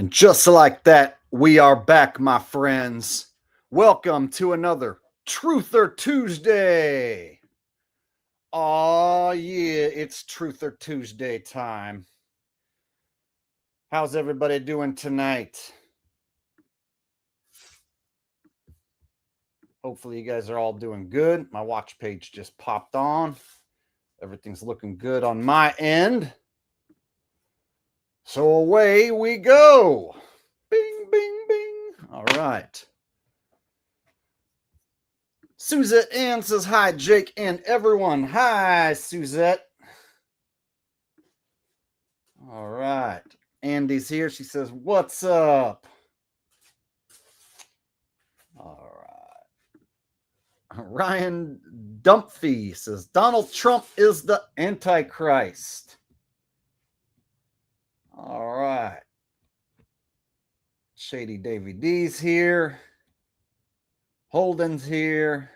And just like that, we are back, my friends. Welcome to another Truther Tuesday. Oh, yeah, it's Truther Tuesday time. How's everybody doing tonight? Hopefully, you guys are all doing good. My watch page just popped on. Everything's looking good on my end. So away we go. Bing, bing, bing. All right. Suzette Ann says hi, Jake and everyone. Hi, Suzette. All right. Andy's here. She says, what's up? All right. Ryan Dumphy says, Donald Trump is the Antichrist. All right. Shady Davy D's here. Holden's here.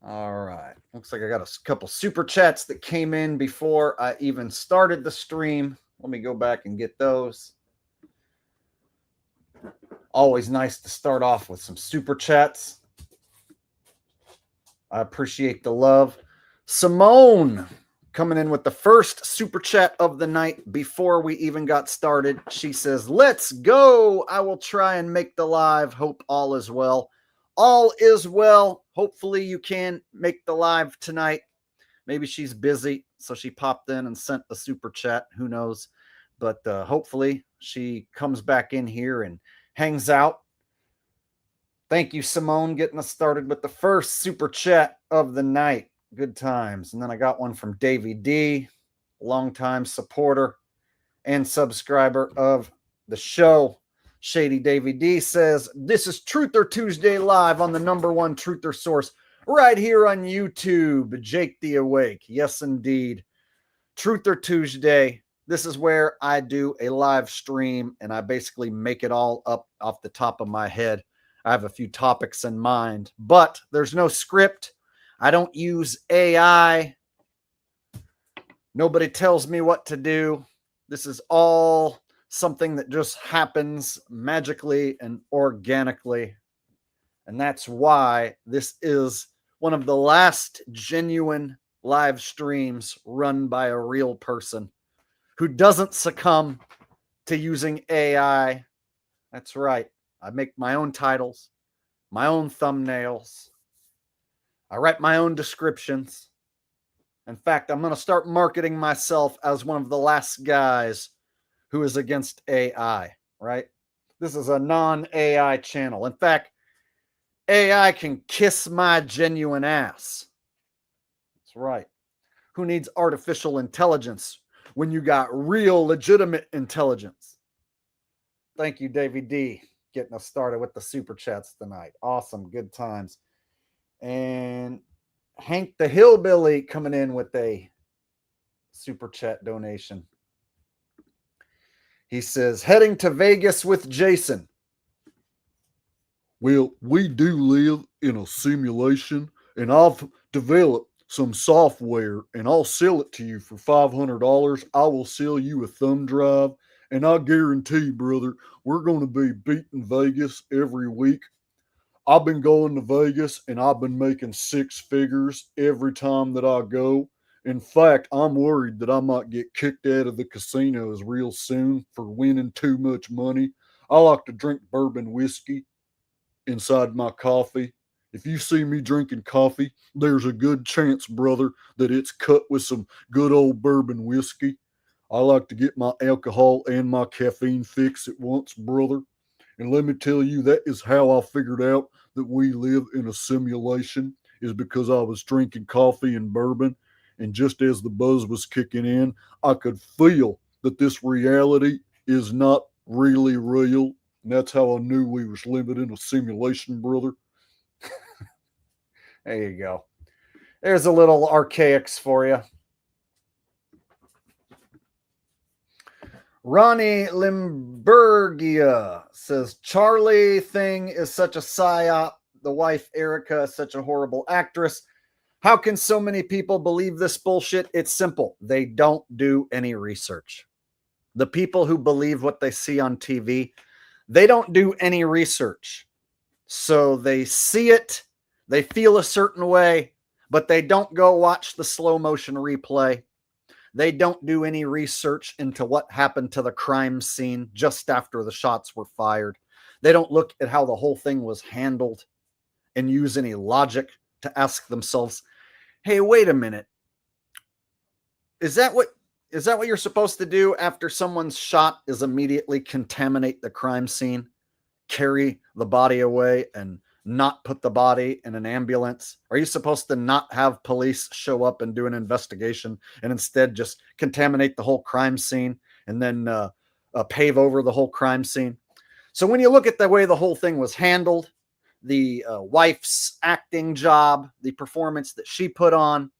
All right. Looks like I got a couple super chats that came in before I even started the stream. Let me go back and get those. Always nice to start off with some super chats. I appreciate the love. Simone coming in with the first super chat of the night before we even got started. She says, let's go. I will try and make the live. Hope all is well. All is well. Hopefully you can make the live tonight. Maybe she's busy, so she popped in and sent a super chat. Who knows? But hopefully she comes back in here and hangs out. Thank you, Simone, getting us started with the first super chat of the night. Good times. And then I got one from Davey D, longtime supporter and subscriber of the show. Shady Davey D says, this is Truther Tuesday live on the #1 Truther source right here on YouTube. Jake the Awake. Yes, indeed. Truther Tuesday. This is where I do a live stream and I basically make it all up off the top of my head. I have a few topics in mind, but there's no script. I don't use AI. Nobody tells me what to do. This is all something that just happens magically and organically. And that's why this is one of the last genuine live streams run by a real person who doesn't succumb to using AI. That's right. I make my own titles, my own thumbnails. I write my own descriptions. In fact, I'm going to start marketing myself as one of the last guys who is against AI, right? This is a non-AI channel. In fact, AI can kiss my genuine ass. That's right. Who needs artificial intelligence when you got real legitimate intelligence? Thank you, Davey D, getting us started with the super chats tonight. Awesome. Good times. And Hank the Hillbilly coming in with a super chat donation. He says, heading to Vegas with Jason. Well, we do live in a simulation, and I've developed some software, and I'll sell it to you for $500. I will sell you a thumb drive, and I guarantee, brother, we're going to be beating Vegas every week. I've been going to Vegas, and I've been making six figures every time that I go. In fact, I'm worried that I might get kicked out of the casinos real soon for winning too much money. I like to drink bourbon whiskey inside my coffee. If you see me drinking coffee, there's a good chance, brother, that it's cut with some good old bourbon whiskey. I like to get my alcohol and my caffeine fix at once, brother. And let me tell you, that is how I figured out that we live in a simulation, is because I was drinking coffee and bourbon. And just as the buzz was kicking in, I could feel that this reality is not really real. And that's how I knew we was living in a simulation, brother. There you go. There's a little archaics for you. Ronnie Limburgia says, Charlie thing is such a psyop. The wife, Erica, is such a horrible actress. How can so many people believe this bullshit? It's simple. They don't do any research. The people who believe what they see on TV, they don't do any research. So they see it, they feel a certain way, but they don't go watch the slow motion replay. They don't do any research into what happened to the crime scene just after the shots were fired. They don't look at how the whole thing was handled and use any logic to ask themselves, hey, wait a minute. Is that what you're supposed to do after someone's shot, is immediately contaminate the crime scene, carry the body away, and not put the body in an ambulance? Are you supposed to not have police show up and do an investigation and instead just contaminate the whole crime scene and then pave over the whole crime scene? So when you look at the way the whole thing was handled, the wife's acting job, the performance that she put on,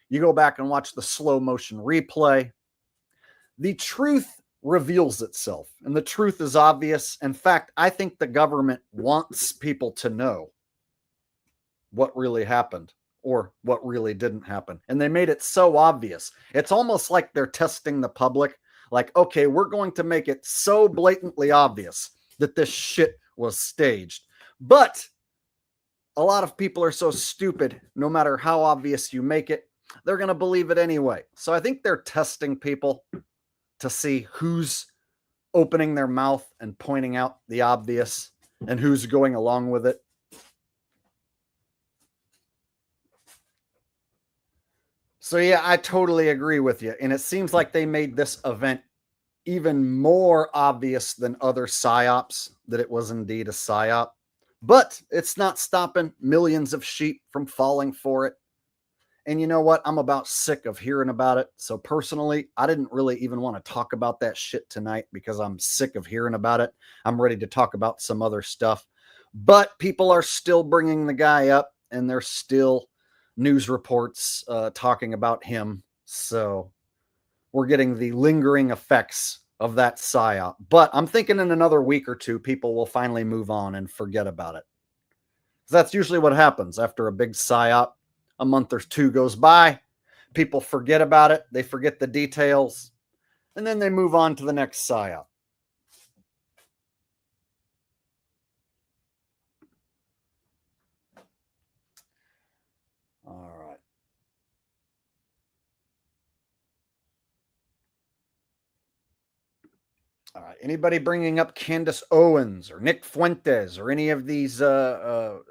you go back and watch the slow motion replay, the truth reveals itself, and the truth is obvious. In fact, I think the government wants people to know what really happened or what really didn't happen. And they made it so obvious. It's almost like they're testing the public. Like, okay, we're going to make it so blatantly obvious that this shit was staged. But a lot of people are so stupid, no matter how obvious you make it, they're going to believe it anyway. So I think they're testing people to see who's opening their mouth and pointing out the obvious and who's going along with it. So yeah, I totally agree with you. And it seems like they made this event even more obvious than other psyops that it was indeed a psyop. But it's not stopping millions of sheep from falling for it. And you know what? I'm about sick of hearing about it. So personally, I didn't really even want to talk about that shit tonight because I'm sick of hearing about it. I'm ready to talk about some other stuff. But people are still bringing the guy up, and there's still news reports talking about him. So we're getting the lingering effects of that psyop. But I'm thinking in another week or two, people will finally move on and forget about it. That's usually what happens after a big psyop. A month or two goes by, people forget about it, they forget the details, and then they move on to the next psyop. All right. All right. Anybody bringing up Candace Owens or Nick Fuentes or any of these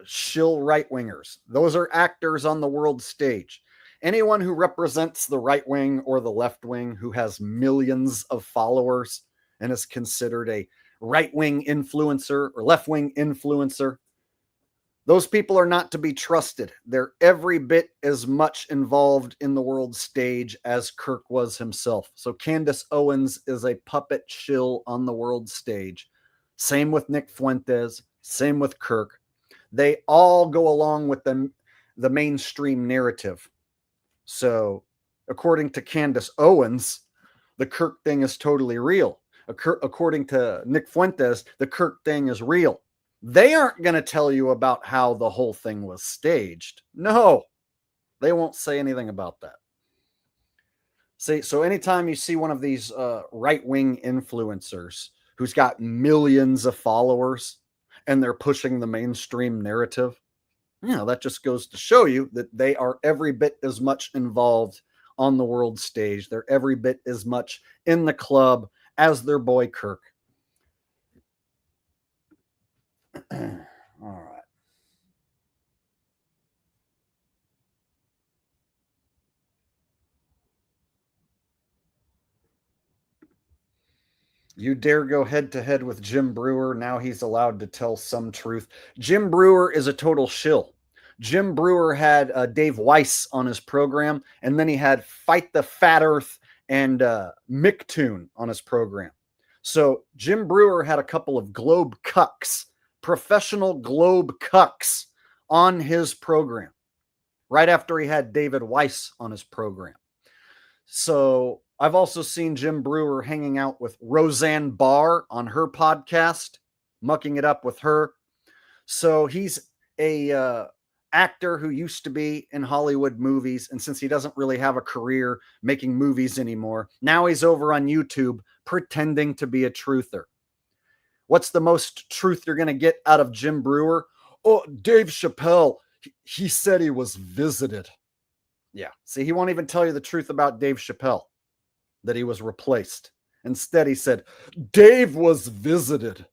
shill right wingers? Those are actors on the world stage. Anyone who represents the right wing or the left wing who has millions of followers and is considered a right wing influencer or left wing influencer, those people are not to be trusted. They're every bit as much involved in the world stage as Kirk was himself. So Candace Owens is a puppet shill on the world stage. Same with Nick Fuentes. Same with Kirk. They all go along with the mainstream narrative. So according to Candace Owens, the Kirk thing is totally real. According to Nick Fuentes, the Kirk thing is real. They aren't going to tell you about how the whole thing was staged. No, they won't say anything about that. See, so anytime you see one of these right-wing influencers who's got millions of followers and they're pushing the mainstream narrative, that just goes to show you that they are every bit as much involved on the world stage. They're every bit as much in the club as their boy Kirk. All right. You dare go head to head with Jim Brewer. Now he's allowed to tell some truth. Jim Brewer is a total shill. Jim Brewer had Dave Weiss on his program, and then he had Fight the Fat Earth and Mick on his program. So Jim Brewer had a couple of Globe cucks, professional Globe cucks, on his program right after he had David Weiss on his program. So I've also seen Jim Brewer hanging out with Roseanne Barr on her podcast, mucking it up with her. So he's a actor who used to be in Hollywood movies, and since he doesn't really have a career making movies anymore, now he's over on YouTube pretending to be a truther. What's the most truth you're going to get out of Jim Brewer? Oh, Dave Chappelle, he said he was visited. Yeah. See, he won't even tell you the truth about Dave Chappelle, that he was replaced. Instead, he said, Dave was visited.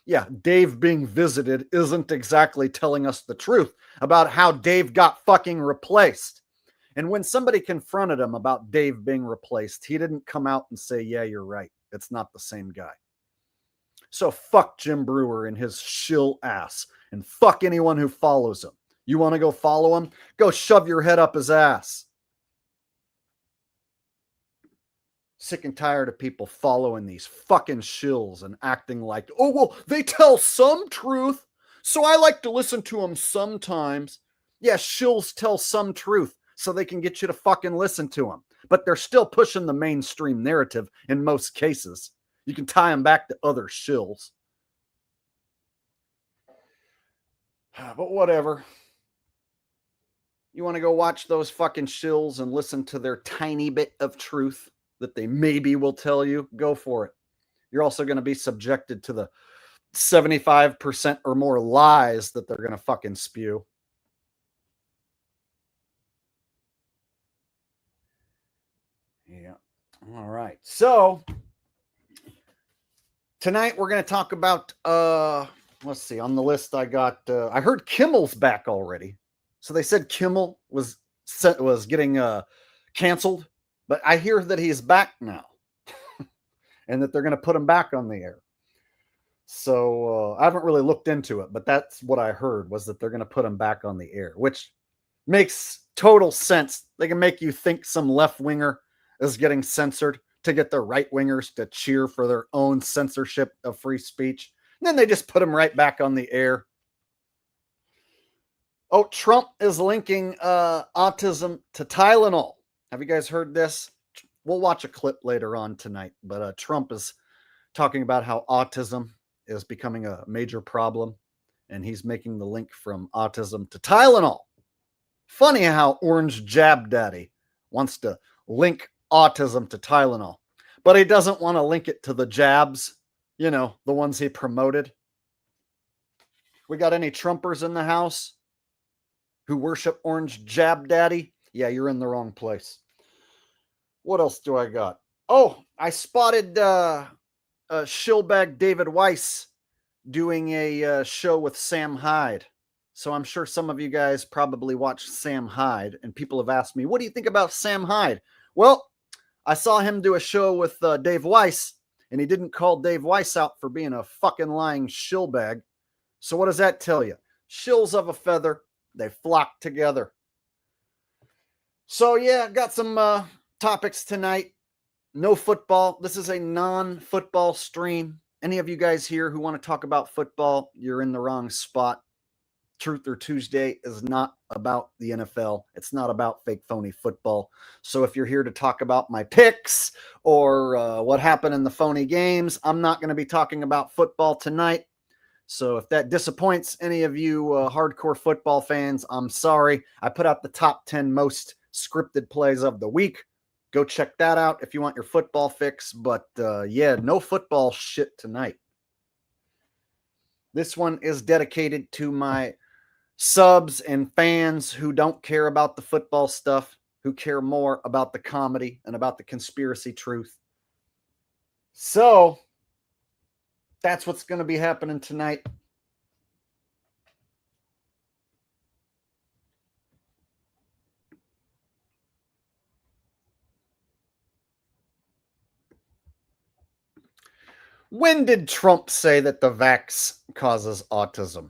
Yeah, Dave being visited isn't exactly telling us the truth about how Dave got fucking replaced. And when somebody confronted him about Dave being replaced, he didn't come out and say, yeah, you're right. It's not the same guy. So fuck Jim Brewer and his shill ass, and fuck anyone who follows him. You want to go follow him? Go shove your head up his ass. Sick and tired of people following these fucking shills and acting like, oh, well, they tell some truth, so I like to listen to them sometimes. Yeah, shills tell some truth so they can get you to fucking listen to them. But they're still pushing the mainstream narrative in most cases. You can tie them back to other shills. But whatever. You want to go watch those fucking shills and listen to their tiny bit of truth that they maybe will tell you? Go for it. You're also going to be subjected to the 75% or more lies that they're going to fucking spew. Yeah. All right. So tonight we're going to talk about, let's see, on the list I got, I heard Kimmel's back already. So they said Kimmel was getting canceled, but I hear that he's back now and that they're going to put him back on the air. So I haven't really looked into it, but that's what I heard, was that they're going to put him back on the air, which makes total sense. They can make you think some left winger is getting censored to get the right wingers to cheer for their own censorship of free speech. And then they just put him right back on the air. Oh, Trump is linking autism to Tylenol. Have you guys heard this? We'll watch a clip later on tonight, but Trump is talking about how autism is becoming a major problem, and he's making the link from autism to Tylenol. Funny how Orange Jab Daddy wants to link autism to Tylenol, but he doesn't want to link it to the jabs, you know, the ones he promoted. We got any Trumpers in the house who worship Orange Jab Daddy? Yeah, you're in the wrong place. What else do I got? Oh, I spotted shillbag David Weiss doing a show with Sam Hyde. So I'm sure some of you guys probably watched Sam Hyde, and people have asked me, what do you think about Sam Hyde? Well, I saw him do a show with Dave Weiss, and he didn't call Dave Weiss out for being a fucking lying shillbag. So what does that tell you? Shills of a feather, they flock together. So yeah, got some topics tonight. No football. This is a non-football stream. Any of you guys here who want to talk about football, you're in the wrong spot. Truth or Tuesday is not about the NFL. It's not about fake phony football. So if you're here to talk about my picks or what happened in the phony games, I'm not going to be talking about football tonight. So if that disappoints any of you hardcore football fans, I'm sorry. I put out the top 10 most scripted plays of the week. Go check that out if you want your football fix. But yeah, no football shit tonight. This one is dedicated to my subs and fans who don't care about the football stuff, who care more about the comedy and about the conspiracy truth. So that's what's going to be happening tonight. When did Trump say that the vax causes autism?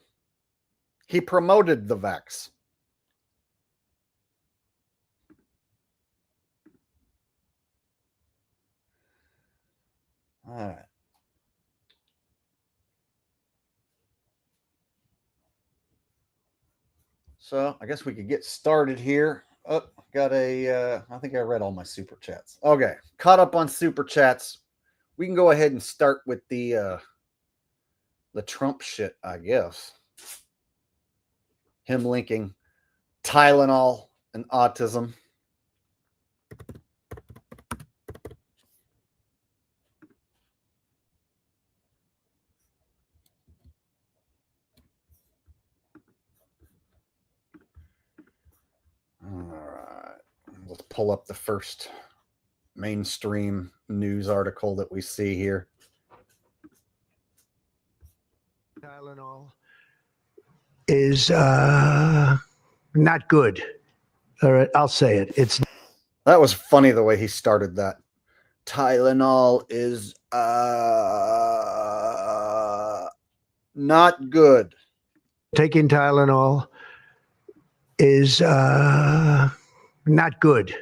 He promoted the vax. All right. So I guess we could get started here. Oh, got I think I read all my super chats. Okay, caught up on super chats. We can go ahead and start with the Trump shit, I guess. Him linking Tylenol and autism. pull up the first mainstream news article that we see here. Tylenol is not good. All right, I'll say it. That was funny the way he started that. Tylenol is not good. Taking Tylenol is not good.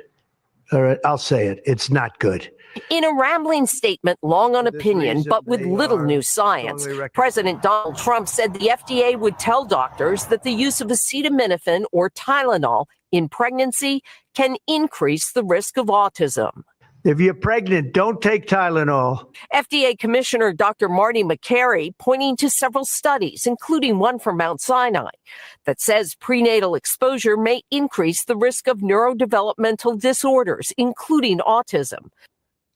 All right, I'll say it. It's not good. In a rambling statement, long on opinion, but with little new science, President Donald Trump said the FDA would tell doctors that the use of acetaminophen or Tylenol in pregnancy can increase the risk of autism. If you're pregnant, don't take Tylenol. FDA Commissioner Dr. Marty Makary pointing to several studies, including one from Mount Sinai, that says prenatal exposure may increase the risk of neurodevelopmental disorders, including autism.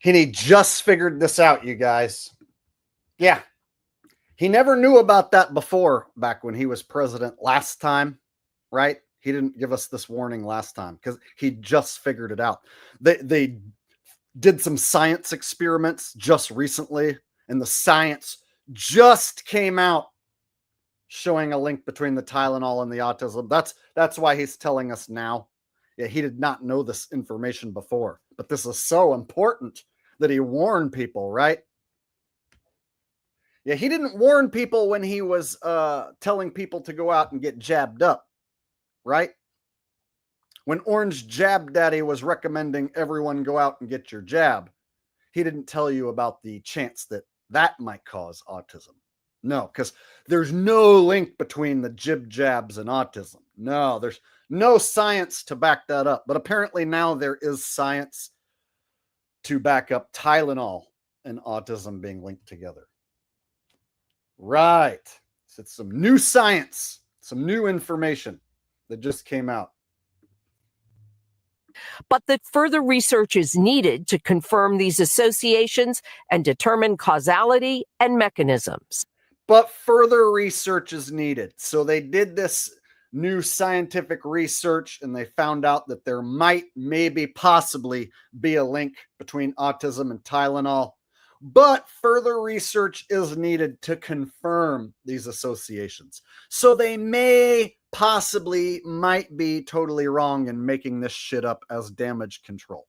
And he just figured this out, you guys. Yeah. He never knew about that before, back when he was president last time, right? He didn't give us this warning last time because he just figured it out. They did some science experiments just recently, and the science just came out showing a link between the Tylenol and the autism. That's why he's telling us now. Yeah, he did not know this information before, but this is so important that he warned people, right? Yeah, he didn't warn people when he was telling people to go out and get jabbed up, right? When Orange Jab Daddy was recommending everyone go out and get your jab, he didn't tell you about the chance that that might cause autism. No, because there's no link between the jib jabs and autism. No, there's no science to back that up. But apparently now there is science to back up Tylenol and autism being linked together. Right. So it's some new science, some new information that just came out. But that further research is needed to confirm these associations and determine causality and mechanisms. But further research is needed. So they did this new scientific research and they found out that there might, maybe, possibly be a link between autism and Tylenol. But further research is needed to confirm these associations. So they may, possibly, might be totally wrong in making this shit up as damage control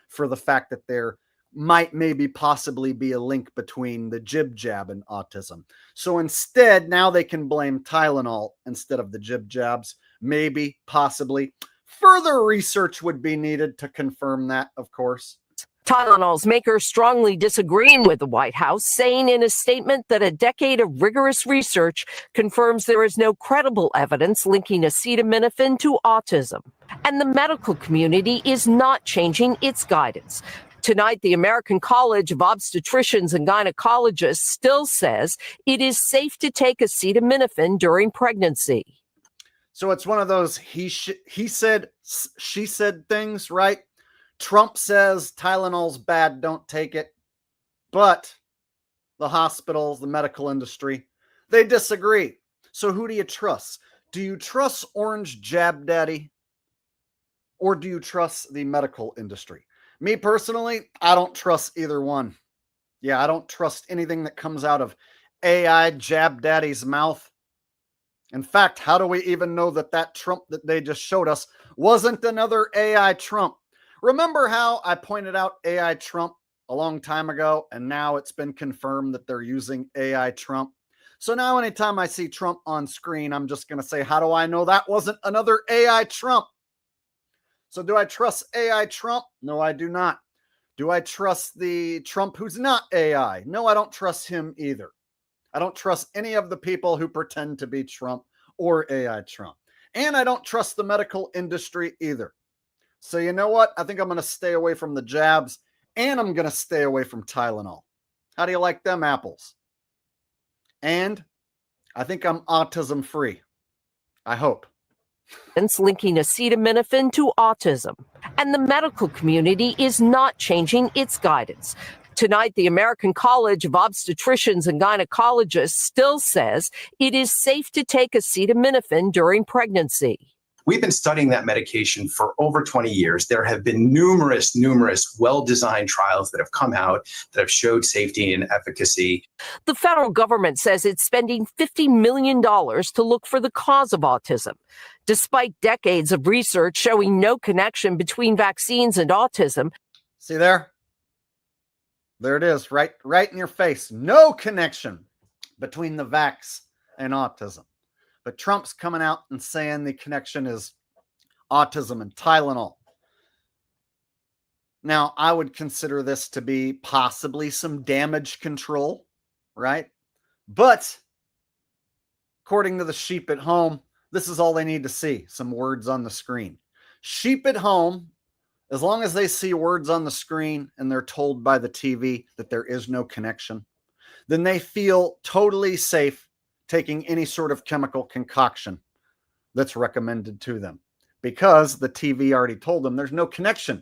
for the fact that there might, maybe, possibly be a link between the jib jab and autism. So instead, now they can blame Tylenol instead of the jib jabs. Maybe, possibly. Further research would be needed to confirm that, of course. Tylenol's maker strongly disagreeing with the White House, saying in a statement that a decade of rigorous research confirms there is no credible evidence linking acetaminophen to autism. And the medical community is not changing its guidance. Tonight, the American College of Obstetricians and Gynecologists still says it is safe to take acetaminophen during pregnancy. So it's one of those he said, she said things, right? Trump says Tylenol's bad, don't take it. But the hospitals, the medical industry, they disagree. So who do you trust? Do you trust Orange Jab Daddy? Or do you trust the medical industry? Me personally, I don't trust either one. Yeah, I don't trust anything that comes out of AI Jab Daddy's mouth. In fact, how do we even know that that Trump that they just showed us wasn't another AI Trump? Remember how I pointed out AI Trump a long time ago, and now it's been confirmed that they're using AI Trump. So now anytime I see Trump on screen, I'm just going to say, how do I know that wasn't another AI Trump? So do I trust AI Trump? No, I do not. Do I trust the Trump who's not AI? No, I don't trust him either. I don't trust any of the people who pretend to be Trump or AI Trump. And I don't trust the medical industry either. So you know what? I think I'm going to stay away from the jabs, and I'm going to stay away from Tylenol. How do you like them apples? And I think I'm autism free. I hope. Linking acetaminophen to autism. And the medical community is not changing its guidance. Tonight, the American College of Obstetricians and Gynecologists still says it is safe to take acetaminophen during pregnancy. We've been studying that medication for over 20 years. There have been numerous well-designed trials that have come out that have showed safety and efficacy. The federal government says it's spending $50 million to look for the cause of autism. Despite decades of research showing no connection between vaccines and autism. See there? There it is, right in your face. No connection between the vax and autism. But Trump's coming out and saying the connection is autism and Tylenol. Now, I would consider this to be possibly some damage control, right? But according to the sheep at home, this is all they need to see, some words on the screen. Sheep at home, as long as they see words on the screen and they're told by the TV that there is no connection, then they feel totally safe taking any sort of chemical concoction that's recommended to them because the TV already told them there's no connection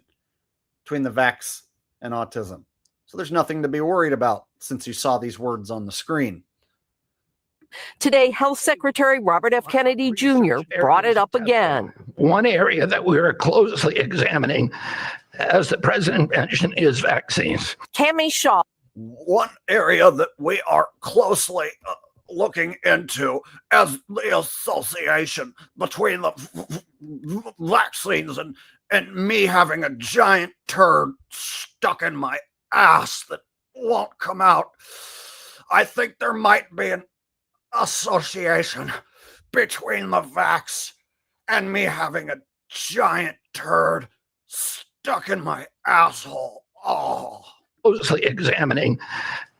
between the vax and autism. So there's nothing to be worried about since you saw these words on the screen. Today, Health Secretary Robert F. Kennedy Jr. brought it up again. One area that we're closely examining, as the president mentioned, is vaccines. Cammie Shaw. One area that we are closely looking into as the association between the vaccines and me having a giant turd stuck in my ass that won't come out. I think there might be an association between the vax and me having a giant turd stuck in my asshole. Oh. Closely examining,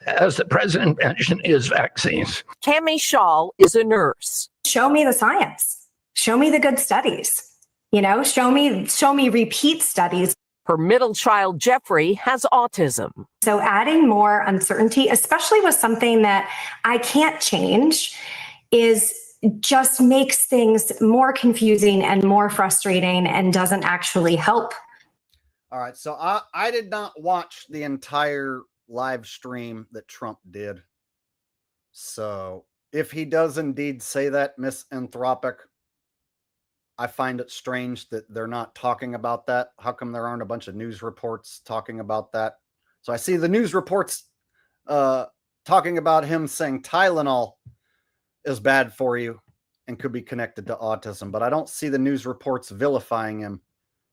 as the president mentioned, is vaccines. Cammie Shaw is a nurse. Show me the science. Show me the good studies. Show me repeat studies. Her middle child, Jeffrey, has autism. So adding more uncertainty, especially with something that I can't change, just makes things more confusing and more frustrating and doesn't actually help. All right, so I did not watch the entire live stream that Trump did. So if he does indeed say that, misanthropic, I find it strange that they're not talking about that. How come there aren't a bunch of news reports talking about that? So I see the news reports talking about him saying Tylenol is bad for you and could be connected to autism, but I don't see the news reports vilifying him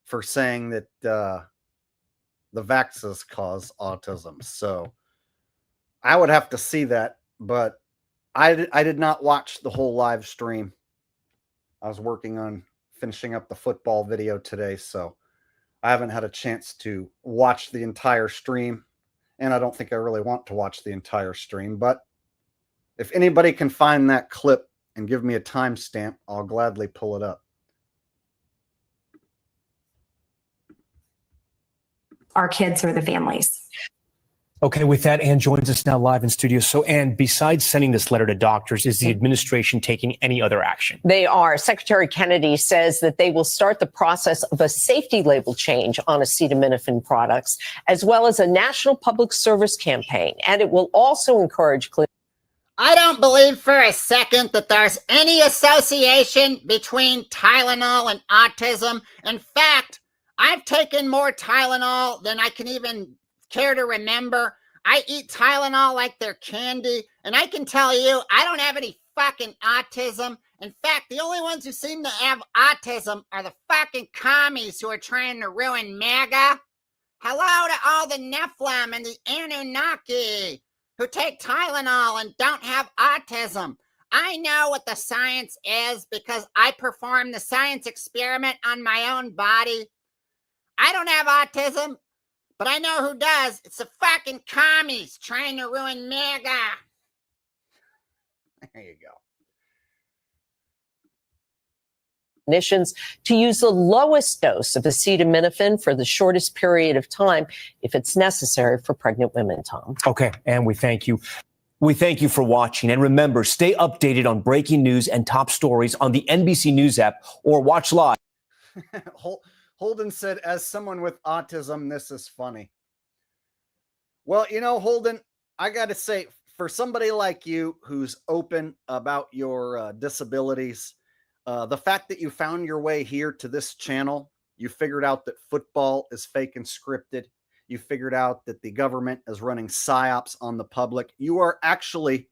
for saying that the vaxes cause autism. So I would have to see that, but I did not watch the whole live stream. I was working on finishing up the football video today, so I haven't had a chance to watch the entire stream, and I don't think I really want to watch the entire stream, but if anybody can find that clip and give me a timestamp, I'll gladly pull it up. Our kids or the families. Okay, with that, Ann joins us now live in studio. So, Ann, besides sending this letter to doctors, is the administration taking any other action? They are. Secretary Kennedy says that they will start the process of a safety label change on acetaminophen products, as well as a national public service campaign. And it will also encourage clean. I don't believe for a second that there's any association between Tylenol and autism. In fact, I've taken more Tylenol than I can even care to remember. I eat Tylenol like they're candy, and I can tell you, I don't have any fucking autism. In fact, the only ones who seem to have autism are the fucking commies who are trying to ruin MAGA. Hello to all the Nephilim and the Anunnaki who take Tylenol and don't have autism. I know what the science is because I performed the science experiment on my own body. I don't have autism, but I know who does. It's the fucking commies trying to ruin MAGA. There you go. Clinicians to use the lowest dose of acetaminophen for the shortest period of time if it's necessary for pregnant women, Tom. Okay, and we thank you. We thank you for watching. And remember, stay updated on breaking news and top stories on the NBC News app or watch live. Holden said, as someone with autism, this is funny. Well, Holden, I got to say, for somebody like you who's open about your disabilities, The fact that you found your way here to this channel, you figured out that football is fake and scripted. You figured out that the government is running psyops on the public. You are actually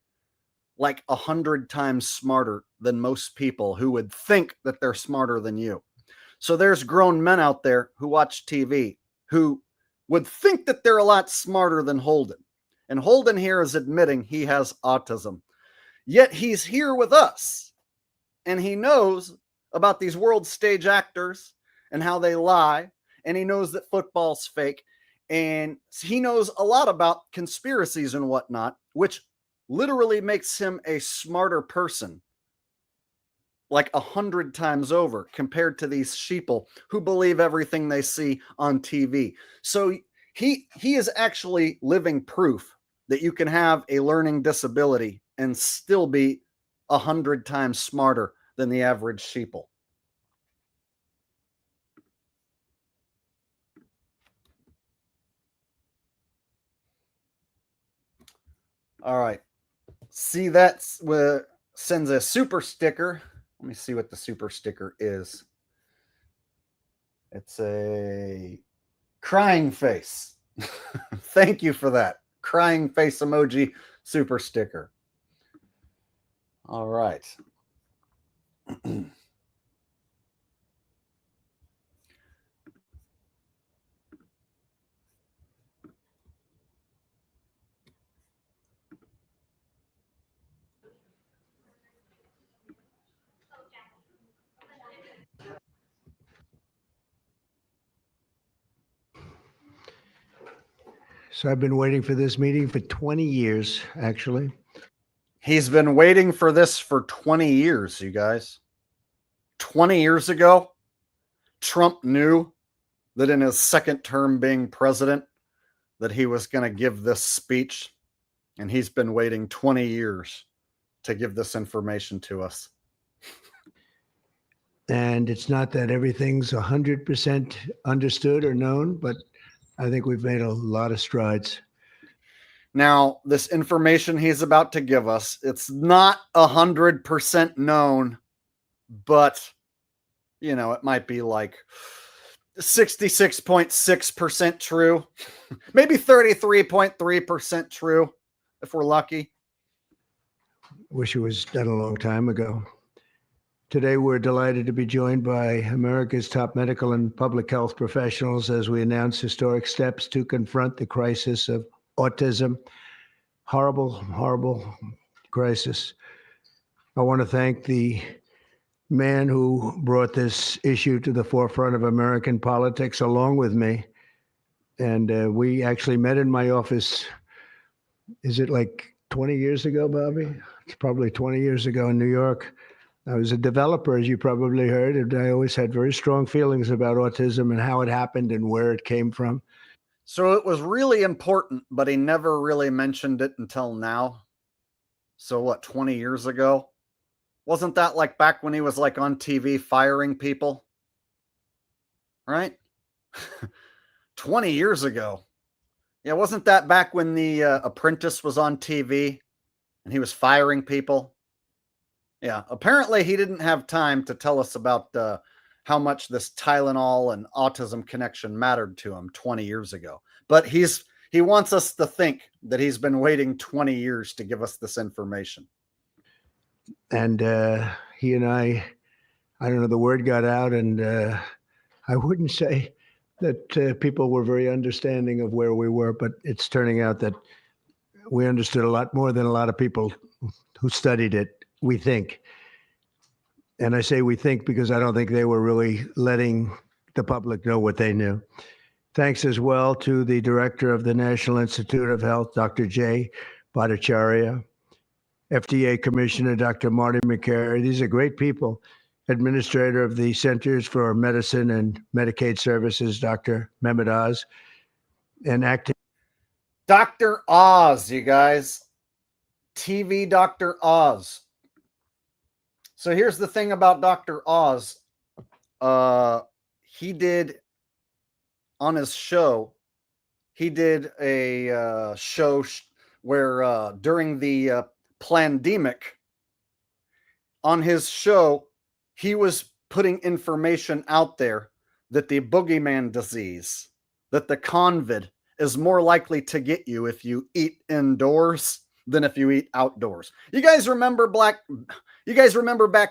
like 100 times smarter than most people who would think that they're smarter than you. So there's grown men out there who watch TV who would think that they're a lot smarter than Holden. And Holden here is admitting he has autism. Yet he's here with us. And he knows about these world stage actors and how they lie. And he knows that football's fake. And he knows a lot about conspiracies and whatnot, which literally makes him a smarter person, like 100 times over, compared to these sheeple who believe everything they see on TV. So he is actually living proof that you can have a learning disability and still be 100 times smarter than the average sheeple. All right. See, that's sends a super sticker. Let me see what the super sticker is. It's a crying face. Thank you for that. Crying face emoji super sticker. All right. So I've been waiting for this meeting for 20 years, actually. He's been waiting for this for 20 years, you guys. 20 years ago, Trump knew that in his second term being president, that he was going to give this speech, and he's been waiting 20 years to give this information to us. And it's not that everything's 100% understood or known, but I think we've made a lot of strides. Now, this information he's about to give us, it's not 100% known, but, you know, it might be like 66.6% true, maybe 33.3% true, if we're lucky. Wish it was done a long time ago. Today, we're delighted to be joined by America's top medical and public health professionals as we announce historic steps to confront the crisis of autism. Horrible, horrible crisis. I want to thank the man who brought this issue to the forefront of American politics along with me. And we actually met in my office, is it like 20 years ago, Bobby? It's probably 20 years ago in New York. I was a developer, as you probably heard, and I always had very strong feelings about autism and how it happened and where it came from. So it was really important, but he never really mentioned it until now. So what, 20 years ago? Wasn't that like back when he was like on TV firing people? Right? 20 years ago. Yeah, wasn't that back when The Apprentice was on TV and he was firing people? Yeah, apparently he didn't have time to tell us about how much this Tylenol and autism connection mattered to him 20 years ago. But he wants us to think that he's been waiting 20 years to give us this information. And he and I don't know, the word got out, and I wouldn't say that people were very understanding of where we were, but it's turning out that we understood a lot more than a lot of people who studied it, we think. And I say we think because I don't think they were really letting the public know what they knew. Thanks as well to the director of the National Institute of Health, Dr. Jay Bhattacharya, FDA Commissioner, Dr. Marty McCary. These are great people. Administrator of the Centers for Medicine and Medicaid Services, Dr. Mehmet Oz, and acting. Dr. Oz, you guys. TV Dr. Oz. So here's the thing about Dr. Oz. He did, on his show, he did a show where during the pandemic, on his show, he was putting information out there that the boogeyman disease, that the COVID is more likely to get you if you eat indoors than if you eat outdoors. You guys remember back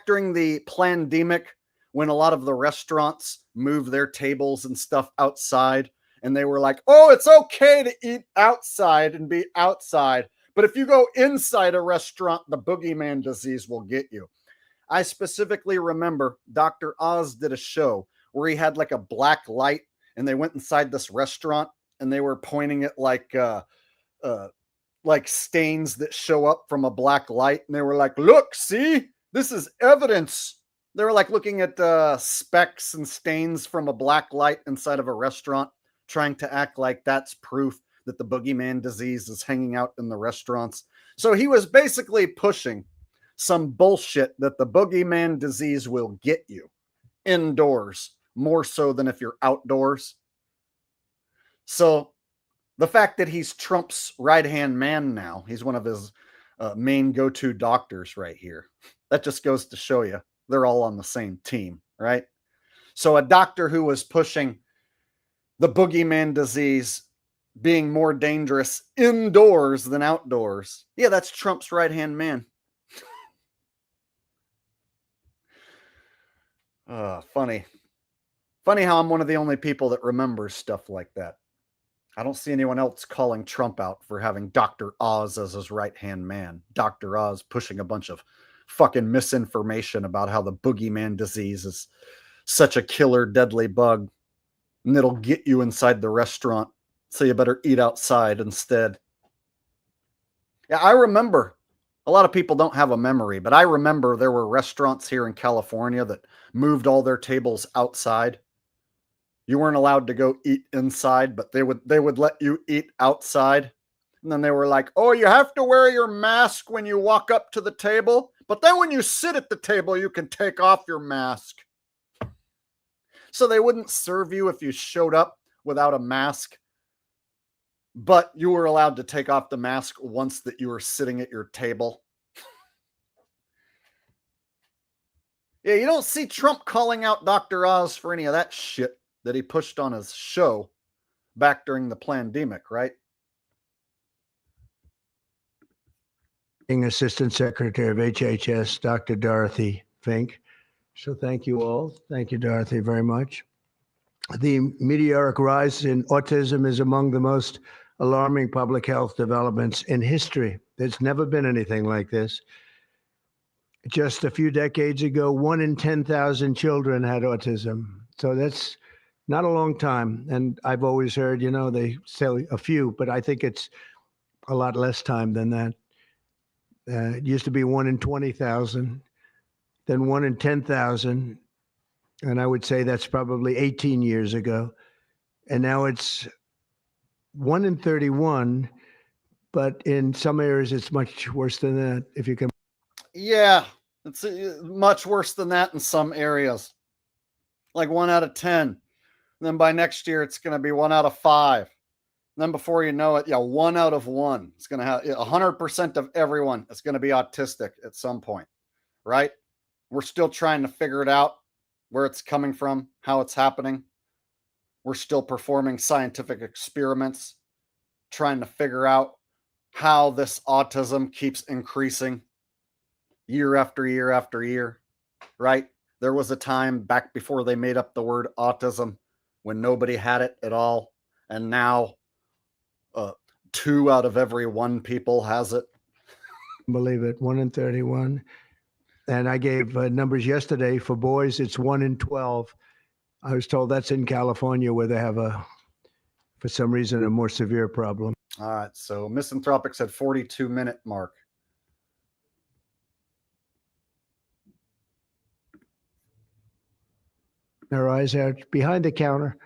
during the pandemic when a lot of the restaurants moved their tables and stuff outside, and they were like, "Oh, it's okay to eat outside and be outside, but if you go inside a restaurant, the boogeyman disease will get you." I specifically remember Dr. Oz did a show where he had like a black light, and they went inside this restaurant and they were pointing at like stains that show up from a black light, and they were like, "Look, see, this is evidence." They were like looking at specks and stains from a black light inside of a restaurant, trying to act like that's proof that the boogeyman disease is hanging out in the restaurants. So he was basically pushing some bullshit that the boogeyman disease will get you indoors more so than if you're outdoors. So the fact that he's Trump's right-hand man now, he's one of his main go-to doctors right here. That just goes to show you they're all on the same team, right? So a doctor who was pushing the boogeyman disease being more dangerous indoors than outdoors. Yeah, that's Trump's right-hand man. Funny. Funny how I'm one of the only people that remembers stuff like that. I don't see anyone else calling Trump out for having Dr. Oz as his right-hand man. Dr. Oz pushing a bunch of fucking misinformation about how the boogeyman disease is such a killer, deadly bug, and it'll get you inside the restaurant, so you better eat outside instead. Yeah, I remember. A lot of people don't have a memory, but I remember there were restaurants here in California that moved all their tables outside. You weren't allowed to go eat inside, but they would let you eat outside. And then they were like, "Oh, you have to wear your mask when you walk up to the table, but then when you sit at the table, you can take off your mask." So they wouldn't serve you if you showed up without a mask, but you were allowed to take off the mask once that you were sitting at your table. Yeah, you don't see Trump calling out Dr. Oz for any of that shit that he pushed on his show back during the pandemic, right? Assistant Secretary of HHS, Dr. Dorothy Fink. So thank you all. Thank you, Dorothy, very much. The meteoric rise in autism is among the most alarming public health developments in history. There's never been anything like this. Just a few decades ago, 1 in 10,000 children had autism. So that's not a long time. And I've always heard, they say a few, but I think it's a lot less time than that. It used to be 1 in 20,000, then 1 in 10,000. And I would say that's probably 18 years ago. And now it's 1 in 31, but in some areas it's much worse than that, if you can. Yeah, it's much worse than that in some areas. Like 1 out of 10. And then by next year, it's going to be 1 out of 5. And then before you know it, 1 out of 1. It's going to have 100% of everyone is going to be autistic at some point, right? We're still trying to figure it out, where it's coming from, how it's happening. We're still performing scientific experiments, trying to figure out how this autism keeps increasing year after year after year, right? There was a time back before they made up the word autism when nobody had it at all. And now 2 out of every 1 people has it. Believe it, 1 in 31. And I gave numbers yesterday. For boys, it's 1 in 12. I was told that's in California, where they have for some reason, a more severe problem. All right. So Misanthropic said 42-minute mark. Her eyes out behind the counter.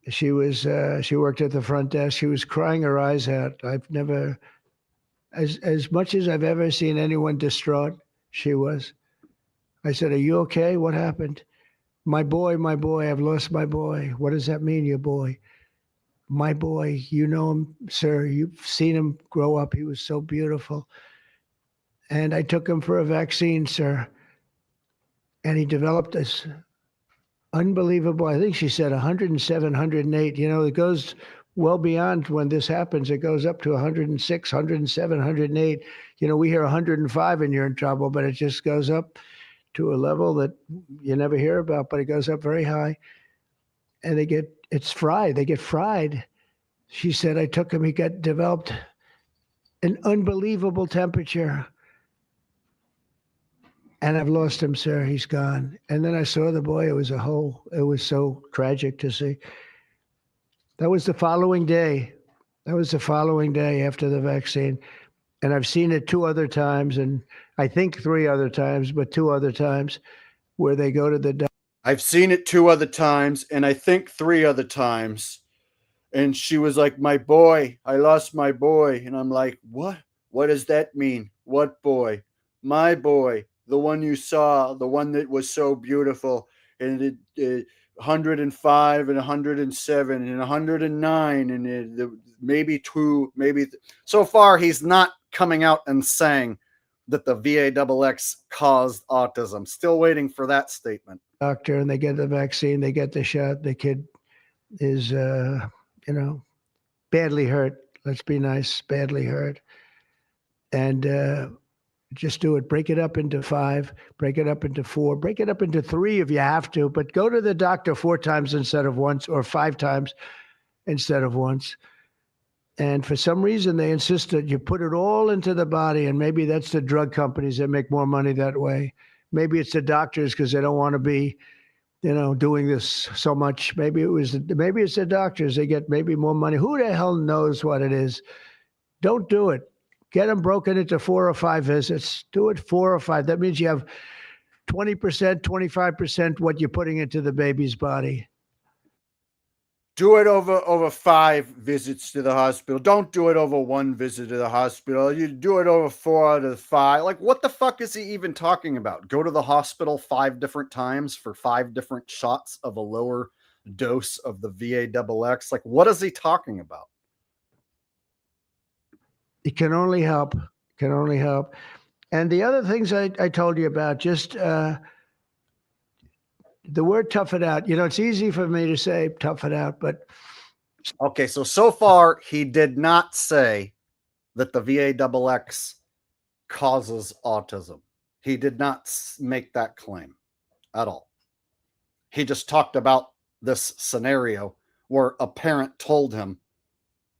She worked at the front desk. She was crying her eyes out. I've never, as much as I've ever seen anyone distraught, she was. I said, "Are you okay? What happened?" My boy, I've lost my boy." "What does that mean, your boy?" "My boy, you know him, sir. You've seen him grow up. He was so beautiful. And I took him for a vaccine, sir. And he developed this unbelievable, I think she said 107, 108. You know, it goes well beyond when this happens. It goes up to 106, 107, 108. You know, we hear 105 and you're in trouble, but it just goes up to a level that you never hear about, but it goes up very high. And it's fried. They get fried. She said, I took him, he got developed an unbelievable temperature. And I've lost him, sir. He's gone. And then I saw the boy. It was so tragic to see. That was the following day. That was the following day after the vaccine. And I've seen it 2 other times, and I think 3 other times, but 2 other times where they go to the doctor. I've seen it 2 other times, and I think 3 other times. And she was like, my boy, I lost my boy. And I'm like, what? What does that mean? What boy? My boy, the one you saw, the one that was so beautiful. And it 105 and 107 and 109 and maybe 2, maybe. So far, he's not coming out and saying that the VAXX caused autism. Still waiting for that statement. Doctor, and they get the vaccine, they get the shot. The kid is, badly hurt. Let's be nice, badly hurt. And just do it. Break it up into 5, break it up into 4, break it up into 3 if you have to, but go to the doctor 4 times instead of once, or 5 times instead of once. And for some reason, they insist that you put it all into the body, and maybe that's the drug companies that make more money that way. Maybe it's the doctors because they don't want to be, doing this so much. Maybe it's the doctors. They get maybe more money. Who the hell knows what it is? Don't do it. Get them broken into 4 or 5 visits. Do it 4 or 5. That means you have 20%, 25% what you're putting into the baby's body. Do it over 5 visits to the hospital. Don't do it over 1 visit to the hospital. You do it over 4 to 5. Like, what the fuck is he even talking about? Go to the hospital 5 different times for 5 different shots of a lower dose of the VAXX. Like, what is he talking about? It can only help. Can only help. And the other things I told you about, just the word tough it out. It's easy for me to say tough it out, but. Okay, so far, he did not say that the VAXX causes autism. He did not make that claim at all. He just talked about this scenario where a parent told him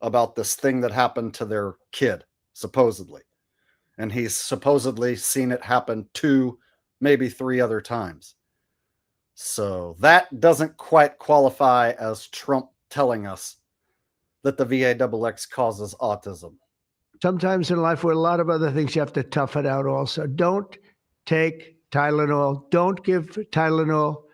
about this thing that happened to their kid, supposedly. And he's supposedly seen it happen 2, maybe 3 other times. So that doesn't quite qualify as Trump telling us that the VAXX causes autism. Sometimes in life, with a lot of other things, you have to tough it out also. Don't take Tylenol. Don't give Tylenol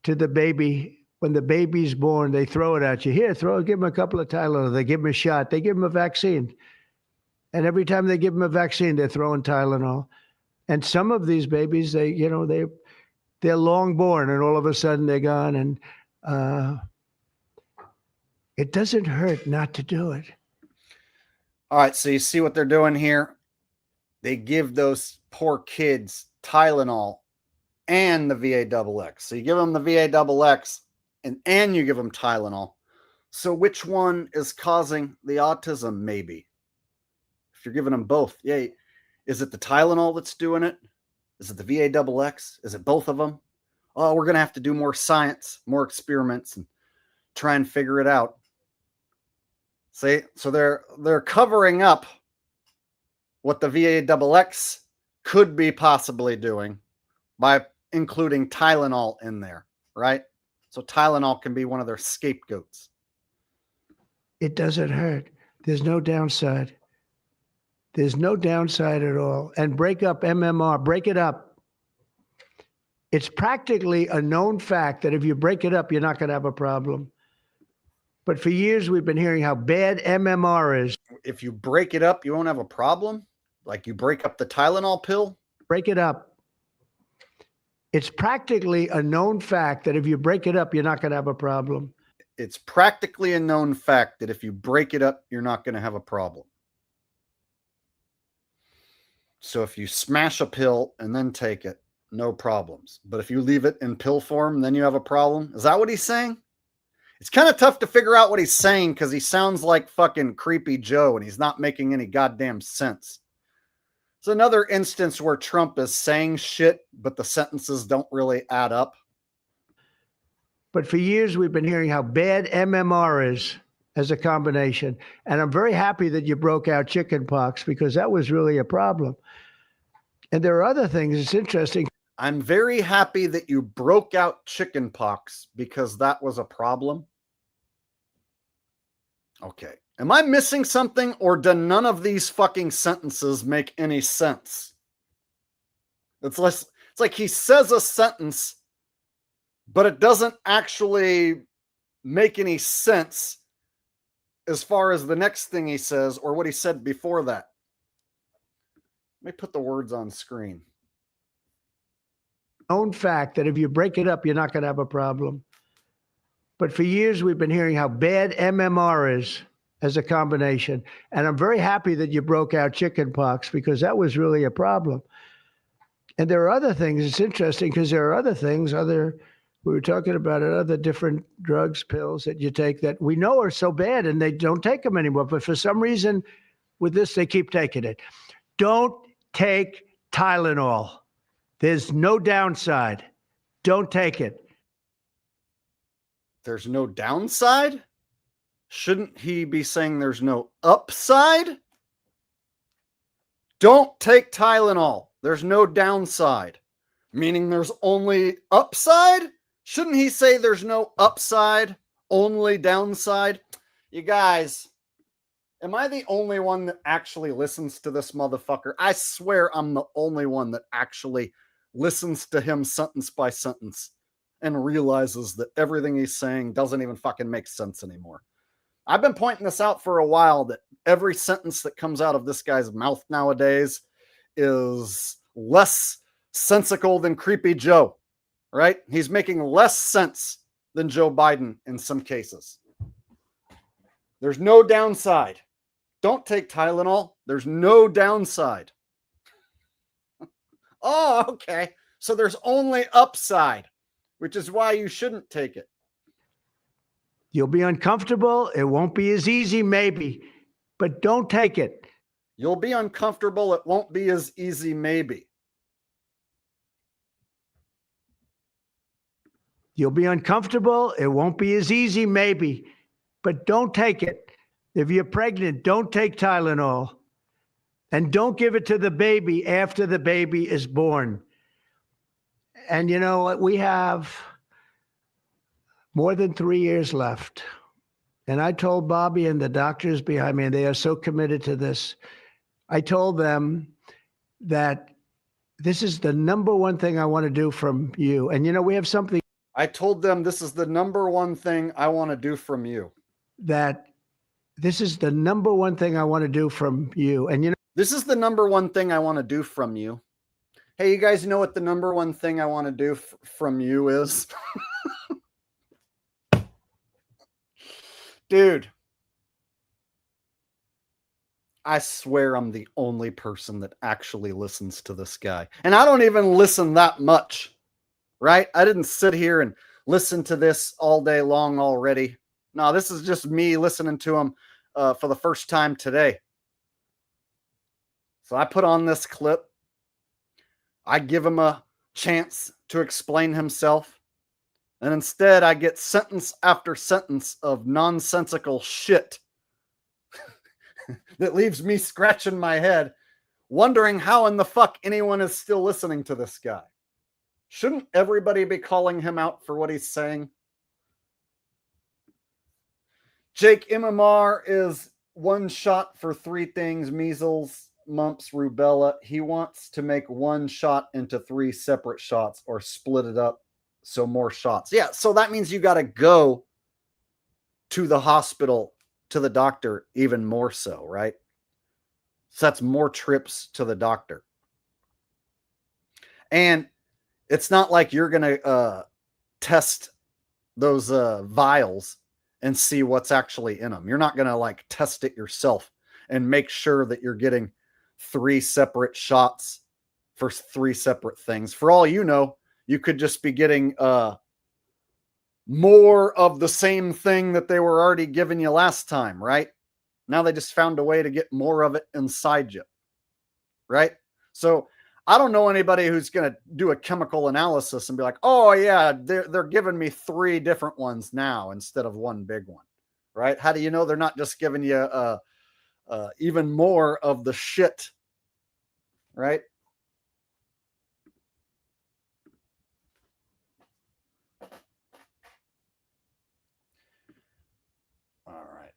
to the baby. When the baby's born, they throw it at you. Here, give them a couple of Tylenol. They give them a shot. They give them a vaccine. And every time they give them a vaccine, they're throwing Tylenol. And some of these babies, they're long born, and all of a sudden they're gone. And it doesn't hurt not to do it. All right, so you see what they're doing here? They give those poor kids Tylenol and the VAXX. So you give them the VAXX and you give them Tylenol. So which one is causing the autism, maybe? If you're giving them both, yeah. Is it the Tylenol that's doing it? Is it the VAXX? Is it both of them? Oh, we're going to have to do more science, more experiments, and try and figure it out. See, so they're covering up what the VAXX could be possibly doing by including Tylenol in there, right? So Tylenol can be one of their scapegoats. It doesn't hurt. There's no downside. There's no downside at all. And break up MMR. Break it up. It's practically a known fact that if you break it up, you're not going to have a problem. But for years, we've been hearing how bad MMR is. If you break it up, you won't have a problem? Like you break up the Tylenol pill? Break it up. It's practically a known fact that if you break it up, you're not going to have a problem. It's practically a known fact that if you break it up, you're not going to have a problem. So if you smash a pill and then take it, no problems. But if you leave it in pill form, then you have a problem. Is that what he's saying? It's kind of tough to figure out what he's saying because he sounds like fucking Creepy Joe and he's not making any goddamn sense. It's another instance where Trump is saying shit, but the sentences don't really add up. But for years, we've been hearing how bad MMR is as a combination. And I'm very happy that you broke out chickenpox because that was really a problem. And there are other things. It's interesting. I'm very happy that you broke out chickenpox because that was a problem. Okay. Am I missing something, or do none of these fucking sentences make any sense? It's like he says a sentence, but it doesn't actually make any sense as far as the next thing he says or what he said before that. Let me put the words on screen. Known fact that if you break it up, you're not going to have a problem. But for years, we've been hearing how bad MMR is as a combination. And I'm very happy that you broke out chickenpox because that was really a problem. And there are other things. It's interesting because there are other things, we were talking about it, other different drugs, pills that you take that we know are so bad and they don't take them anymore. But for some reason with this, they keep taking it. Don't take Tylenol. There's no downside. Don't take it. There's no downside? Shouldn't he be saying there's no upside? Don't take Tylenol. There's no downside. Meaning there's only upside? Shouldn't he say there's no upside, only downside? You guys, am I the only one that actually listens to this motherfucker? I swear I'm the only one that actually listens to him sentence by sentence and realizes that everything he's saying doesn't even fucking make sense anymore. I've been pointing this out for a while, that every sentence that comes out of this guy's mouth nowadays is less sensical than Creepy Joe, right? He's making less sense than Joe Biden in some cases. There's no downside. Don't take Tylenol. There's no downside. Oh, okay. So there's only upside, which is why you shouldn't take it. You'll be uncomfortable. It won't be as easy, maybe, but don't take it. You'll be uncomfortable. It won't be as easy, maybe. You'll be uncomfortable. It won't be as easy, maybe, but don't take it. If you're pregnant, don't take Tylenol. And don't give it to the baby after the baby is born. And you know what? We have more than 3 years left. And I told Bobby and the doctors behind me, and they are so committed to this. I told them that this is the number one thing I want to do from you. And you know, we have something. I told them this is the number one thing I want to do from you. That this is the number one thing I want to do from you. And you know, this is the number one thing I want to do from you. Hey, you guys know what the number one thing I want to do from you is? Dude, I swear I'm the only person that actually listens to this guy. And I don't even listen that much, right? I didn't sit here and listen to this all day long already. No, this is just me listening to him for the first time today. So I put on this clip. I give him a chance to explain himself. And instead, I get sentence after sentence of nonsensical shit that leaves me scratching my head, wondering how in the fuck anyone is still listening to this guy. Shouldn't everybody be calling him out for what he's saying? Jake, MMR is one shot for three things: measles, mumps, rubella. He wants to make one shot into three separate shots or split it up. So more shots. Yeah, so that means you got to go to the hospital, to the doctor, even more so, right? So that's more trips to the doctor. And it's not like you're going to test those vials and see what's actually in them. You're not going to like test it yourself and make sure that you're getting three separate shots for 3 separate things. For all you know, you could just be getting more of the same thing that they were already giving you last time, right? Now they just found a way to get more of it inside you, right? So I don't know anybody who's going to do a chemical analysis and be like, oh yeah, they're giving me 3 different ones now instead of one big one, right? How do you know they're not just giving you even more of the shit, right? All right.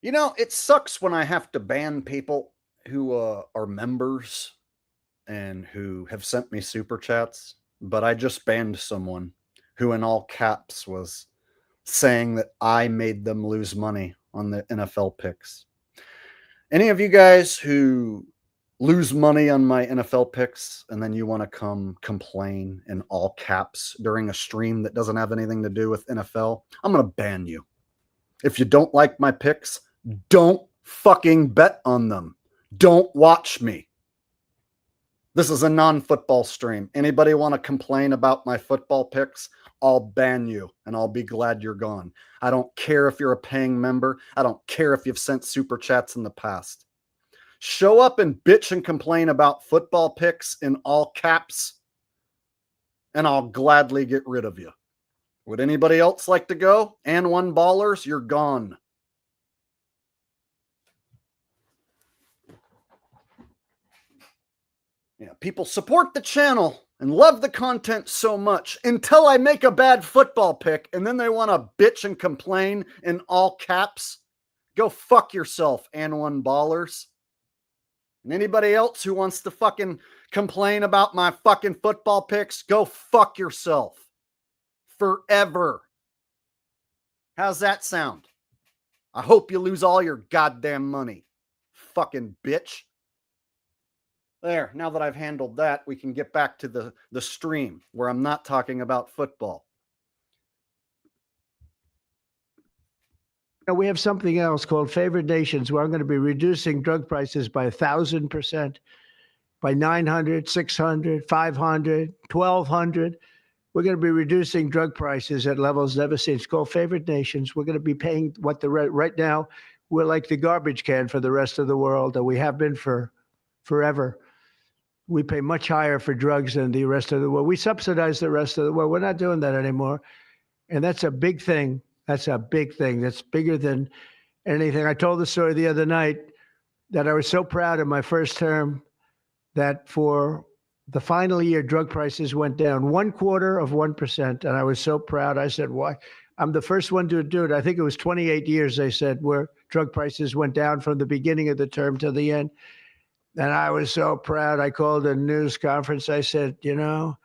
You know, it sucks when I have to ban people who are members and who have sent me super chats, but I just banned someone who, in all caps, was saying that I made them lose money on the NFL picks. Any of you guys who lose money on my NFL picks and then you want to come complain in all caps during a stream that doesn't have anything to do with NFL, I'm going to ban you. If you don't like my picks, don't fucking bet on them. Don't watch me. This is a non-football stream. Anybody want to complain about my football picks? I'll ban you and I'll be glad you're gone. I don't care if you're a paying member. I don't care if you've sent super chats in the past. Show up and bitch and complain about football picks in all caps, and I'll gladly get rid of you. Would anybody else like to go? And one ballers, you're gone. Yeah, people support the channel and love the content so much until I make a bad football pick and then they want to bitch and complain in all caps. Go fuck yourself, and one ballers. And anybody else who wants to fucking complain about my fucking football picks, go fuck yourself. Forever. How's that sound? I hope you lose all your goddamn money. Fucking bitch. There, now that I've handled that, we can get back to the stream where I'm not talking about football. We have something else called Favored Nations, where I'm going to be reducing drug prices by 1,000%, by 900, 600, 500, 1,200. We're going to be reducing drug prices at levels never seen. It's called Favored Nations. We're going to be paying what right now, we're like the garbage can for the rest of the world, and we have been for forever. We pay much higher for drugs than the rest of the world. We subsidize the rest of the world. We're not doing that anymore. And that's a big thing. That's a big thing. That's bigger than anything. I told the story the other night that I was so proud of my first term that for the final year, drug prices went down 0.25%. And I was so proud. I said, why? I'm the first one to do it. I think it was 28 years, they said, where drug prices went down from the beginning of the term to the end. And I was so proud. I called a news conference. I said, you know,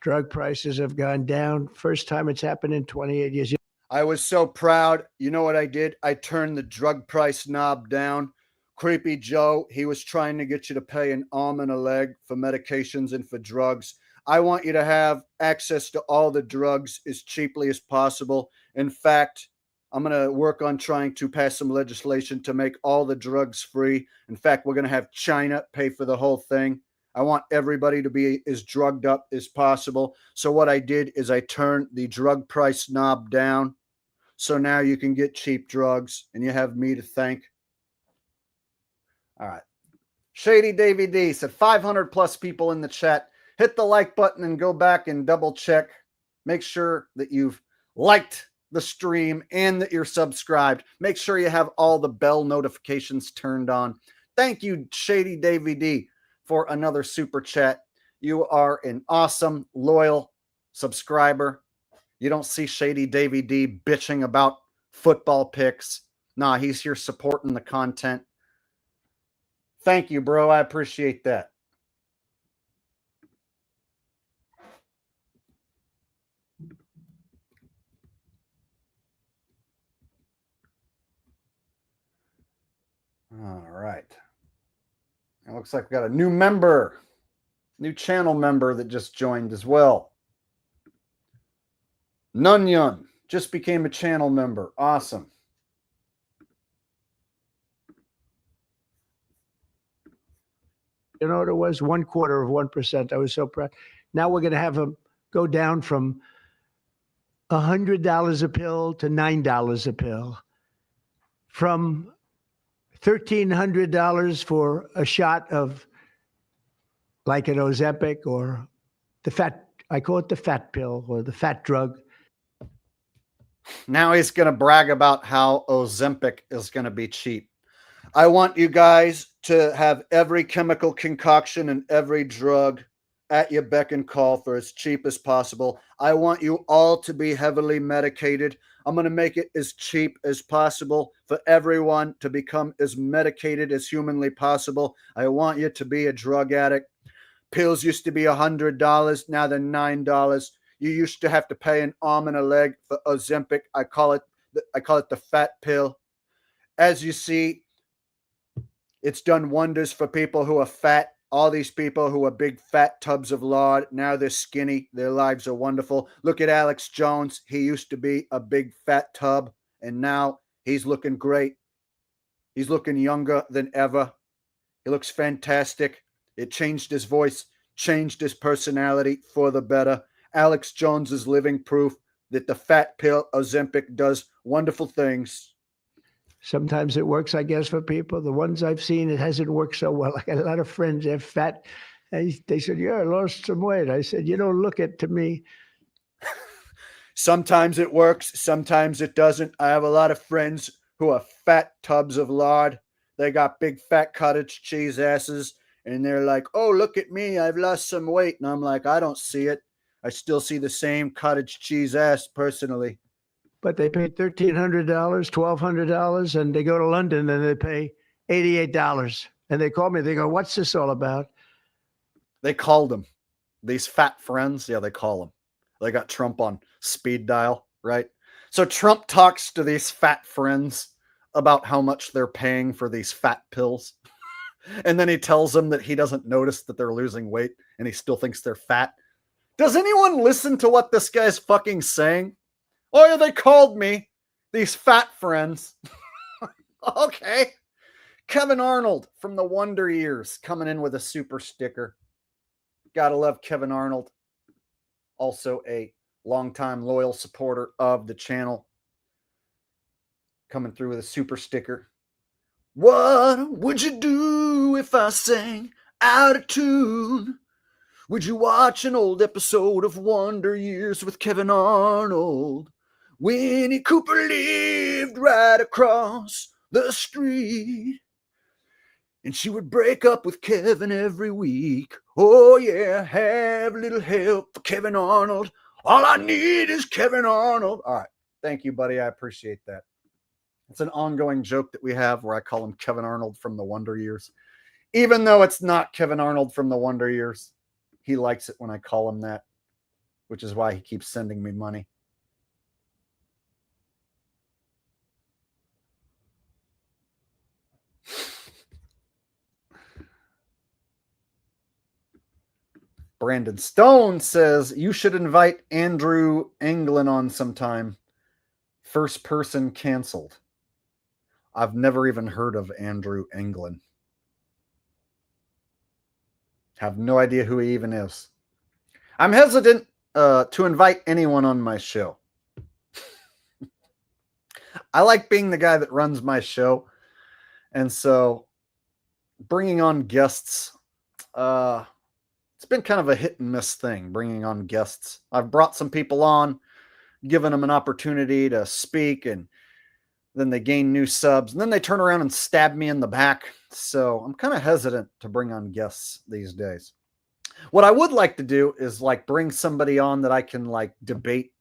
drug prices have gone down. First time it's happened in 28 years. I was so proud. You know what I did? I turned the drug price knob down. Creepy Joe, he was trying to get you to pay an arm and a leg for medications and for drugs. I want you to have access to all the drugs as cheaply as possible. In fact, I'm going to work on trying to pass some legislation to make all the drugs free. In fact, we're going to have China pay for the whole thing. I want everybody to be as drugged up as possible. So what I did is I turned the drug price knob down. So now you can get cheap drugs and you have me to thank. All right. Shady Davy D said 500 plus people in the chat. Hit the like button and go back and double check. Make sure that you've liked the stream and that you're subscribed. Make sure you have all the bell notifications turned on. Thank you, Shady Davy D, for another super chat. You are an awesome, loyal subscriber. You don't see Shady Davy D bitching about football picks. Nah, he's here supporting the content. Thank you, bro. I appreciate that. All right. It looks like we got a new member. New channel member that just joined as well. Nunyun just became a channel member. Awesome. You know what it was? 1/4 of 1%. I was so proud. Now we're going to have them go down from $100 a pill to $9 a pill, from $1,300 for a shot of like an Ozempic or the fat, I call it the fat pill or the fat drug. Now he's going to brag about how Ozempic is going to be cheap. I want you guys to have every chemical concoction and every drug at your beck and call for as cheap as possible. I want you all to be heavily medicated. I'm going to make it as cheap as possible for everyone to become as medicated as humanly possible. I want you to be a drug addict. Pills used to be $100. Now they're $9. You used to have to pay an arm and a leg for Ozempic. I call it the fat pill. As you see, it's done wonders for people who are fat. All these people who are big fat tubs of lard, now they're skinny. Their lives are wonderful. Look at Alex Jones. He used to be a big fat tub, and now he's looking great. He's looking younger than ever. He looks fantastic. It changed his voice, changed his personality for the better. Alex Jones is living proof that the fat pill Ozempic does wonderful things. Sometimes it works, I guess, for people. The ones I've seen, it hasn't worked so well. I got a lot of friends, they're fat. And they said, yeah, I lost some weight. I said, you don't look it to me. Sometimes it works, sometimes it doesn't. I have a lot of friends who are fat tubs of lard. They got big fat cottage cheese asses, and they're like, oh, look at me, I've lost some weight. And I'm like, I don't see it. I still see the same cottage cheese ass personally. But they pay $1,300, $1,200, and they go to London and they pay $88. And they call me, they go, what's this all about? They called them. These fat friends, yeah, they call them. They got Trump on speed dial, right? So Trump talks to these fat friends about how much they're paying for these fat pills. And then he tells them that he doesn't notice that they're losing weight and he still thinks they're fat. Does anyone listen to what this guy's fucking saying? Oh, yeah, they called me. These fat friends. Okay. Kevin Arnold from the Wonder Years coming in with a super sticker. Gotta love Kevin Arnold. Also a longtime loyal supporter of the channel. Coming through with a super sticker. What would you do if I sang out of tune? Would you watch an old episode of Wonder Years with Kevin Arnold? Winnie Cooper lived right across the street, and she would break up with Kevin every week. Oh yeah, have a little help for Kevin Arnold. All I need is Kevin Arnold. All right, thank you, buddy. I appreciate that. It's an ongoing joke that we have where I call him Kevin Arnold from the Wonder Years. Even though it's not Kevin Arnold from the Wonder Years, he likes it when I call him that, which is why he keeps sending me money. Brandon Stone says, you should invite Andrew Anglin on sometime. First person canceled. I've never even heard of Andrew Anglin. Have no idea who he even is. I'm hesitant to invite anyone on my show. I like being the guy that runs my show. And so bringing on guests, it's been kind of a hit and miss thing, bringing on guests. I've brought some people on, given them an opportunity to speak, and then they gain new subs, and then they turn around and stab me in the back. So I'm kind of hesitant to bring on guests these days. What I would like to do is like bring somebody on that I can like debate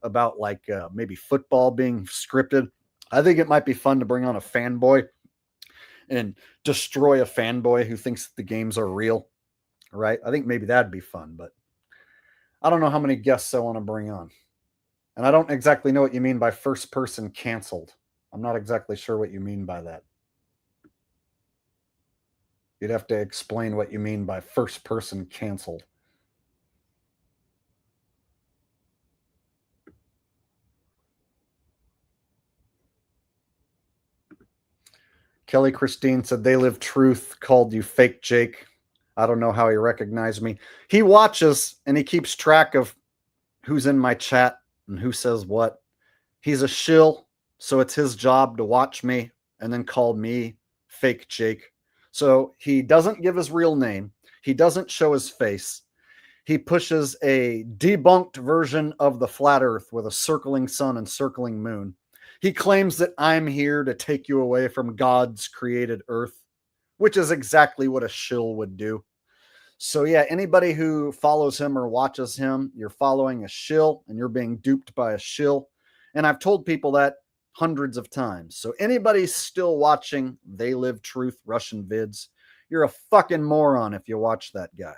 about like maybe football being scripted. I think it might be fun to bring on a fanboy and destroy a fanboy who thinks the games are real, right? I think maybe that'd be fun, but I don't know how many guests I want to bring on. And I don't exactly know what you mean by first person canceled. I'm not exactly sure what you mean by that. You'd have to explain what you mean by first person canceled. Kelly Christine said They Live Truth called you fake Jake. I don't know how he recognized me. He watches and he keeps track of who's in my chat and who says what. He's a shill, so it's his job to watch me and then call me fake Jake. So he doesn't give his real name. He doesn't show his face. He pushes a debunked version of the flat earth with a circling sun and circling moon. He claims that I'm here to take you away from God's created earth, which is exactly what a shill would do. So yeah, anybody who follows him or watches him, you're following a shill and you're being duped by a shill. And I've told people that hundreds of times. So anybody still watching They Live Truth Russian vids, you're a fucking moron if you watch that guy.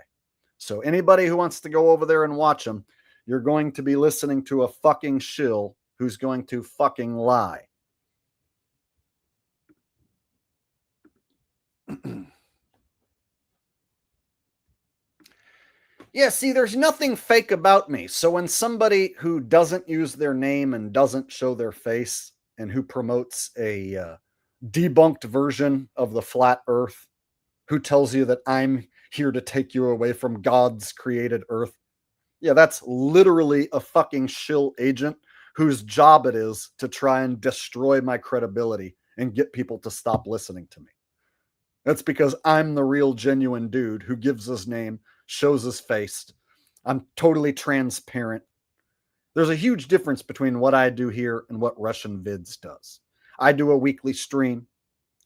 So anybody who wants to go over there and watch him, you're going to be listening to a fucking shill who's going to fucking lie. Yeah, see, there's nothing fake about me. So when somebody who doesn't use their name and doesn't show their face and who promotes a debunked version of the flat earth, who tells you that I'm here to take you away from God's created earth, yeah, that's literally a fucking shill agent whose job it is to try and destroy my credibility and get people to stop listening to me. That's because I'm the real genuine dude who gives his name, shows his face. I'm totally transparent. There's a huge difference between what I do here and what Russian Vids does. I do a weekly stream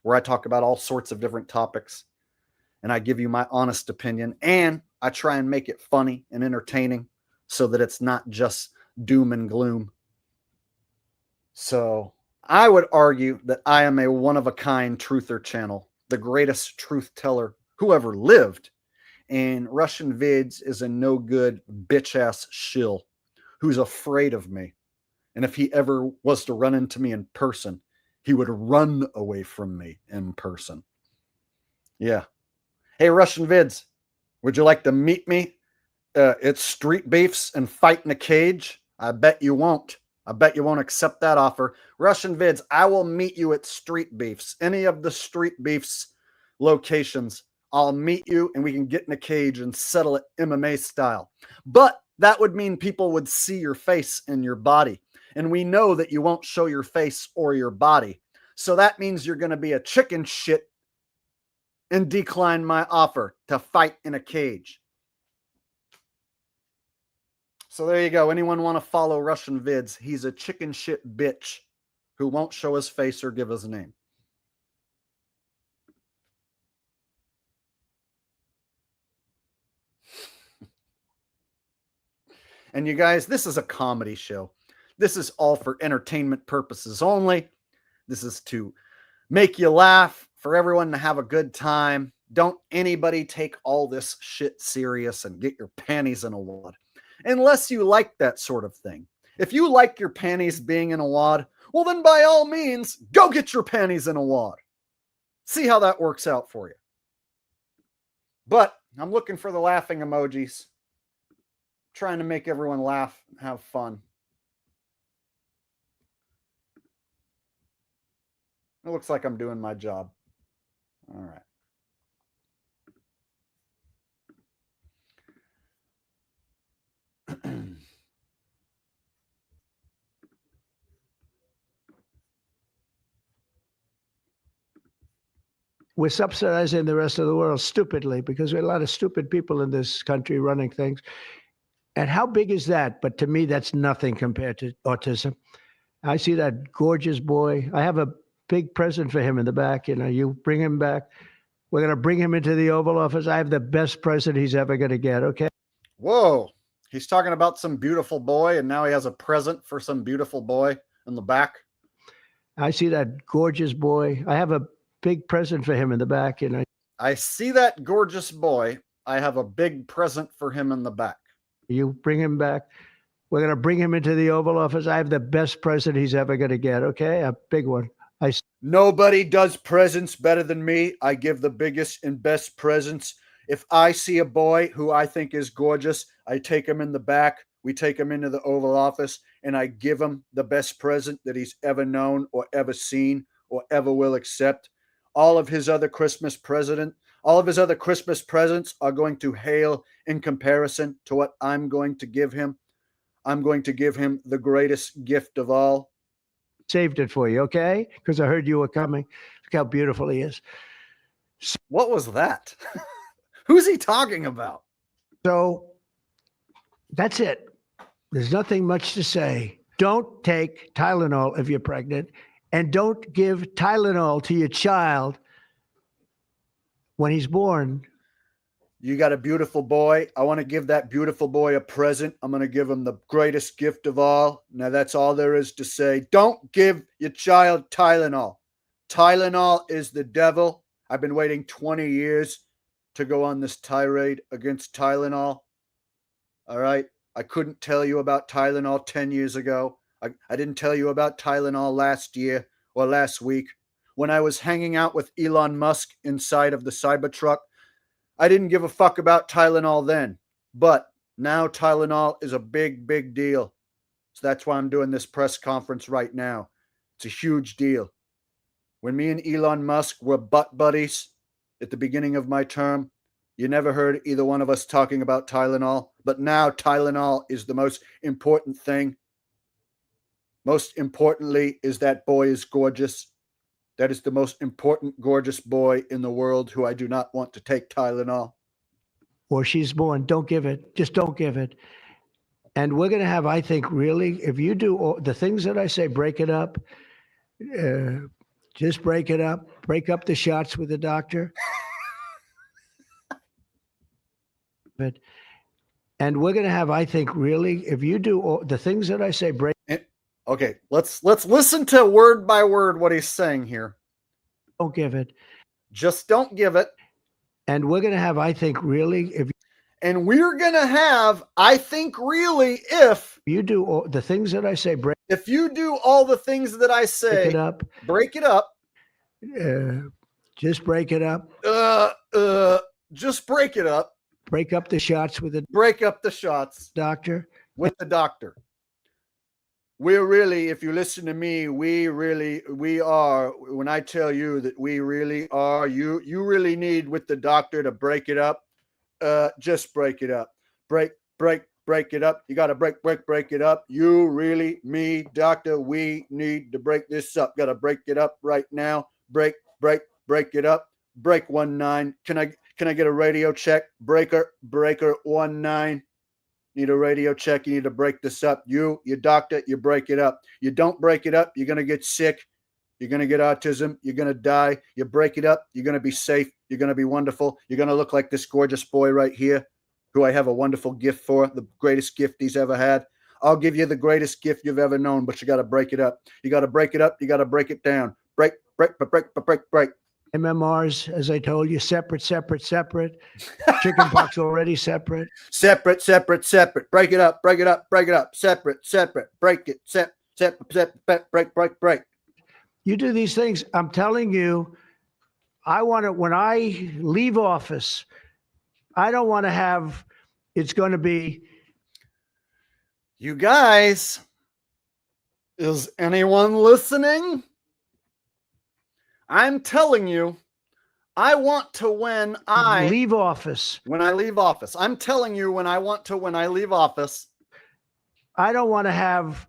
where I talk about all sorts of different topics and I give you my honest opinion, and I try and make it funny and entertaining so that it's not just doom and gloom. So I would argue that I am a one-of-a-kind truther channel, the greatest truth teller who ever lived. And Russian Vids is a no-good bitch-ass shill who's afraid of me. And if he ever was to run into me in person, he would run away from me in person. Yeah. Hey, Russian Vids, would you like to meet me at Street Beefs and fight in a cage? I bet you won't. I bet you won't accept that offer. Russian Vids, I will meet you at Street Beefs. Any of the Street Beefs locations, I'll meet you and we can get in a cage and settle it MMA style. But that would mean people would see your face and your body. And we know that you won't show your face or your body. So that means you're going to be a chicken shit and decline my offer to fight in a cage. So there you go. Anyone want to follow Russian Vids? He's a chicken shit bitch who won't show his face or give his name. And you guys, this is a comedy show. This is all for entertainment purposes only. This is to make you laugh, for everyone to have a good time. Don't anybody take all this shit serious and get your panties in a wad. Unless you like that sort of thing. If you like your panties being in a wad, well then by all means, go get your panties in a wad. See how that works out for you. But I'm looking for the laughing emojis. Trying to make everyone laugh and have fun. It looks like I'm doing my job. All right. We're subsidizing the rest of the world stupidly because there are a lot of stupid people in this country running things. And how big is that? But to me, that's nothing compared to autism. I see that gorgeous boy. I have a big present for him in the back. You know, you bring him back. We're going to bring him into the Oval Office. I have the best present he's ever going to get, okay? Whoa. He's talking about some beautiful boy, and now he has a present for some beautiful boy in the back. I see that gorgeous boy. I have a big present for him in the back. You know, I see that gorgeous boy. I have a big present for him in the back. You bring him back. We're going to bring him into the Oval Office. I have the best present he's ever going to get, okay? A big one. Nobody does presents better than me. I give the biggest and best presents. If I see a boy who I think is gorgeous, I take him in the back. We take him into the Oval Office, and I give him the best present that he's ever known or ever seen or ever will accept. All of his other Christmas presents are going to hail in comparison to what I'm going to give him. I'm going to give him the greatest gift of all. Saved it for you, okay? Because I heard you were coming. Look how beautiful he is. What was that? Who's he talking about? So that's it. There's nothing much to say. Don't take Tylenol if you're pregnant, and don't give Tylenol to your child when he's born. You got a beautiful boy. I want to give that beautiful boy a present. I'm going to give him the greatest gift of all. Now, that's all there is to say. Don't give your child Tylenol. Tylenol is the devil. I've been waiting 20 years to go on this tirade against Tylenol. All right? I couldn't tell you about Tylenol 10 years ago. I didn't tell you about Tylenol last year or last week. When I was hanging out with Elon Musk inside of the Cybertruck, I didn't give a fuck about Tylenol then. But now Tylenol is a big, big deal. So that's why I'm doing this press conference right now. It's a huge deal. When me and Elon Musk were butt buddies at the beginning of my term, you never heard either one of us talking about Tylenol. But now Tylenol is the most important thing. Most importantly is that boy is gorgeous. That is the most important, gorgeous boy in the world who I do not want to take Tylenol. Or she's born. Don't give it. Just don't give it. And we're going to have, I think, really, if you do all the things that I say, break it up. Just break it up. Break up the shots with the doctor. And we're going to have, I think, really, if you do all the things that I say, break. Okay, let's listen to word by word what he's saying here. Don't give it. Just don't give it. And we're going to have, I think, really, and we're going to have, I think, really, if you do all the things that I say, if you do all the things that I say, break it up. Just break it up. Just break it up. Break up the shots with the doctor. With the doctor. We're really, if you listen to me, we are, when I tell you that we really are, you really need with the doctor to break it up. Just break it up. Break it up. You got to break it up. You really, me, doctor, we need to break this up. Got to break it up right now. Break it up. Break 19. Can I get a radio check? Breaker 19. Need a radio check. You need to break this up. You doctor, you break it up. You don't break it up, you're going to get sick. You're going to get autism. You're going to die. You break it up. You're going to be safe. You're going to be wonderful. You're going to look like this gorgeous boy right here, who I have a wonderful gift for, the greatest gift he's ever had. I'll give you the greatest gift you've ever known, but you got to break it up. You got to break it up. You got to break it down. Break. MMRs, as I told you, separate. Chickenpox already separate. Separate. Break it up. Separate. Break it. Separate. Break. You do these things. I'm telling you, I want to, when I leave office, I don't want to have, it's going to be. You guys, is anyone listening? I'm telling you, I want to when I leave office. When I leave office. I'm telling you when I leave office. I don't want to have.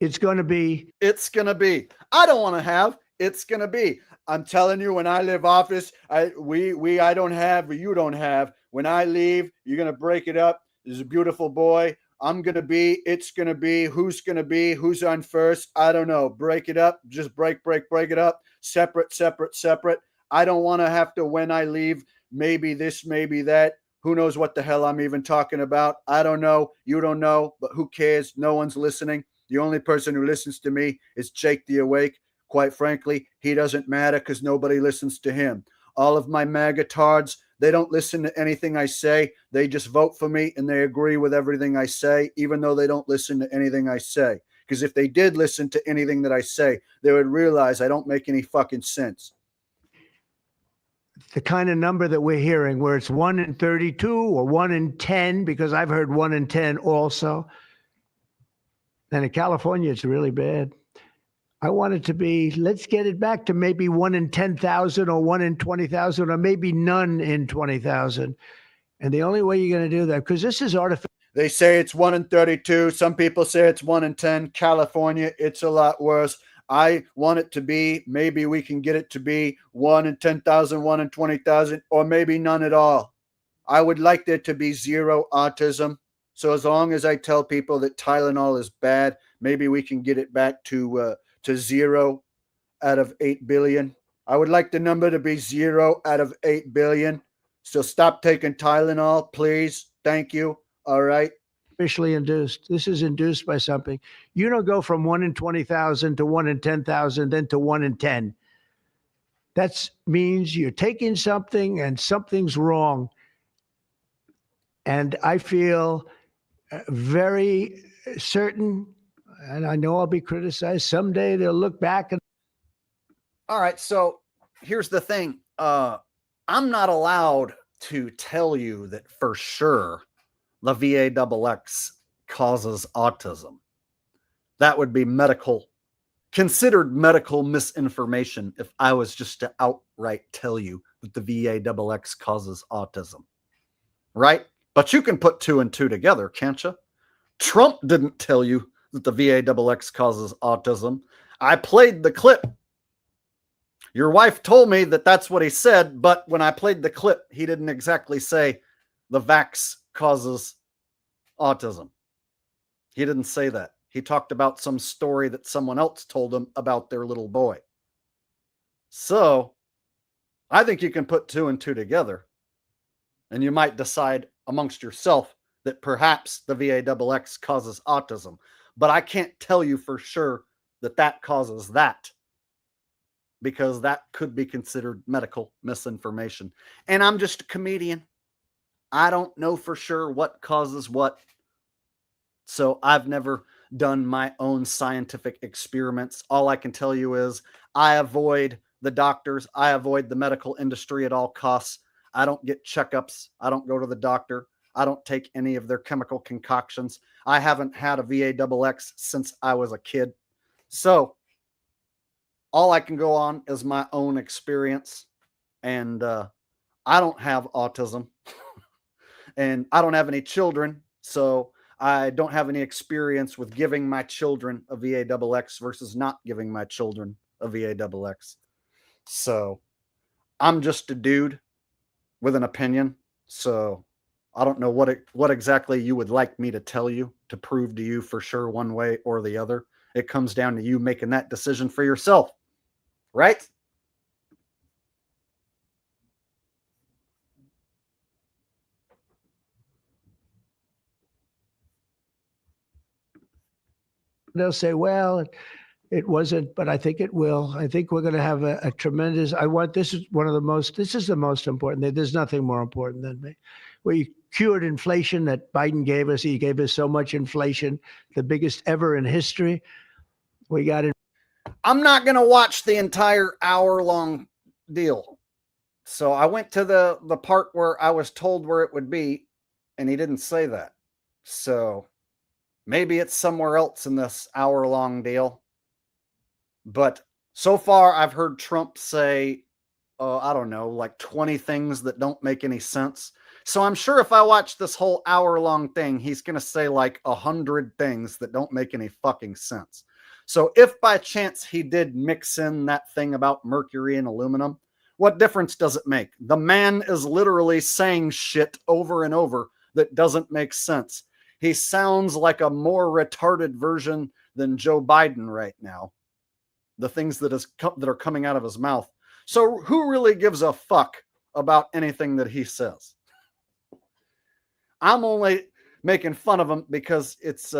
It's going to be. I don't want to have. It's going to be. I'm telling you, when I leave office, I don't have, or you don't have. When I leave, you're going to break it up. There's a beautiful boy. I'm going to be, it's going to be, who's going to be, who's on first. I don't know. Break it up. Just break it up. Separate. I don't want to have to, when I leave, maybe this, maybe that. Who knows what the hell I'm even talking about? I don't know. You don't know, but who cares? No one's listening. The only person who listens to me is Jake the Awake. Quite frankly, he doesn't matter because nobody listens to him. All of my MAGA tards, they don't listen to anything I say. They just vote for me and they agree with everything I say, even though they don't listen to anything I say. because if they did listen to anything that I say, they would realize I don't make any fucking sense. The kind of number that we're hearing, where it's 1 in 32 or 1 in 10, because I've heard 1 in 10 also. And in California, it's really bad. I want it to be, let's get it back to maybe 1 in 10,000 or 1 in 20,000 or maybe none in 20,000. And the only way you're going to do that, because this is artificial. They say it's 1 in 32. Some people say it's 1 in 10. California, it's a lot worse. I want it to be, maybe we can get it to be 1 in 10,000, 1 in 20,000, or maybe none at all. I would like there to be zero autism. So as long as I tell people that Tylenol is bad, maybe we can get it back to 0 out of 8 billion. I would like the number to be 0 out of 8 billion. So stop taking Tylenol, please. Thank you. All right. Artificially induced. This is induced by something. You don't go from 1 in 20,000 to 1 in 10,000, then to 1 in 10. That means you're taking something and something's wrong. And I feel very certain, and I know I'll be criticized someday. They'll look back and. All right. So here's the thing. I'm not allowed to tell you that for sure the VAXX causes autism. That would be considered medical misinformation if I was just to outright tell you that the VAXX causes autism. Right? But you can put 2 and 2 together, can't you? Trump didn't tell you that the VAXX causes autism. I played the clip. Your wife told me that that's what he said, but when I played the clip, he didn't exactly say the vax causes autism. He didn't say that. He talked about some story that someone else told him about their little boy. So I think you can put 2 and 2 together, and you might decide amongst yourself that perhaps the VAXX causes autism, but I can't tell you for sure that that causes that, because that could be considered medical misinformation. And I'm just a comedian. I don't know for sure what causes what. So I've never done my own scientific experiments. All I can tell you is I avoid the doctors. I avoid the medical industry at all costs. I don't get checkups. I don't go to the doctor. I don't take any of their chemical concoctions. I haven't had a VAXX since I was a kid. So all I can go on is my own experience. And I don't have autism. And I don't have any children. So I don't have any experience with giving my children a VAXX versus not giving my children a VAXX. So I'm just a dude with an opinion. So I don't know what exactly you would like me to tell you to prove to you for sure one way or the other. It comes down to you making that decision for yourself, right? They'll say, well, it wasn't, but I think it will. I think we're going to have a tremendous, this is the most important thing. There's nothing more important than me. We cured inflation that Biden gave us. He gave us so much inflation, the biggest ever in history. We got it. I'm not going to watch the entire hour-long deal. So I went to the part where I was told where it would be, and he didn't say that. So maybe it's somewhere else in this hour-long deal. But so far, I've heard Trump say, I don't know, like 20 things that don't make any sense. So I'm sure if I watch this whole hour-long thing, he's going to say like 100 things that don't make any fucking sense. So if by chance he did mix in that thing about mercury and aluminum, what difference does it make? The man is literally saying shit over and over that doesn't make sense. He sounds like a more retarded version than Joe Biden right now. The things that are coming out of his mouth. So who really gives a fuck about anything that he says? I'm only making fun of him because it's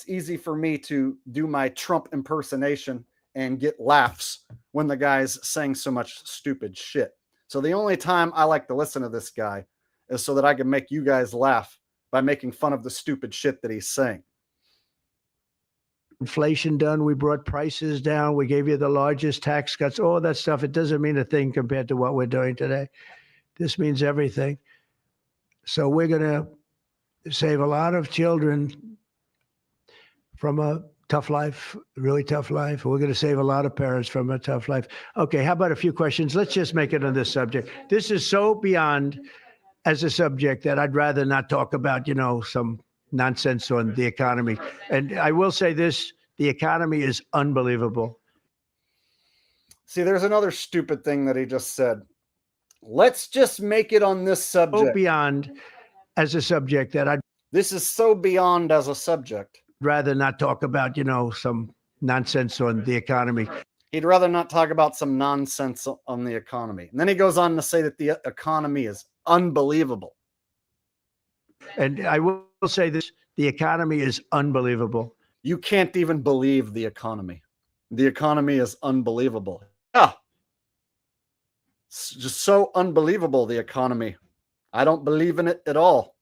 easy for me to do my Trump impersonation and get laughs when the guy's saying so much stupid shit. So the only time I like to listen to this guy is so that I can make you guys laugh by making fun of the stupid shit that he's saying. inflation done. We brought prices down. We gave you the largest tax cuts, all that stuff. It doesn't mean a thing compared to what we're doing today. This means everything. So we're going to save a lot of children from a tough life, really tough life. We're going to save a lot of parents from a tough life. Okay, how about a few questions? Let's just make it on this subject. This is so beyond as a subject that I'd rather not talk about, some nonsense on the economy. And I will say this, the economy is unbelievable. See, there's another stupid thing that he just said. Let's just make it on this subject. So beyond as a subject that I'd This is so beyond as a subject. rather not talk about, some nonsense on the economy. He'd rather not talk about some nonsense on the economy. And then he goes on to say that the economy is unbelievable. And I will say this, the economy is unbelievable. You can't even believe the economy. The economy is unbelievable. Yeah. It's just so unbelievable, the economy. I don't believe in it at all.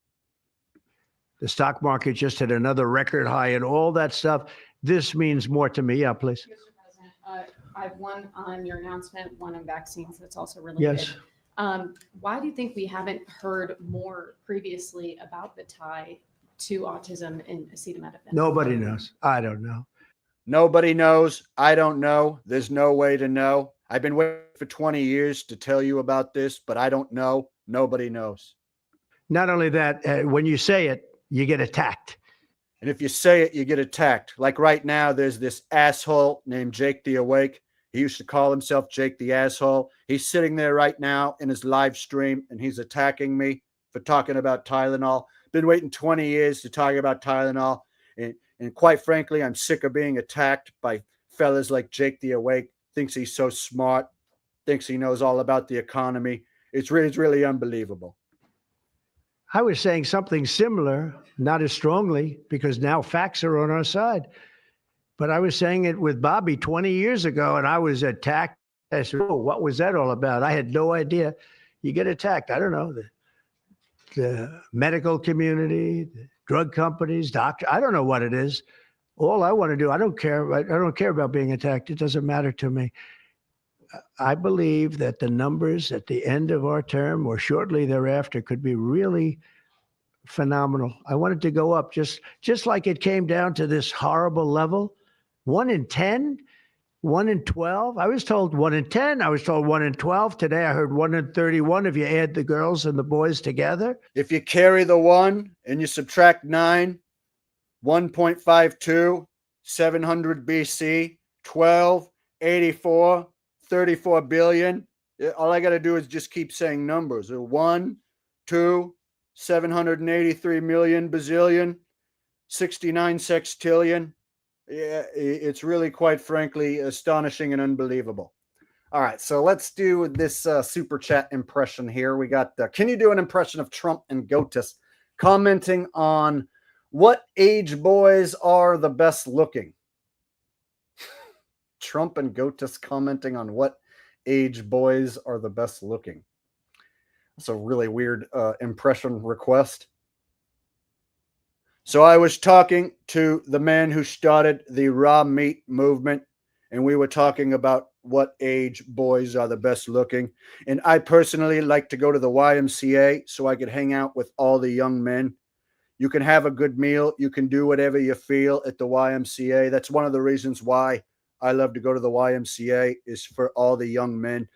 The stock market just hit another record high and all that stuff. This means more to me. Yeah, please. Mr. President, I have one on your announcement, one on vaccines. That's also really Yes. good. Why do you think we haven't heard more previously about the tie to autism and acetaminophen? Nobody knows. I don't know. Nobody knows. I don't know. There's no way to know. I've been waiting for 20 years to tell you about this, but I don't know. Nobody knows. Not only that, when you say it, you get attacked. And if you say it, you get attacked. Like right now, there's this asshole named Jake the Awake. He used to call himself Jake the Asshole. He's sitting there right now in his live stream, and he's attacking me for talking about Tylenol. Been waiting 20 years to talk about Tylenol. And quite frankly, I'm sick of being attacked by fellas like Jake the Awake. Thinks he's so smart. Thinks he knows all about the economy. It's really unbelievable. I was saying something similar, not as strongly, because now facts are on our side. But I was saying it with Bobby 20 years ago, and I was attacked. I said, "Oh, what was that all about?" I had no idea. You get attacked. I don't know. The medical community, the drug companies, doctors. I don't know what it is. All I want to do, I don't care. I don't care about being attacked. It doesn't matter to me. I believe that the numbers at the end of our term or shortly thereafter could be really phenomenal. I want it to go up just like it came down to this horrible level. 1 in 10, 1 in 12. I was told 1 in 10. I was told 1 in 12. Today I heard 1 in 31 if you add the girls and the boys together. If you carry the 1 and you subtract 9, 1.52, 700 BC, 12, 84, 34 billion. All I got to do is just keep saying numbers. 1, 2, 783 million bazillion, 69 sextillion. Yeah, it's really, quite frankly, astonishing and unbelievable. All right, so let's do this super chat impression here. We got, can you do an impression of Trump and Gotis commenting on what age boys are the best looking? Trump and Gotis commenting on what age boys are the best looking. That's a really weird impression request. So I was talking to the man who started the raw meat movement, and we were talking about what age boys are the best looking. And I personally like to go to the YMCA so I could hang out with all the young men. You can have a good meal. You can do whatever you feel at the YMCA. That's one of the reasons why I love to go to the YMCA, is for all the young men.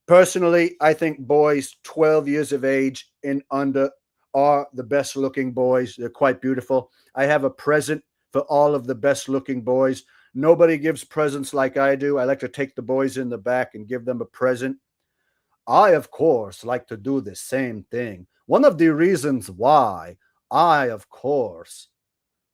Personally, I think boys 12 years of age and under are the best looking boys. They're quite beautiful. I have a present for all of the best looking boys. Nobody gives presents like I do. I like to take the boys in the back and give them a present. I, of course, like to do the same thing. One of the reasons why I, of course,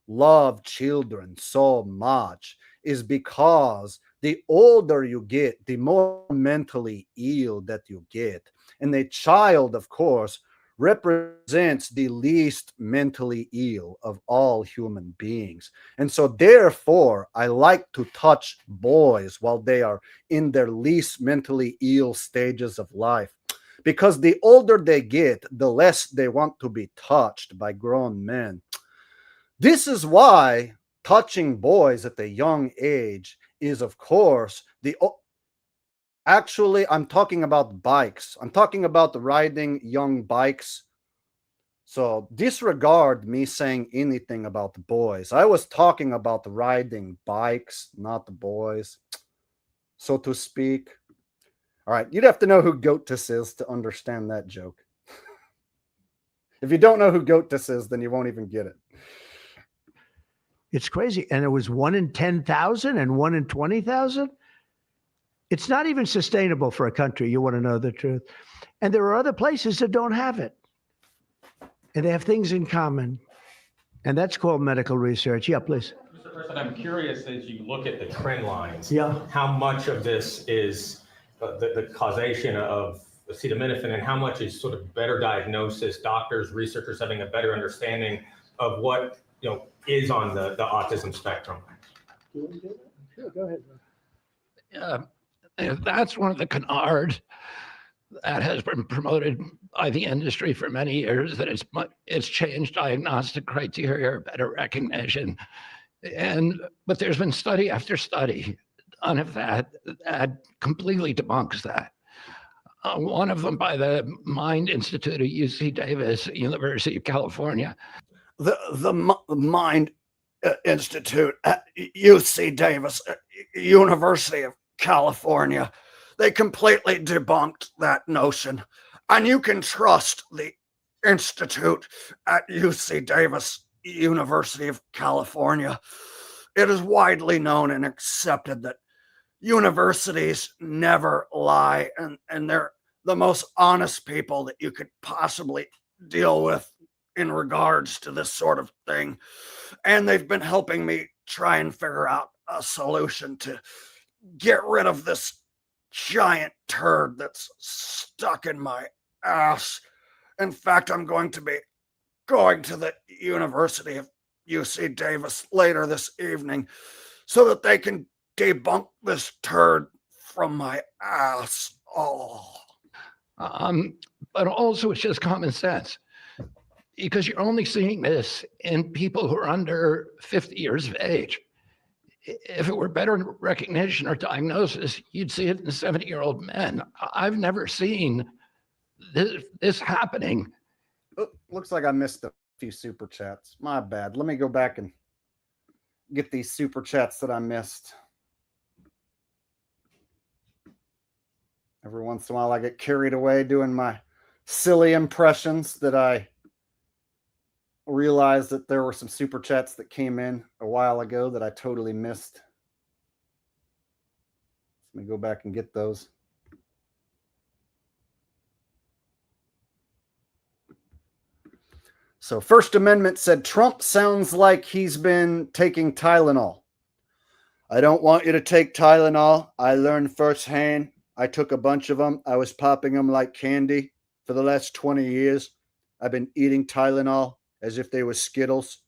love children so much is because the older you get, the more mentally ill that you get. And the child, of course, represents the least mentally ill of all human beings. And so therefore, I like to touch boys while they are in their least mentally ill stages of life. Because the older they get, the less they want to be touched by grown men. This is why touching boys at a young age is, of course, actually, I'm talking about bikes. I'm talking about riding young bikes. So disregard me saying anything about the boys. I was talking about riding bikes, not the boys, so to speak. All right, you'd have to know who Goatus is to understand that joke. If you don't know who Goatus is, then you won't even get it. It's crazy. And it was 1 in 10,000 and 1 in 20,000. It's not even sustainable for a country. You want to know the truth. And there are other places that don't have it. And they have things in common. And that's called medical research. Yeah, please. Mr. President, I'm curious as you look at the trend lines, Yeah. how much of this is the causation of acetaminophen and how much is sort of better diagnosis, doctors, researchers having a better understanding of what is on the autism spectrum? Sure, go ahead. That's one of the canards that has been promoted by the industry for many years, that it's changed diagnostic criteria, better recognition. But there's been study after study done of that completely debunks that. One of them by the Mind Institute at UC Davis, University of California. The Mind Institute at UC Davis, University of California, they completely debunked that notion. And you can trust the Institute at UC Davis, University of California. It is widely known and accepted that universities never lie, and they're the most honest people that you could possibly deal with in regards to this sort of thing. And they've been helping me try and figure out a solution to get rid of this giant turd that's stuck in my ass. In fact, I'm going to be going to the University of UC Davis later this evening so that they can debunk this turd from my ass. Oh. But also it's just common sense, because you're only seeing this in people who are under 50 years of age. If it were better recognition or diagnosis, you'd see it in 70-year-old men. I've never seen this happening. Oh, looks like I missed a few super chats. My bad. Let me go back and get these super chats that I missed. Every once in a while, I get carried away doing my silly impressions that I realized that there were some super chats that came in a while ago that I totally missed. Let me go back and get those. So First Amendment said, Trump sounds like he's been taking Tylenol. I don't want you to take Tylenol. I learned firsthand. I took a bunch of them. I was popping them like candy for the last 20 years. I've been eating Tylenol as if they were Skittles.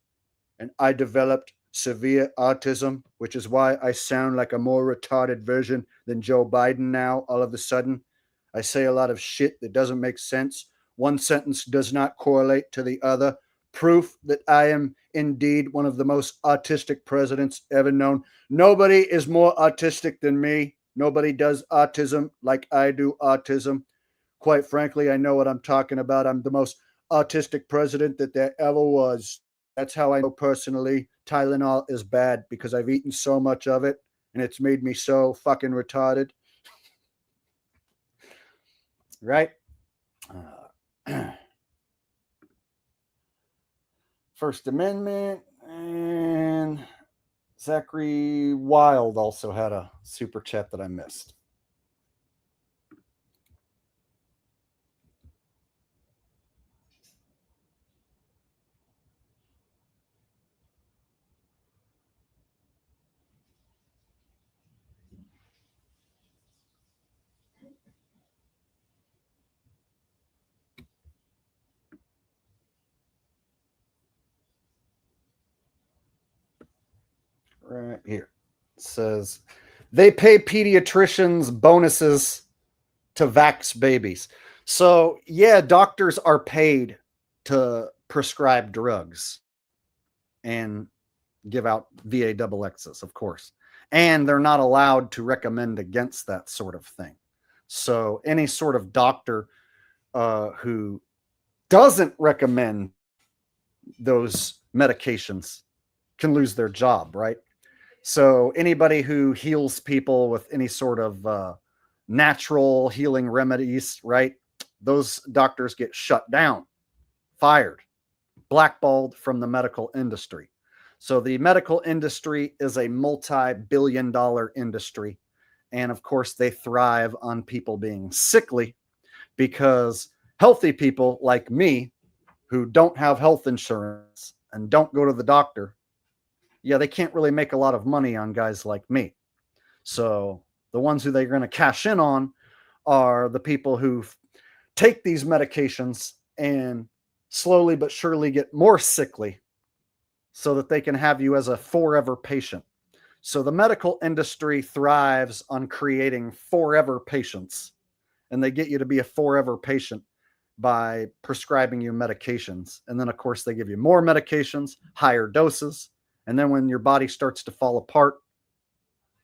And I developed severe autism, which is why I sound like a more retarded version than Joe Biden now. All of a sudden, I say a lot of shit that doesn't make sense. One sentence does not correlate to the other. Proof that I am indeed one of the most autistic presidents ever known. Nobody is more autistic than me. Nobody does autism like I do autism. Quite frankly, I know what I'm talking about. I'm the most autistic president that there ever was. That's how I know personally Tylenol is bad, because I've eaten so much of it and it's made me so fucking retarded. Right? First Amendment, and Zachary Wild also had a super chat that I missed. Right here. It says they pay pediatricians bonuses to vax babies. So, yeah, doctors are paid to prescribe drugs. And give out VA-XXs, of course. And they're not allowed to recommend against that sort of thing. So any sort of doctor who doesn't recommend those medications can lose their job, right? So anybody who heals people with any sort of natural healing remedies, right? Those doctors get shut down, fired, blackballed from the medical industry. So the medical industry is a multi-billion-dollar industry. And of course, they thrive on people being sickly, because healthy people like me who don't have health insurance and don't go to the doctor, yeah, they can't really make a lot of money on guys like me. So the ones who they're going to cash in on are the people who take these medications and slowly but surely get more sickly so that they can have you as a forever patient. So the medical industry thrives on creating forever patients, and they get you to be a forever patient by prescribing you medications. And then, of course, they give you more medications, higher doses. And then when your body starts to fall apart,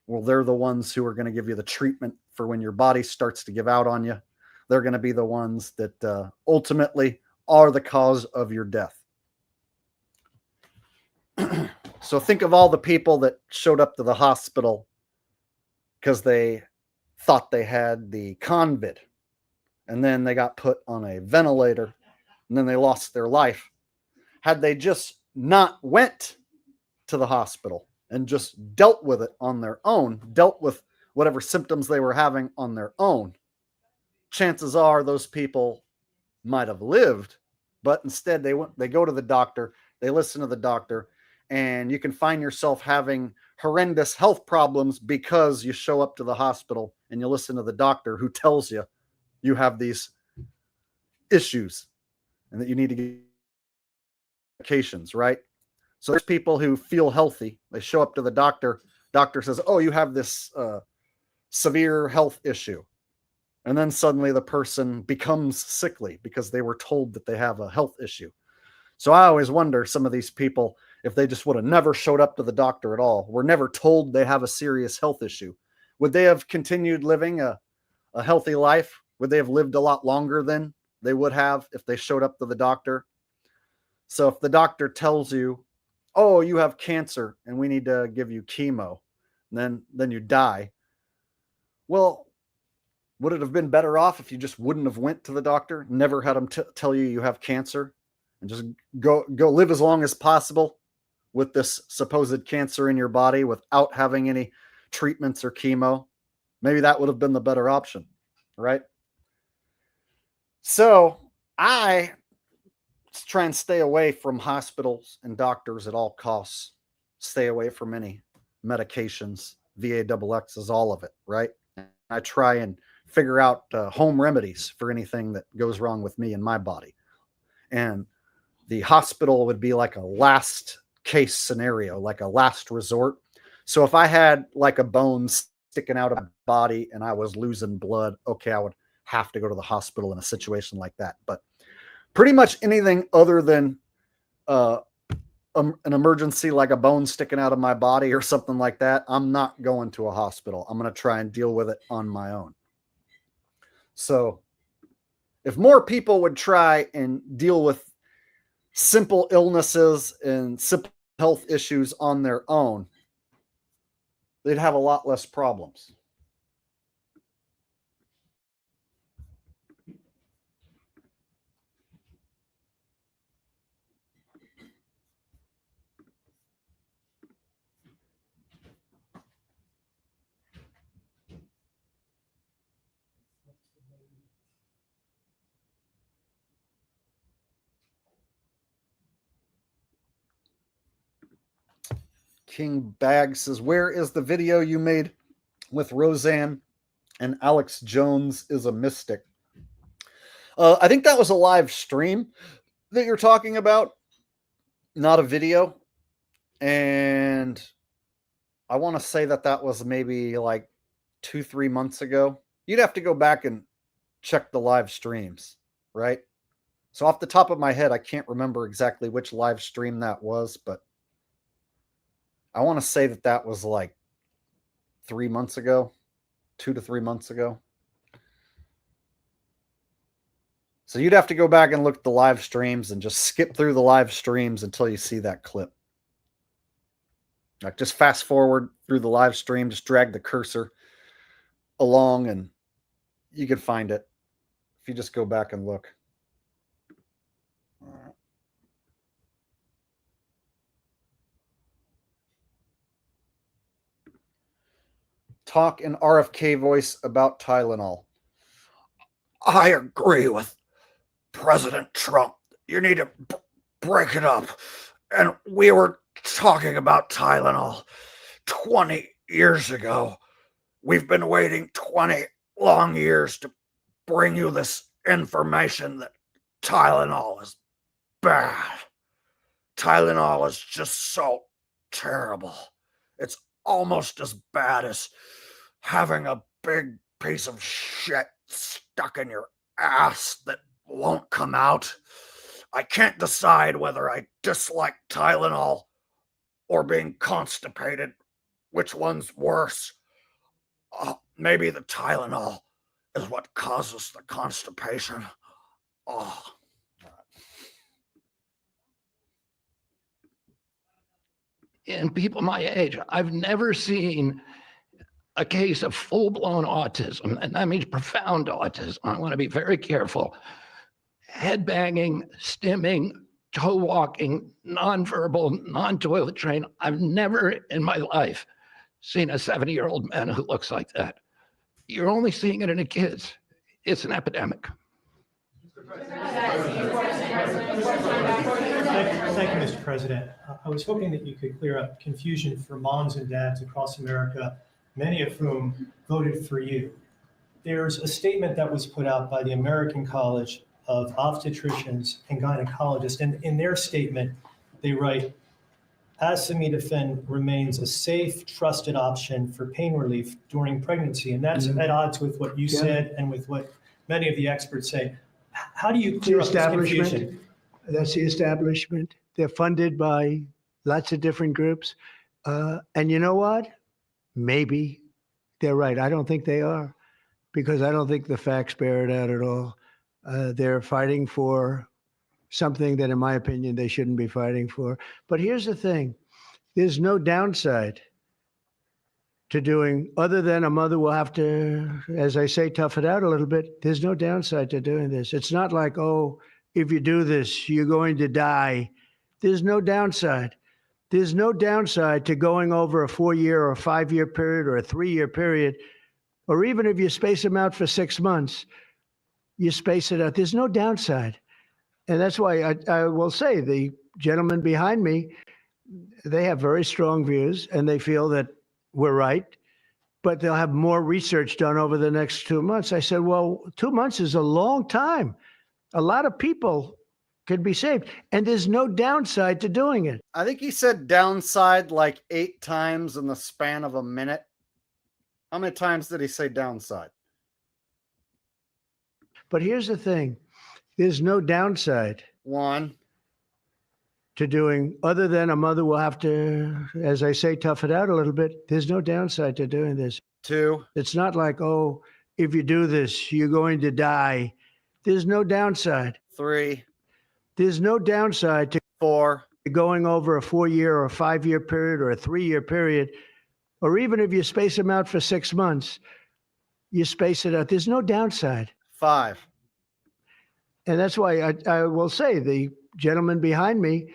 well, they're the ones who are going to give you the treatment for when your body starts to give out on you. They're going to be the ones that ultimately are the cause of your death. So think of all the people that showed up to the hospital because they thought they had the COVID, and then they got put on a ventilator, and then they lost their life. Had they just not went to the hospital and just dealt with it on their own, dealt with whatever symptoms they were having on their own, chances are those people might have lived. But instead they go to the doctor, they listen to the doctor, and you can find yourself having horrendous health problems because you show up to the hospital and you listen to the doctor who tells you you have these issues and that you need to get medications, right? So there's people who feel healthy. They show up to the doctor. Doctor says, oh, you have this severe health issue. And then suddenly the person becomes sickly because they were told that they have a health issue. So I always wonder, some of these people, if they just would have never showed up to the doctor at all, were never told they have a serious health issue, would they have continued living a healthy life? Would they have lived a lot longer than they would have if they showed up to the doctor? So if the doctor tells you, oh, you have cancer and we need to give you chemo, then you die. Well, would it have been better off if you just wouldn't have went to the doctor, never had them tell you you have cancer, and just go live as long as possible with this supposed cancer in your body without having any treatments or chemo? Maybe that would have been the better option, right? So I try and stay away from hospitals and doctors at all costs. Stay away from any medications, VA-XXs, all of it, right? I try and figure out home remedies for anything that goes wrong with me and my body. And the hospital would be like a last case scenario, like a last resort. So if I had like a bone sticking out of my body and I was losing blood, okay, I would have to go to the hospital in a situation like that. But pretty much anything other than an emergency, like a bone sticking out of my body or something like that, I'm not going to a hospital. I'm going to try and deal with it on my own. So if more people would try and deal with simple illnesses and simple health issues on their own, they'd have a lot less problems. King Bag says, where is the video you made with Roseanne and Alex Jones is a mystic? I think that was a live stream that you're talking about, not a video. And I want to say that was maybe like 2-3 months ago. You'd have to go back and check the live streams, right? So off the top of my head, I can't remember exactly which live stream that was, but I want to say that was like 3 months ago, 2 to 3 months ago. So you'd have to go back and look at the live streams and just skip through the live streams until you see that clip. Like just fast forward through the live stream, just drag the cursor along and you can find it if you just go back and look. Talk in RFK voice about Tylenol. I agree with President Trump. You need to break it up. And we were talking about Tylenol 20 years ago. We've been waiting 20 long years to bring you this information that Tylenol is bad. Tylenol is just so terrible. It's almost as bad as having a big piece of shit stuck in your ass that won't come out. I can't decide whether I dislike Tylenol or being constipated. Which one's worse? Maybe the Tylenol is what causes the constipation. Oh. In people my age, I've never seen a case of full-blown autism, and that means profound autism. I want to be very careful. Head banging, stimming, toe walking, nonverbal, non-toilet trained. I've never in my life seen a 70-year-old man who looks like that. You're only seeing it in the kids. It's an epidemic. Thank you, Mr. President. I was hoping that you could clear up confusion for moms and dads across America, many of whom voted for you. There's a statement that was put out by the American College of Obstetricians and Gynecologists, and in their statement, they write, acetaminophen remains a safe, trusted option for pain relief during pregnancy. And that's at odds with what you said and with what many of the experts say. How do you clear up this confusion? That's the establishment. They're funded by lots of different groups. And you know what? Maybe they're right. I don't think they are, because I don't think the facts bear it out at all. They're fighting for something that, in my opinion, they shouldn't be fighting for. But here's the thing. There's no downside to doing, other than a mother will have to, as I say, tough it out a little bit. There's no downside to doing this. It's not like, oh, if you do this, you're going to die. There's no downside. There's no downside to going over a 4-year or a 5-year period or a 3-year period, or even if you space them out for 6 months, you space it out. There's no downside. And that's why I will say the gentleman behind me, they have very strong views and they feel that we're right, but they'll have more research done over the next 2 months. I said, well, 2 months is a long time. A lot of people could be saved, and there's no downside to doing it. I think he said downside like 8 times in the span of a minute. How many times did he say downside? But here's the thing. There's no downside. 1. To doing, other than a mother will have to, as I say, tough it out a little bit. There's no downside to doing this. 2. It's not like, oh, if you do this, you're going to die. There's no downside. 3. There's no downside to 4. Going over a 4-year or a 5-year period or a 3-year period, or even if you space them out for 6 months, you space it out. There's no downside. 5. And that's why I will say the gentleman behind me,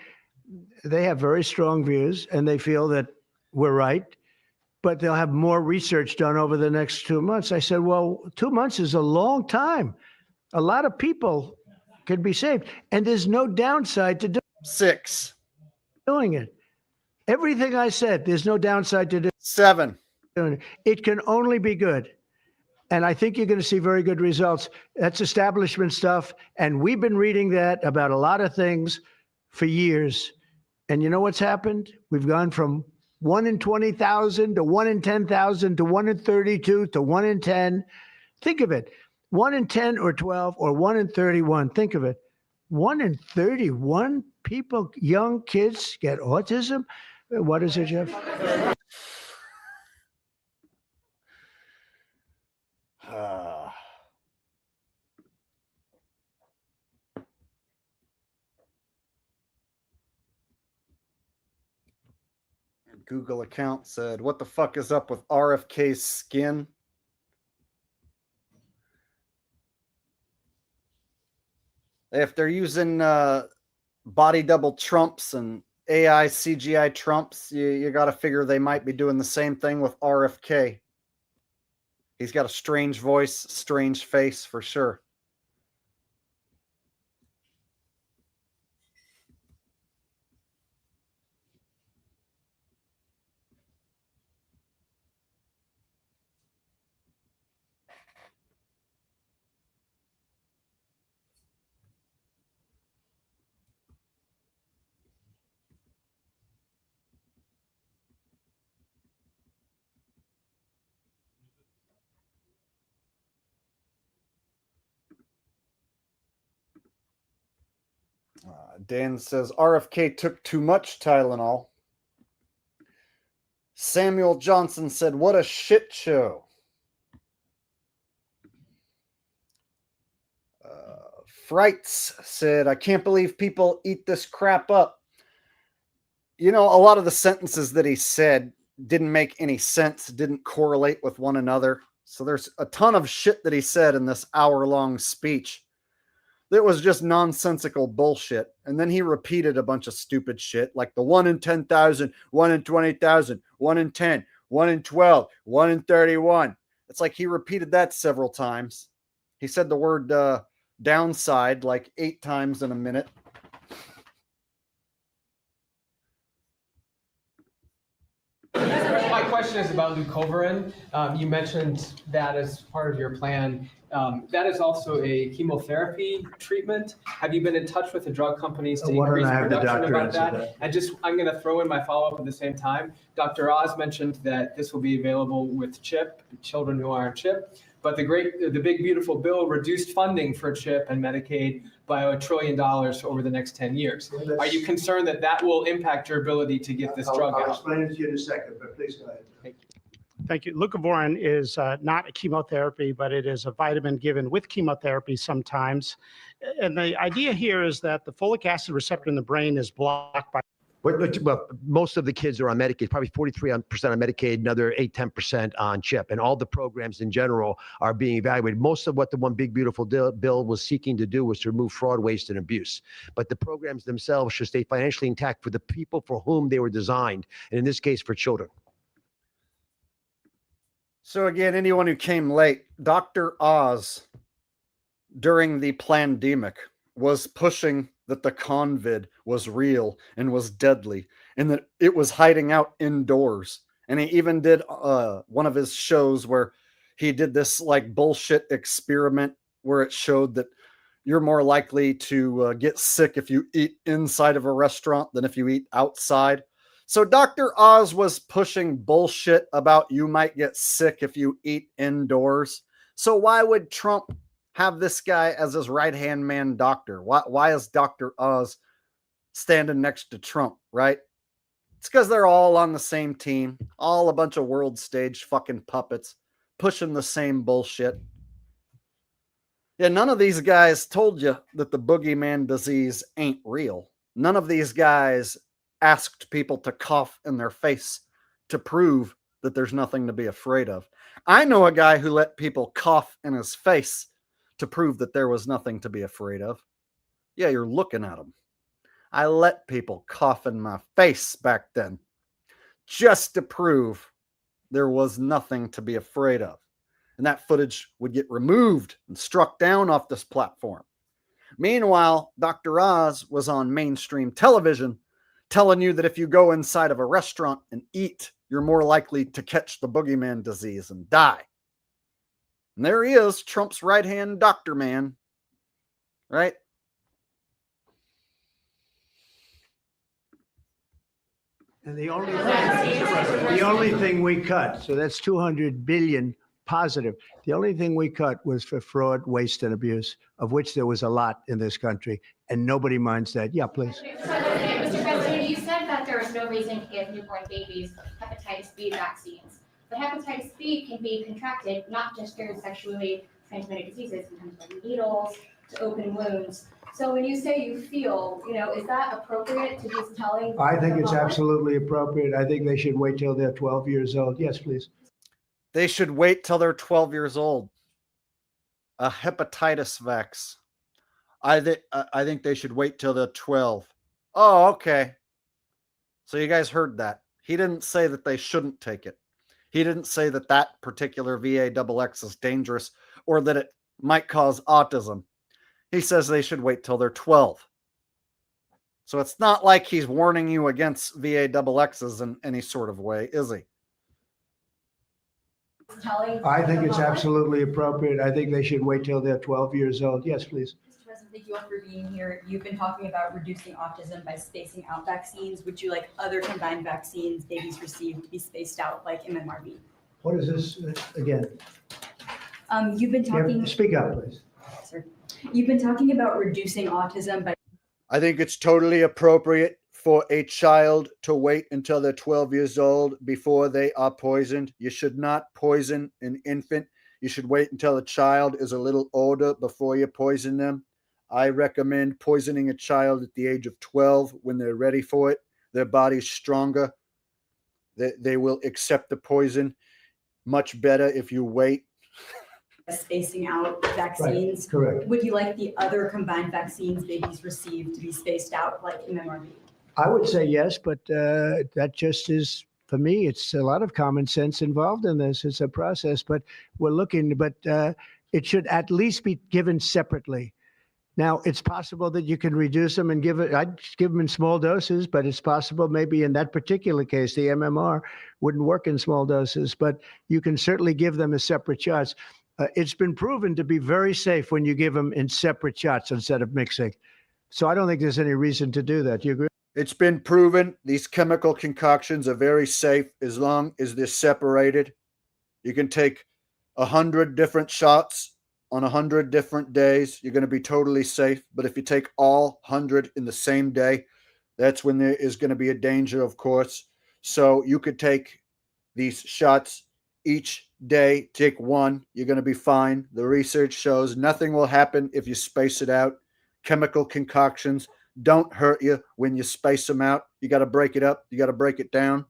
they have very strong views and they feel that we're right, but they'll have more research done over the next 2 months. I said, well, 2 months is a long time. A lot of people could be saved, and there's no downside to 6. Doing it. Everything I said, there's no downside to 7. doing it. It can only be good. And I think you're going to see very good results. That's establishment stuff. And we've been reading that about a lot of things for years. And you know what's happened? We've gone from 1 in 20,000 to 1 in 10,000 to 1 in 32 to 1 in 10. Think of it. 1 in 10 or 12 or 1 in 31. Think of it. 1 in 31 people, young kids, get autism. What is it, Jeff? Google account said, "What the fuck is up with RFK's skin?" If they're using body double Trumps and AI CGI Trumps, you got to figure they might be doing the same thing with RFK. He's got a strange voice, strange face for sure. Dan says RFK took too much Tylenol. Samuel Johnson said, "What a shit show." Frights said, "I can't believe people eat this crap up." You know, a lot of the sentences that he said didn't make any sense, didn't correlate with one another. So there's a ton of shit that he said in this hour-long speech that was just nonsensical bullshit. And then he repeated a bunch of stupid shit like the 1 in 10,000, 1 in 20,000, 1 in 10, 1 in 12, 1 in 31. It's like he repeated that several times. He said the word downside like 8 times in a minute. My question is about leucovorin. You mentioned that as part of your plan. That is also a chemotherapy treatment. Have you been in touch with the drug companies to increase production about that? And just, I'm going to throw in my follow-up at the same time. Dr. Oz mentioned that this will be available with CHIP, children who are on CHIP. But the big beautiful bill reduced funding for CHIP and Medicaid by $1 trillion over the next 10 years. Are you concerned that that will impact your ability to get this drug out? I'll explain it to you in a second, but please go ahead. Thank you. Thank you. Leucovorin is not a chemotherapy, but it is a vitamin given with chemotherapy sometimes. And the idea here is that the folic acid receptor in the brain is blocked by. But most of the kids are on Medicaid, probably 43% on Medicaid, another 8-10% on CHIP. And all the programs in general are being evaluated. Most of what the one big beautiful bill was seeking to do was to remove fraud, waste, and abuse. But the programs themselves should stay financially intact for the people for whom they were designed, and in this case, for children. So again, anyone who came late, Dr. Oz, during the pandemic, was pushing that the COVID was real and was deadly and that it was hiding out indoors. And he even did one of his shows where he did this like bullshit experiment where it showed that you're more likely to get sick if you eat inside of a restaurant than if you eat outside. So Dr. Oz was pushing bullshit about you might get sick if you eat indoors. So why would Trump have this guy as his right-hand man doctor? Why is Dr. Oz standing next to Trump, right? It's because they're all on the same team, all a bunch of world stage fucking puppets pushing the same bullshit. Yeah, none of these guys told you that the boogeyman disease ain't real. None of these guys asked people to cough in their face to prove that there's nothing to be afraid of. I know a guy who let people cough in his face to prove that there was nothing to be afraid of. Yeah, you're looking at him. I let people cough in my face back then just to prove there was nothing to be afraid of. And that footage would get removed and struck down off this platform. Meanwhile, Dr. Oz was on mainstream television telling you that if you go inside of a restaurant and eat, you're more likely to catch the boogeyman disease and die. And there he is, Trump's right-hand doctor man, right? And the only thing we cut, so that's 200 billion positive. The only thing we cut was for fraud, waste, and abuse, of which there was a lot in this country, and nobody minds that. Yeah, please. Mr. President, you said that there was no reason to give newborn babies hepatitis B vaccines. But hepatitis B can be contracted not just through sexually transmitted diseases, sometimes like needles to open wounds. So when you say you feel, is that appropriate to be telling? I think the it's public? absolutely appropriate. I think they should wait till they're 12 years old. Yes, please. They should wait till they're 12 years old. A hepatitis vax. I think they should wait till they're 12. Oh, okay. So you guys heard that. He didn't say that they shouldn't take it. He didn't say that that particular VAXX is dangerous or that it might cause autism. He says they should wait till they're 12. So it's not like he's warning you against VAXXs in any sort of way, is he? I think it's absolutely appropriate. I think they should wait till they're 12 years old. Yes, please. Mr. President, thank you all for being here. You've been talking about reducing autism by spacing out vaccines. Would you like other combined vaccines babies receive to be spaced out like MMRV? What is this again? You've been talking. Speak up, please. Sir. You've been talking about reducing autism by. I think it's totally appropriate for a child to wait until they're 12 years old before they are poisoned. You should not poison an infant. You should wait until a child is a little older before you poison them. I recommend poisoning a child at the age of 12 when they're ready for it. Their body's stronger. They will accept the poison much better if you wait. Spacing out vaccines. Right, correct. Would you like the other combined vaccines babies receive to be spaced out like MMRV? I would say yes, but that just is, for me, it's a lot of common sense involved in this. It's a process, but we're looking, but it should at least be given separately. Now, it's possible that you can reduce them and give it, I'd give them in small doses, but it's possible maybe in that particular case, the MMR wouldn't work in small doses, but you can certainly give them as separate shots. It's been proven to be very safe when you give them in separate shots instead of mixing. So I don't think there's any reason to do that. Do you agree? It's been proven these chemical concoctions are very safe as long as they're separated. You can take 100 different shots on 100 different days. You're going to be totally safe. But if you take all 100 in the same day, that's when there is going to be a danger, of course. So you could take these shots each day, take one, you're going to be fine. The research shows nothing will happen if you space it out. Chemical concoctions don't hurt you when you space them out. You got to break it up. You got to break it down.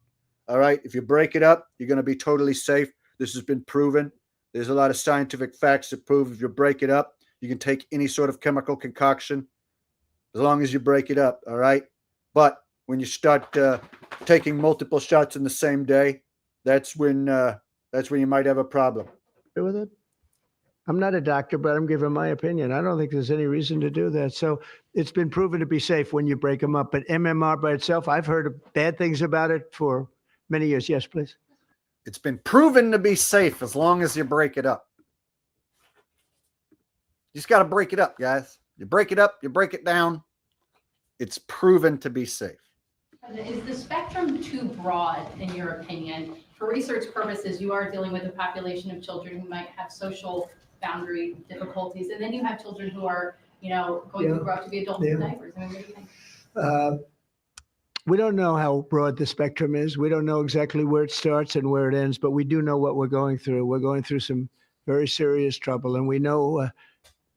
All right. If you break it up, you're going to be totally safe. This has been proven. There's a lot of scientific facts that prove if you break it up, you can take any sort of chemical concoction as long as you break it up. All right. But when you start taking multiple shots in the same day, that's when you might have a problem. With it? I'm not a doctor, but I'm giving my opinion. I don't think there's any reason to do that. So it's been proven to be safe when you break them up. But MMR by itself, I've heard bad things about it for many years. Yes, please. It's been proven to be safe as long as you break it up. You just got to break it up, guys. You break it up, you break it down. It's proven to be safe. Is the spectrum too broad, in your opinion? For research purposes, you are dealing with a population of children who might have social boundary difficulties, and then you have children who are, going to grow up to be adults in diapers. I mean, what do you think? We don't know how broad the spectrum is. We don't know exactly where it starts and where it ends, but we do know what we're going through. We're going through some very serious trouble, and we know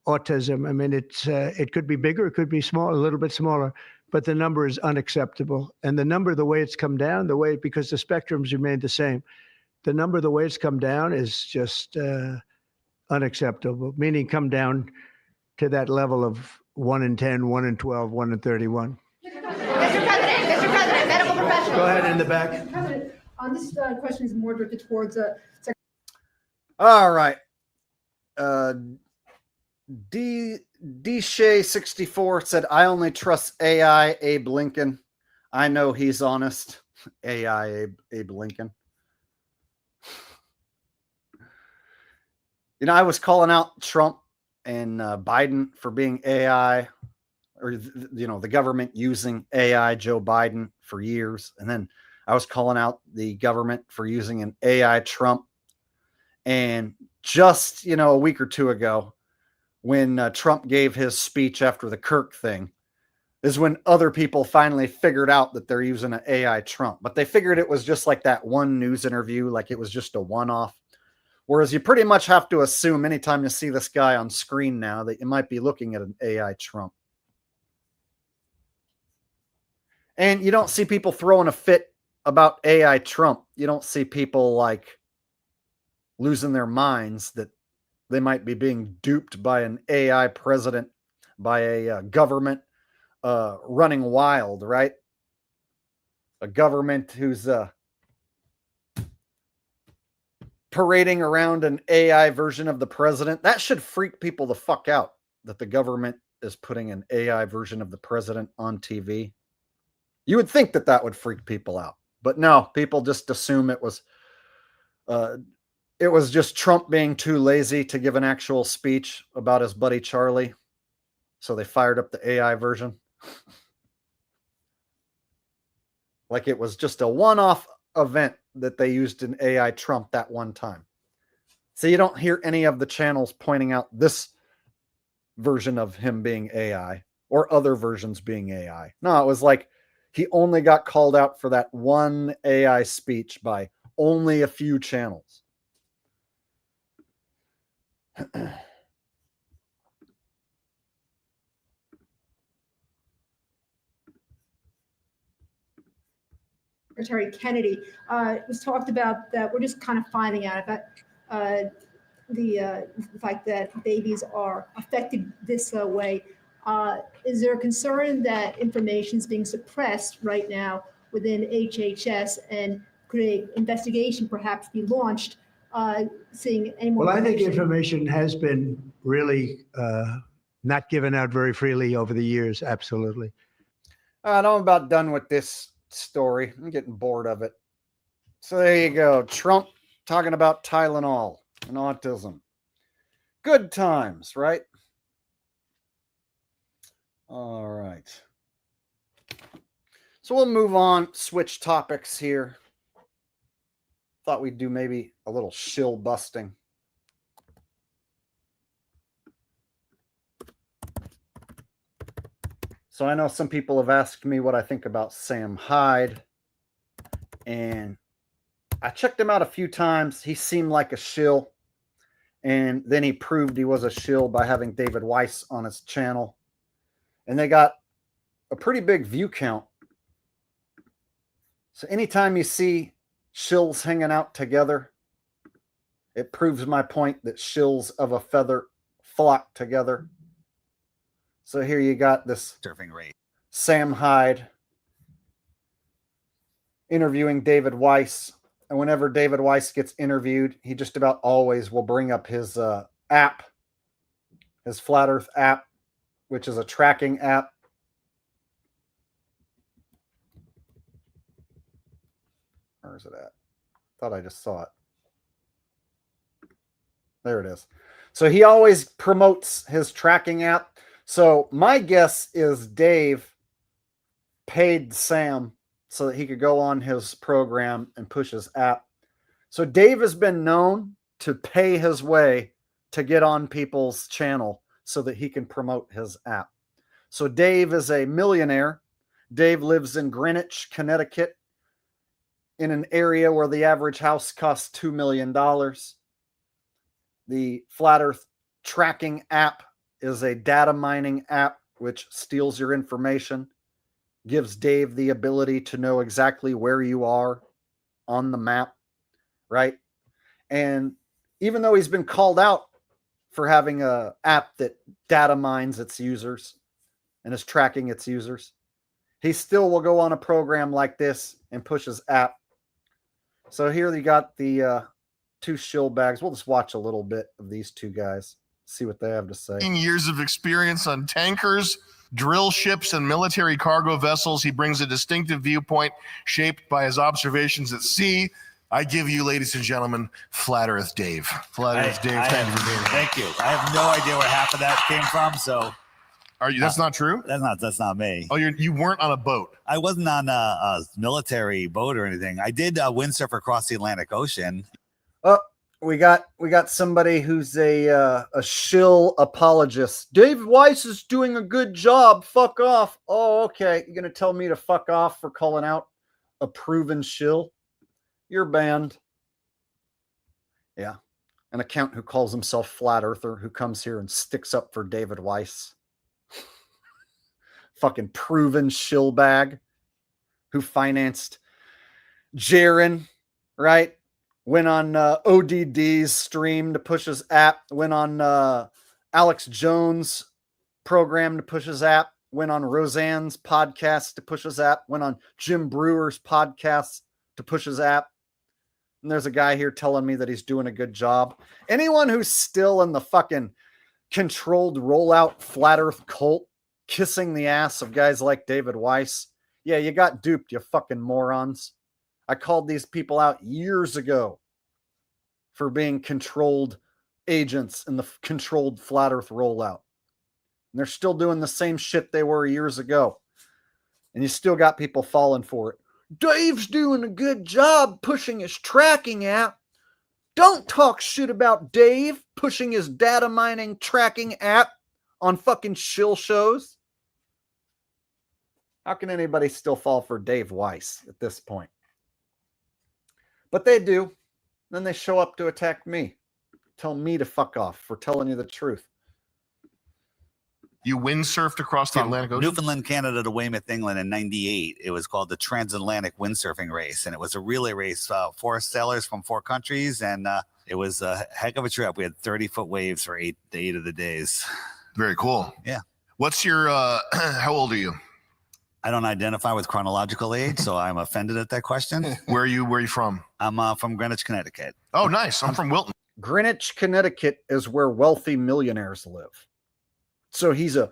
autism. I mean, it could be bigger, it could be small, a little bit smaller, but the number is unacceptable. And the number, the way it's come down, because the spectrums remain the same, the number, the way it's come down is just unacceptable, meaning come down to that level of 1 in 10, 1 in 12, 1 in 31. Mr. President, medical professionals. Go ahead in the back. Mr. President, this question is more directed towards All right. D-Shay64 said, I only trust AI Abe Lincoln. I know he's honest. AI Abe Lincoln. I was calling out Trump and Biden for being AI, or, the government using AI, Joe Biden, for years. And then I was calling out the government for using an AI Trump. And just, a week or two ago, when Trump gave his speech after the Kirk thing, is when other people finally figured out that they're using an AI Trump. But they figured it was just like that one news interview, like it was just a one-off. Whereas you pretty much have to assume anytime you see this guy on screen now that you might be looking at an AI Trump. And you don't see people throwing a fit about AI Trump. You don't see people like losing their minds that they might be being duped by an AI president, by a government running wild, right? A government who's parading around an AI version of the president. That should freak people the fuck out, that the government is putting an AI version of the president on TV. You would think that that would freak people out, but no, people just assume it was just Trump being too lazy to give an actual speech about his buddy Charlie. So they fired up the AI version. Like it was just a one-off event that they used an AI Trump that one time. So you don't hear any of the channels pointing out this version of him being AI or other versions being AI. No, it was like he only got called out for that one AI speech by only a few channels. Secretary Kennedy, it was talked about that we're just kind of finding out about the fact that babies are affected this way. Is there a concern that information is being suppressed right now within HHS, and could an investigation perhaps be launched seeing any more? Well, I think information has been really not given out very freely over the years. Absolutely. All right, I'm about done with this story. I'm getting bored of it. So there you go. Trump talking about Tylenol and autism. Good times, right? All right. So we'll move on, switch topics here. Thought we'd do maybe a little shill busting. So I know some people have asked me what I think about Sam Hyde, and I checked him out a few times. He seemed like a shill, and then he proved he was a shill by having David Weiss on his channel, and they got a pretty big view count. So anytime you see shills hanging out together, it proves my point that shills of a feather flock together. So here you got this surfing rate. Sam Hyde interviewing David Weiss. And whenever David Weiss gets interviewed, he just about always will bring up his app, his Flat Earth app, which is a tracking app. Where is it at? Thought I just saw it. There it is. So he always promotes his tracking app. So my guess is Dave paid Sam so that he could go on his program and push his app. So Dave has been known to pay his way to get on people's channel so that he can promote his app. So Dave is a millionaire. Dave lives in Greenwich, Connecticut, in an area where the average house costs $2 million. The Flat Earth tracking app is a data mining app which steals your information, gives Dave the ability to know exactly where you are on the map, right? And even though he's been called out for having an app that data mines its users and is tracking its users, he still will go on a program like this and push his app. So here you got the two shill bags. We'll just watch a little bit of these two guys, see what they have to say. Years of experience on tankers, drill ships, and military cargo vessels. He brings a distinctive viewpoint shaped by his observations at sea. I give you, ladies and gentlemen, Flat Earth Dave. Flat Earth Dave, thank you for being here. Thank you. I have no idea where half of that came from, so. Are you? That's not true? That's not me. Oh, you weren't on a boat? I wasn't on a military boat or anything. I did windsurf across the Atlantic Ocean. We got somebody who's a shill apologist. Dave Weiss is doing a good job. Fuck off. Oh, okay. You're gonna tell me to fuck off for calling out a proven shill? You're banned. Yeah. An account who calls himself Flat Earther, who comes here and sticks up for David Weiss. Fucking proven shill bag who financed Jaron, right? Went on ODD's stream to push his app. Went on Alex Jones' program to push his app. Went on Roseanne's podcast to push his app. Went on Jim Brewer's podcast to push his app. And there's a guy here telling me that he's doing a good job. Anyone who's still in the fucking controlled rollout flat earth cult, kissing the ass of guys like David Weiss, yeah, you got duped, you fucking morons. I called these people out years ago for being controlled agents in the controlled flat earth rollout. And they're still doing the same shit they were years ago. And you still got people falling for it. Dave's doing a good job pushing his tracking app. Don't talk shit about Dave pushing his data mining tracking app on fucking shill shows. How can anybody still fall for Dave Weiss at this point? But they do. Then they show up to attack me. Tell me to fuck off for telling you the truth. You windsurfed across the Atlantic Ocean? Newfoundland, Canada to Weymouth, England in 98. It was called the Transatlantic Windsurfing Race. And it was a relay race, 4 sailors from 4 countries. And it was a heck of a trip. We had 30-foot waves for 8 of the days. Very cool. Yeah. What's your, how old are you? I don't identify with chronological age, so I'm offended at that question. Where are you from? I'm from Greenwich, Connecticut. Oh, nice. I'm from Wilton. Greenwich, Connecticut is where wealthy millionaires live. So he's a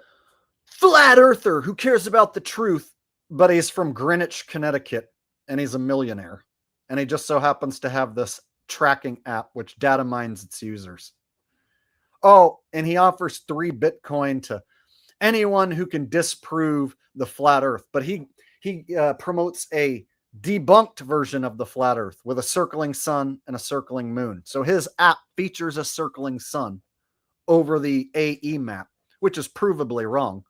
flat earther who cares about the truth, but he's from Greenwich, Connecticut, and he's a millionaire. And he just so happens to have this tracking app which data mines its users. Oh, and he offers 3 Bitcoin to anyone who can disprove the flat earth. But he promotes a debunked version of the flat earth with a circling sun and a circling moon. So his app features a circling sun over the AE map, which is provably wrong.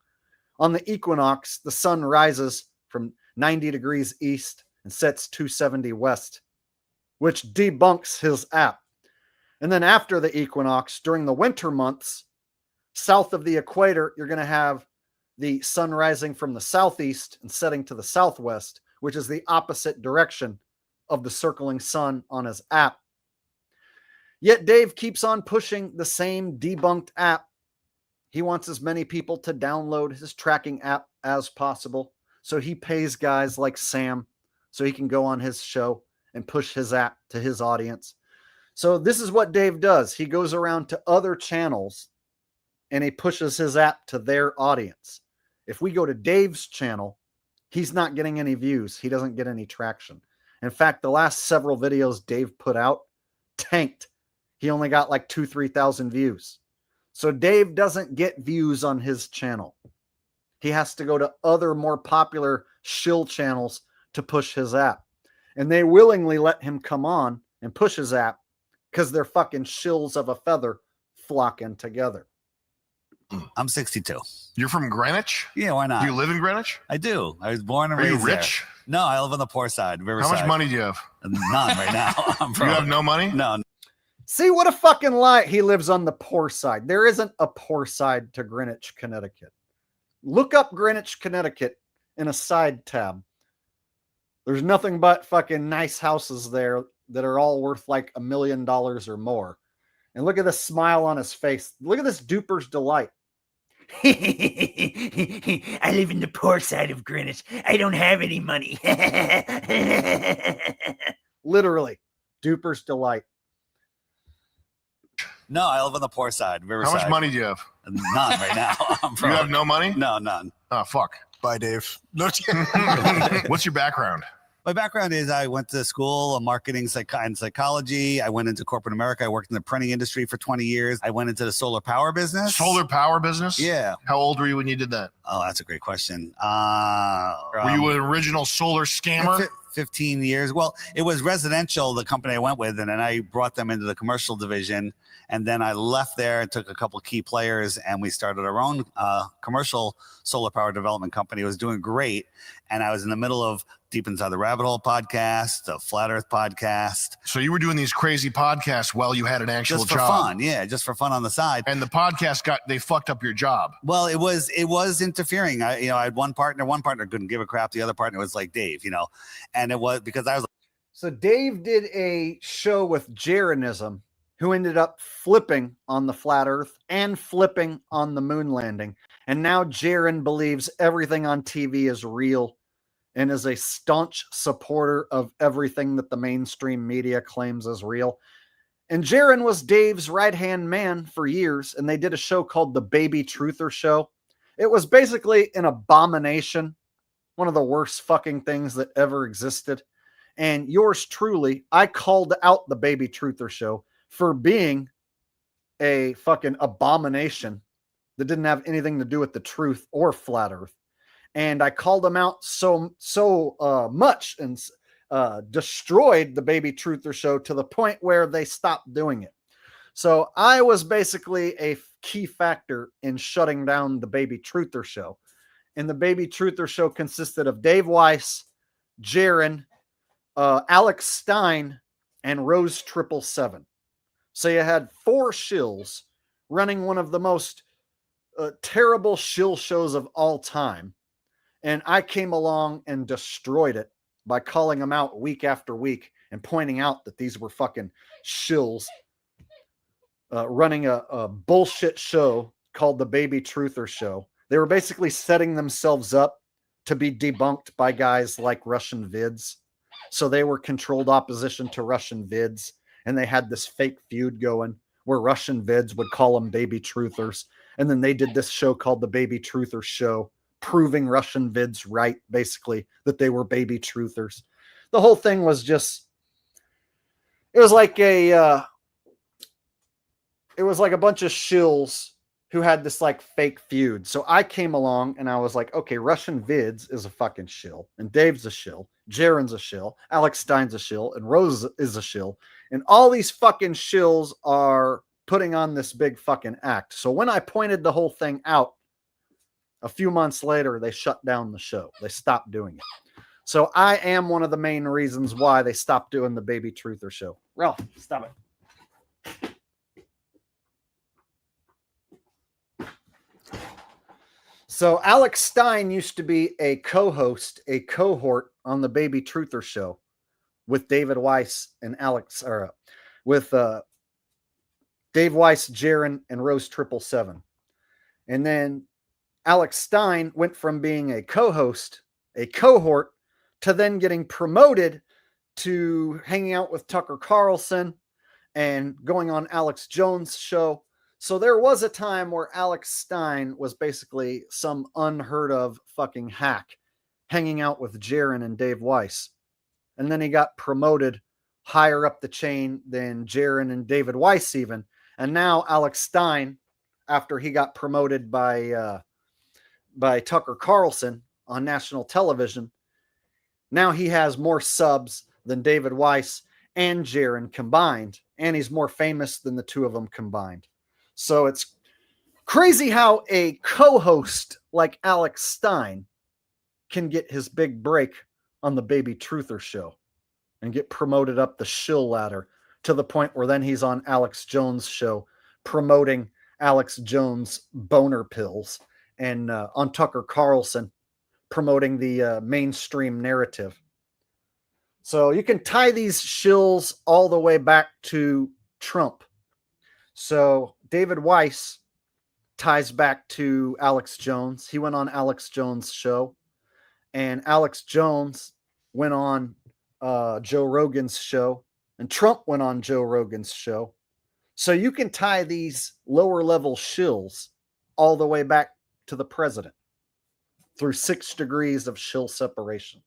On the equinox, the sun rises from 90 degrees east and sets 270 west, which debunks his app. And then after the equinox, during the winter months, south of the equator, you're going to have the sun rising from the southeast and setting to the southwest, which is the opposite direction of the circling sun on his app. Yet Dave keeps on pushing the same debunked app. He wants as many people to download his tracking app as possible. So he pays guys like Sam so he can go on his show and push his app to his audience. So this is what Dave does. He goes around to other channels and he pushes his app to their audience. If we go to Dave's channel, he's not getting any views. He doesn't get any traction. In fact, the last several videos Dave put out tanked. He only got like 2,000-3,000 views. So Dave doesn't get views on his channel. He has to go to other more popular shill channels to push his app. And they willingly let him come on and push his app because they're fucking shills of a feather flocking together. I'm 62. You're from Greenwich? Yeah, why not? Do you live in Greenwich? I do. I was born and Are raised you rich? there. No, I live on the poor side, Riverside. How much money do you have? None right now. You have no money? No. See, what a fucking lie. He lives on the poor side. There isn't a poor side to Greenwich, Connecticut. Look up Greenwich, Connecticut in a side tab. There's nothing but fucking nice houses there that are all worth like $1 million or more. And look at the smile on his face. Look at this duper's delight. I live in the poor side of Greenwich. I don't have any money. Literally, duper's delight. No, I live on the poor side, Riverside. How much money do you have? None right now. You have no money? No, none. Oh, fuck. Bye, Dave. What's your background? My background is I went to school of marketing and psychology. I went into corporate America. I worked in the printing industry for 20 years. I went into the solar power business. Solar power business? Yeah. How old were you when you did that? Oh, that's a great question. Were you an original solar scammer? 15 years. Well, it was residential, the company I went with, and then I brought them into the commercial division. And then I left there and took a couple key players, and we started our own commercial solar power development company. It was doing great. And I was in the middle of Deep Inside the Rabbit Hole podcast, the Flat Earth podcast. So you were doing these crazy podcasts while you had an actual just for job. fun. Yeah, just for fun on the side. And the podcast they fucked up your job. Well, it was interfering. I had one partner couldn't give a crap. The other partner was like Dave, and it was because I was. So Dave did a show with Jeranism, who ended up flipping on the flat earth and flipping on the moon landing. And now Jaron believes everything on TV is real and is a staunch supporter of everything that the mainstream media claims is real. And Jaron was Dave's right-hand man for years, and they did a show called The Baby Truther Show. It was basically an abomination, one of the worst fucking things that ever existed. And yours truly, I called out The Baby Truther Show for being a fucking abomination that didn't have anything to do with the truth or flat earth. And I called them out so much and destroyed The Baby Truther Show to the point where they stopped doing it. So I was basically a key factor in shutting down The Baby Truther Show. And The Baby Truther Show consisted of Dave Weiss, Jaron, Alex Stein, and Rose 777. So you had 4 shills running one of the most terrible shill shows of all time. And I came along and destroyed it by calling them out week after week and pointing out that these were fucking shills running a bullshit show called The Baby Truther Show. They were basically setting themselves up to be debunked by guys like Russian Vids. So they were controlled opposition to Russian Vids. And they had this fake feud going where Russian Vids would call them baby truthers. And then they did this show called The Baby Truther Show, proving Russian Vids right, basically, that they were baby truthers. The whole thing was just, it was like a bunch of shills who had this like fake feud. So I came along and I was like, okay, Russian Vids is a fucking shill, and Dave's a shill, Jaron's a shill, Alex Stein's a shill, and Rose is a shill. And all these fucking shills are putting on this big fucking act. So when I pointed the whole thing out, a few months later, they shut down the show. They stopped doing it. So I am one of the main reasons why they stopped doing The Baby Truther Show. Ralph, stop it. So Alex Stein used to be a co-host, a cohort on The Baby Truther Show with David Weiss and with Dave Weiss, Jaron, and Rose 777. And then Alex Stein went from being a co-host, a cohort, to then getting promoted to hanging out with Tucker Carlson and going on Alex Jones' show. So there was a time where Alex Stein was basically some unheard of fucking hack hanging out with Jaron and Dave Weiss. And then he got promoted higher up the chain than Jaron and David Weiss even. And now Alex Stein, after he got promoted by Tucker Carlson on national television, now he has more subs than David Weiss and Jaron combined. And he's more famous than the two of them combined. So it's crazy how a co-host like Alex Stein can get his big break on The Baby Truther Show and get promoted up the shill ladder to the point where then he's on Alex Jones' show promoting Alex Jones' boner pills, and on Tucker Carlson promoting the mainstream narrative. So you can tie these shills all the way back to Trump. So David Weiss ties back to Alex Jones. He went on Alex Jones' show, and Alex Jones went on Joe Rogan's show, and Trump went on Joe Rogan's show. So you can tie these lower level shills all the way back to the president through 6 degrees of shill separation.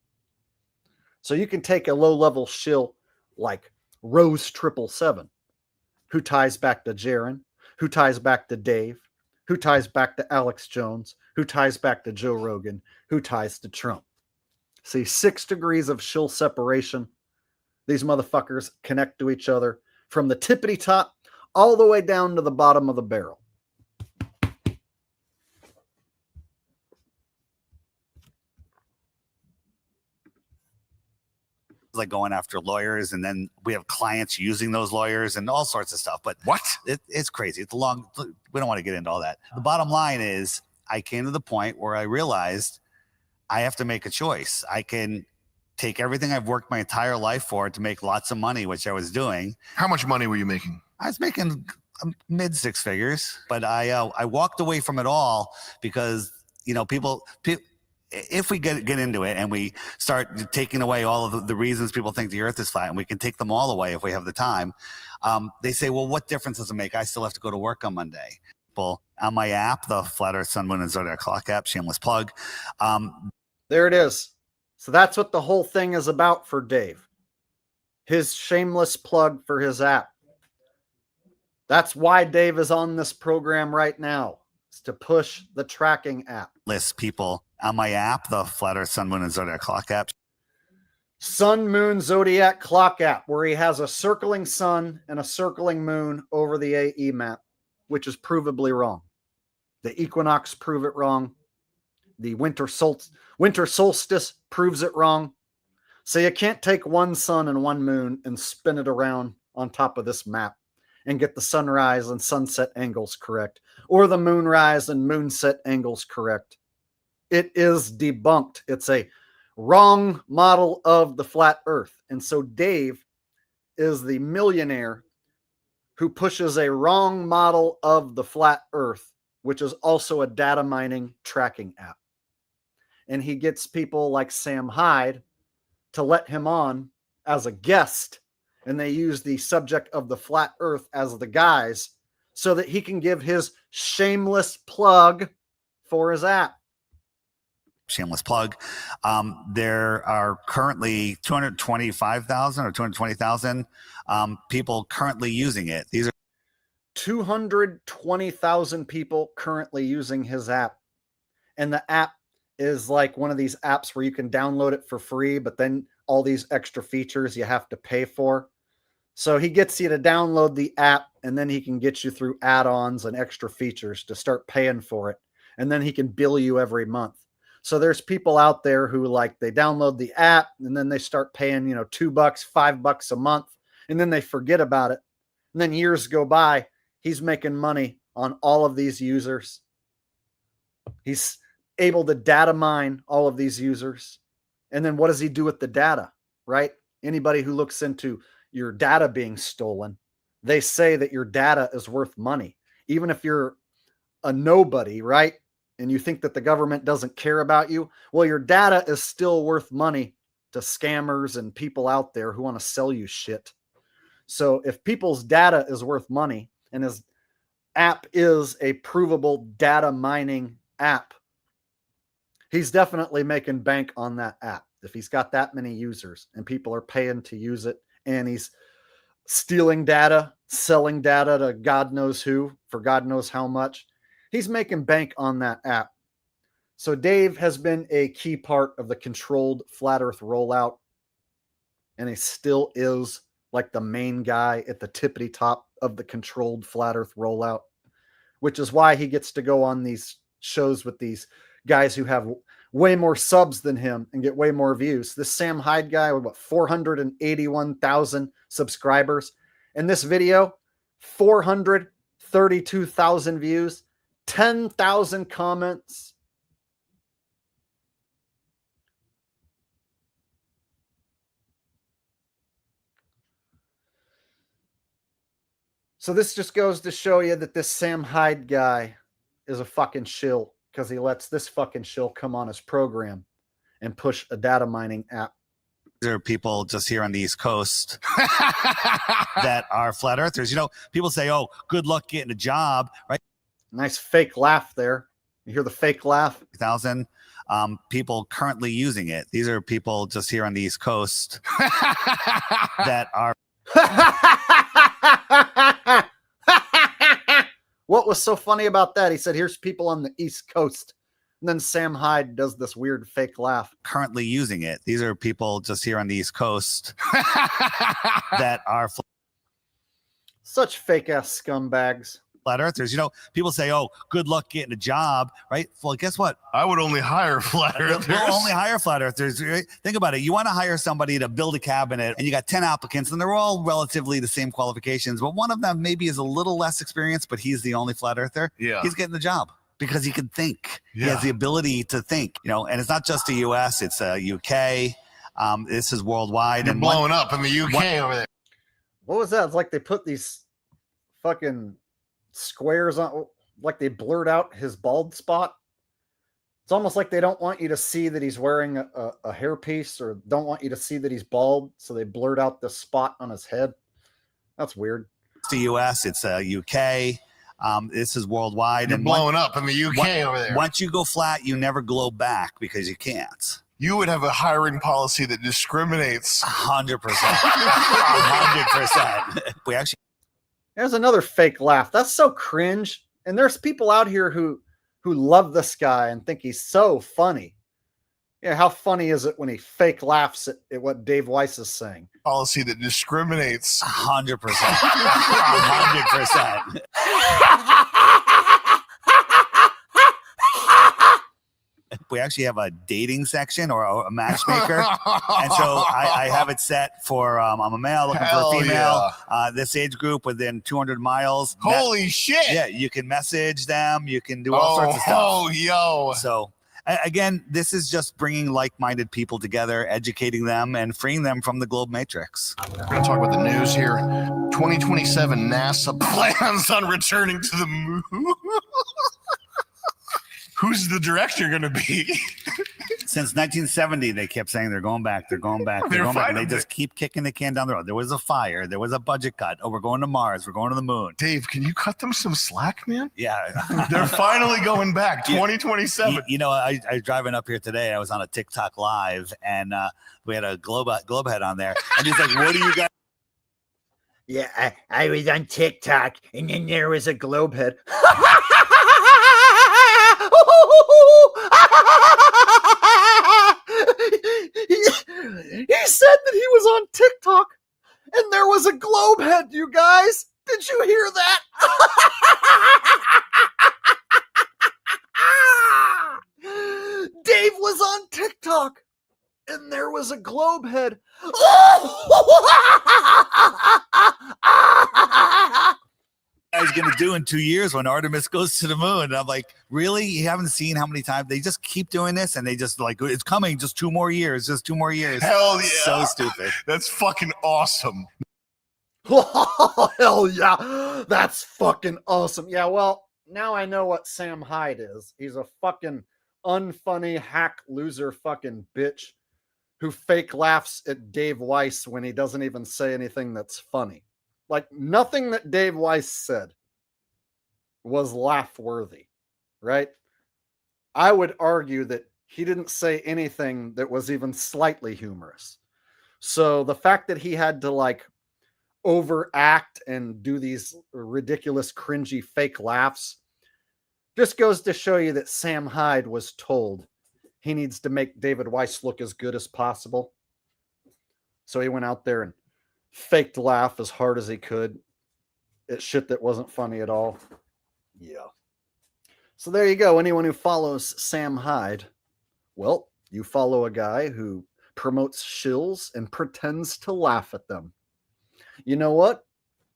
So you can take a low level shill like Rose 777, who ties back to Jaron, who ties back to Dave, who ties back to Alex Jones, who ties back to Joe Rogan, who ties to Trump. See, 6 degrees of chill separation. These motherfuckers connect to each other from the tippity top all the way down to the bottom of the barrel. Like going after lawyers, and then we have clients using those lawyers and all sorts of stuff. But what? It's crazy. It's long. We don't want to get into all that. The bottom line is, I came to the point where I realized I have to make a choice. I can take everything I've worked my entire life for to make lots of money, which I was doing. How much money were you making? I was making mid 6 figures, but I walked away from it all because, you know, people if we get into it and we start taking away all of the reasons people think the earth is flat, and we can take them all away if we have the time, they say, well, what difference does it make? I still have to go to work on Monday. On my app, the Flat Earth, Sun, Moon, and Zodiac Clock app, shameless plug. There it is. So that's what the whole thing is about for Dave. His shameless plug for his app. That's why Dave is on this program right now. It's to push the tracking app. List people on my app, the Flat Earth, Sun, Moon, and Zodiac Clock app. Sun, Moon, Zodiac Clock app, where he has a circling sun and a circling moon over the AE map, which is provably wrong. The equinox prove it wrong. The winter solstice proves it wrong. So you can't take one sun and one moon and spin it around on top of this map and get the sunrise and sunset angles correct, or the moonrise and moonset angles correct. It is debunked. It's a wrong model of the flat earth. And so Dave is the millionaire who pushes a wrong model of the flat earth, which is also a data mining tracking app. And he gets people like Sam Hyde to let him on as a guest, and they use the subject of the flat earth as the guise so that he can give his shameless plug for his app. Shameless plug. There are currently 225,000 or 220,000 people currently using it. These are 220,000 people currently using his app. And the app is like one of these apps where you can download it for free, but then all these extra features you have to pay for. So he gets you to download the app, and then he can get you through add-ons and extra features to start paying for it. And then he can bill you every month. So there's people out there who, like, they download the app and then they start paying, $2, $5 a month, and then they forget about it. And then years go by. He's making money on all of these users. He's able to data mine all of these users. And then what does he do with the data, right? Anybody who looks into your data being stolen, they say that your data is worth money. Even if you're a nobody, right? And you think that the government doesn't care about you, well, your data is still worth money to scammers and people out there who want to sell you shit. So if people's data is worth money, and his app is a provable data mining app, he's definitely making bank on that app. If he's got that many users and people are paying to use it, and he's stealing data, selling data to God knows who for God knows how much, he's making bank on that app. So Dave has been a key part of the controlled flat earth rollout, and he still is like the main guy at the tippity top of the controlled flat earth rollout, which is why he gets to go on these shows with these guys who have way more subs than him and get way more views. This Sam Hyde guy with 481,000 subscribers. And this video, 432,000 views, 10,000 comments. So this just goes to show you that this Sam Hyde guy is a fucking shill, because he lets this fucking shill come on his program and push a data mining app. There are people just here on the East Coast that are flat earthers. People say, oh, good luck getting a job, right? Nice fake laugh there. You hear the fake laugh? 1,000 people currently using it. These are people just here on the East Coast that are. What was so funny about that? He said, here's people on the East Coast And then Sam Hyde does this weird fake laugh. Currently using it. These are people just here on the East Coast that are such fake ass scumbags. Flat earthers. You know, people say, oh, good luck getting a job, right? Well, guess what? I would only hire flat earthers. We'll only hire flat earthers. Right? Think about it. You want to hire somebody to build a cabinet, and you got 10 applicants, and they're all relatively the same qualifications, but one of them maybe is a little less experienced, but he's the only flat earther. Yeah. He's getting the job because he can think. Yeah. He has the ability to think, you know, and it's not just the US, it's UK. This is worldwide. You're and blowing up in the UK over there. What was that? It's like they put these fucking squares on, like they blurred out his bald spot. It's almost like they don't want you to see that he's wearing a hairpiece, or don't want you to see that he's bald, so they blurred out the spot on his head. That's weird. It's the US, it's UK. This is worldwide. You're blowing up in the UK over there. Once you go flat, you never glow back because you can't. You would have a hiring policy that discriminates. 100%. 100%. We actually. There's another fake laugh. That's so cringe. And there's people out here who love this guy and think he's so funny. Yeah, how funny is it when he fake laughs at what Dave Weiss is saying? Policy that discriminates. 100%. 100%. We actually have a dating section or a matchmaker. And so I have it set for I'm a male looking for a female. Yeah. This age group within 200 miles. Holy shit. Yeah, you can message them. You can do all sorts of stuff. Oh, yo. So again, this is just bringing like-minded people together, educating them, and freeing them from the globe matrix. We're going to talk about the news here. 2027 NASA plans on returning to the moon. Who's the director going to be? Since 1970, they kept saying they're going back, they're going back, they're going back. And they just keep kicking the can down the road. There was a fire, there was a budget cut. Oh, we're going to Mars, we're going to the moon. Dave, can you cut them some slack, man? Yeah. They're finally going back, 2027. You know, I was driving up here today. I was on a TikTok live, and we had a globe head on there. And he's like, what do you guys? Yeah, I was on TikTok, and then there was a globe head. He said that he was on TikTok and there was a globe head, you guys. Did you hear that? Dave was on TikTok and there was a globe head. I was going to do in 2 years when Artemis goes to the moon. And I'm like, really? You haven't seen how many times they just keep doing this, and they just like, it's coming, just 2 more years, just 2 more years. Hell yeah. So stupid. That's fucking awesome. Hell yeah. That's fucking awesome. Yeah, well, now I know what Sam Hyde is. He's a fucking unfunny hack loser fucking bitch who fake laughs at Dave Weiss when he doesn't even say anything that's funny. Like, nothing that Dave Weiss said was laugh-worthy, right? I would argue that he didn't say anything that was even slightly humorous. So the fact that he had to, like, overact and do these ridiculous, cringy, fake laughs just goes to show you that Sam Hyde was told he needs to make David Weiss look as good as possible. So he went out there and faked laugh as hard as he could at shit that wasn't funny at all. Yeah. So there you go. Anyone who follows Sam Hyde, well, you follow a guy who promotes shills and pretends to laugh at them. You know what?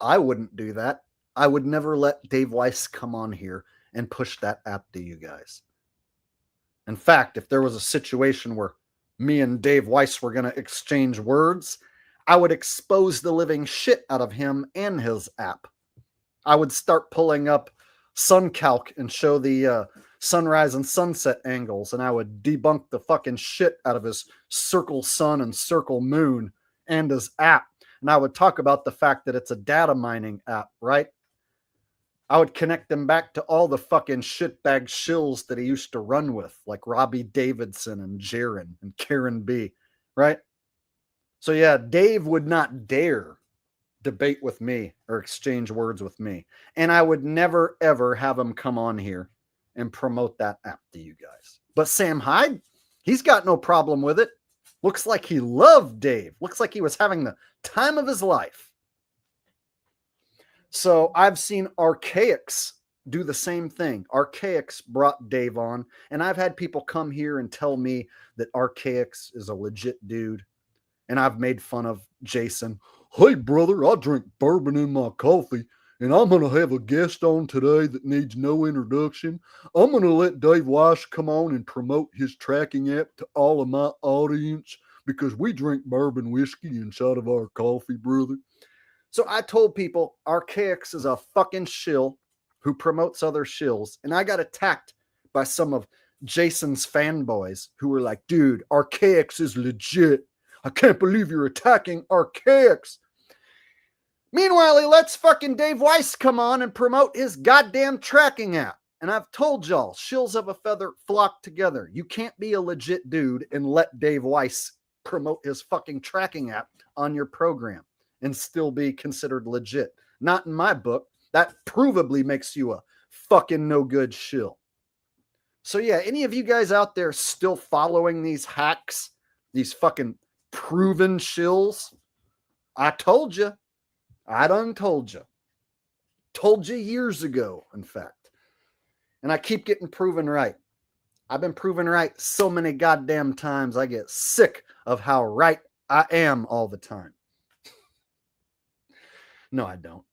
I wouldn't do that. I would never let Dave Weiss come on here and push that app to you guys. In fact, if there was a situation where me and Dave Weiss were going to exchange words, I would expose the living shit out of him and his app. I would start pulling up SunCalc and show the sunrise and sunset angles, and I would debunk the fucking shit out of his circle sun and circle moon and his app. And I would talk about the fact that it's a data mining app, right? I would connect them back to all the fucking shitbag shills that he used to run with, like Robbie Davidson and Jaron and Karen B, right? So yeah, Dave would not dare debate with me or exchange words with me. And I would never, ever have him come on here and promote that app to you guys. But Sam Hyde, he's got no problem with it. Looks like he loved Dave. Looks like he was having the time of his life. So I've seen Archaics do the same thing. Archaics brought Dave on, and I've had people come here and tell me that Archaics is a legit dude. And I've made fun of Jason. Hey, brother, I drink bourbon in my coffee, and I'm going to have a guest on today that needs no introduction. I'm going to let Dave Weiss come on and promote his tracking app to all of my audience because we drink bourbon whiskey inside of our coffee, brother. So I told people Archaics is a fucking shill who promotes other shills, and I got attacked by some of Jason's fanboys who were like, dude, Archaics is legit. I can't believe you're attacking Archaics. Meanwhile, he lets fucking Dave Weiss come on and promote his goddamn tracking app. And I've told y'all, shills of a feather flock together. You can't be a legit dude and let Dave Weiss promote his fucking tracking app on your program and still be considered legit. Not in my book. That provably makes you a fucking no good shill. So yeah, any of you guys out there still following these hacks, these fucking proven shills, I told you. I done told you. Told you years ago, in fact. And I keep getting proven right. I've been proven right so many goddamn times, I get sick of how right I am all the time. No, I don't.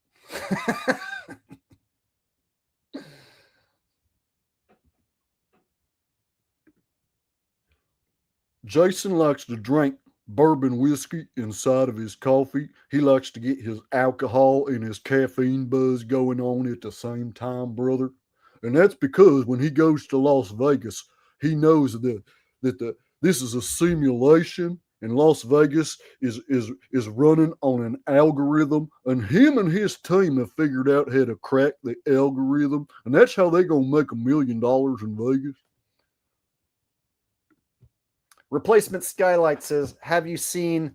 Jason likes to drink bourbon whiskey inside of his coffee. He likes to get his alcohol and his caffeine buzz going on at the same time, brother. And that's because when he goes to Las Vegas, he knows that this is a simulation, and Las Vegas is running on an algorithm, and him and his team have figured out how to crack the algorithm, and that's how they're gonna make $1 million in Vegas. Replacement Skylight says, have you seen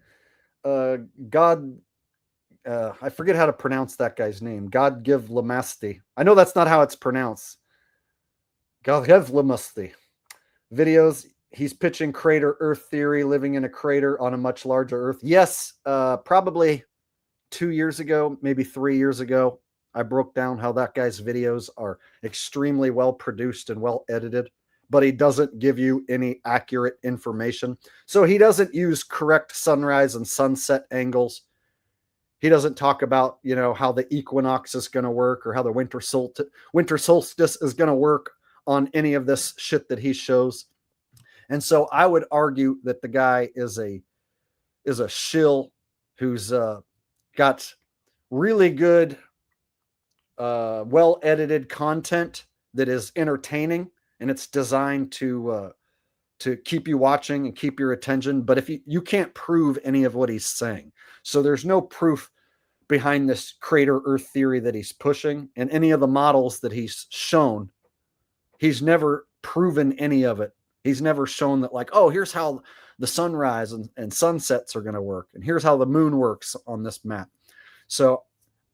God? I forget how to pronounce that guy's name. God give Lamasti. I know that's not how it's pronounced. God give Lamasti. Videos. He's pitching crater Earth theory, living in a crater on a much larger Earth. Yes, probably 2 years ago, maybe 3 years ago, I broke down how that guy's videos are extremely well produced and well edited, but he doesn't give you any accurate information. So he doesn't use correct sunrise and sunset angles. He doesn't talk about, how the equinox is going to work or how the winter solstice is going to work on any of this shit that he shows. And so I would argue that the guy is a shill who's got really good, well-edited content that is entertaining, and it's designed to keep you watching and keep your attention. But if you can't prove any of what he's saying, so there's no proof behind this crater Earth theory that he's pushing, and any of the models that he's shown, he's never proven any of it. He's never shown that, like, oh, here's how the sunrise and sunsets are going to work, and here's how the moon works on this map. So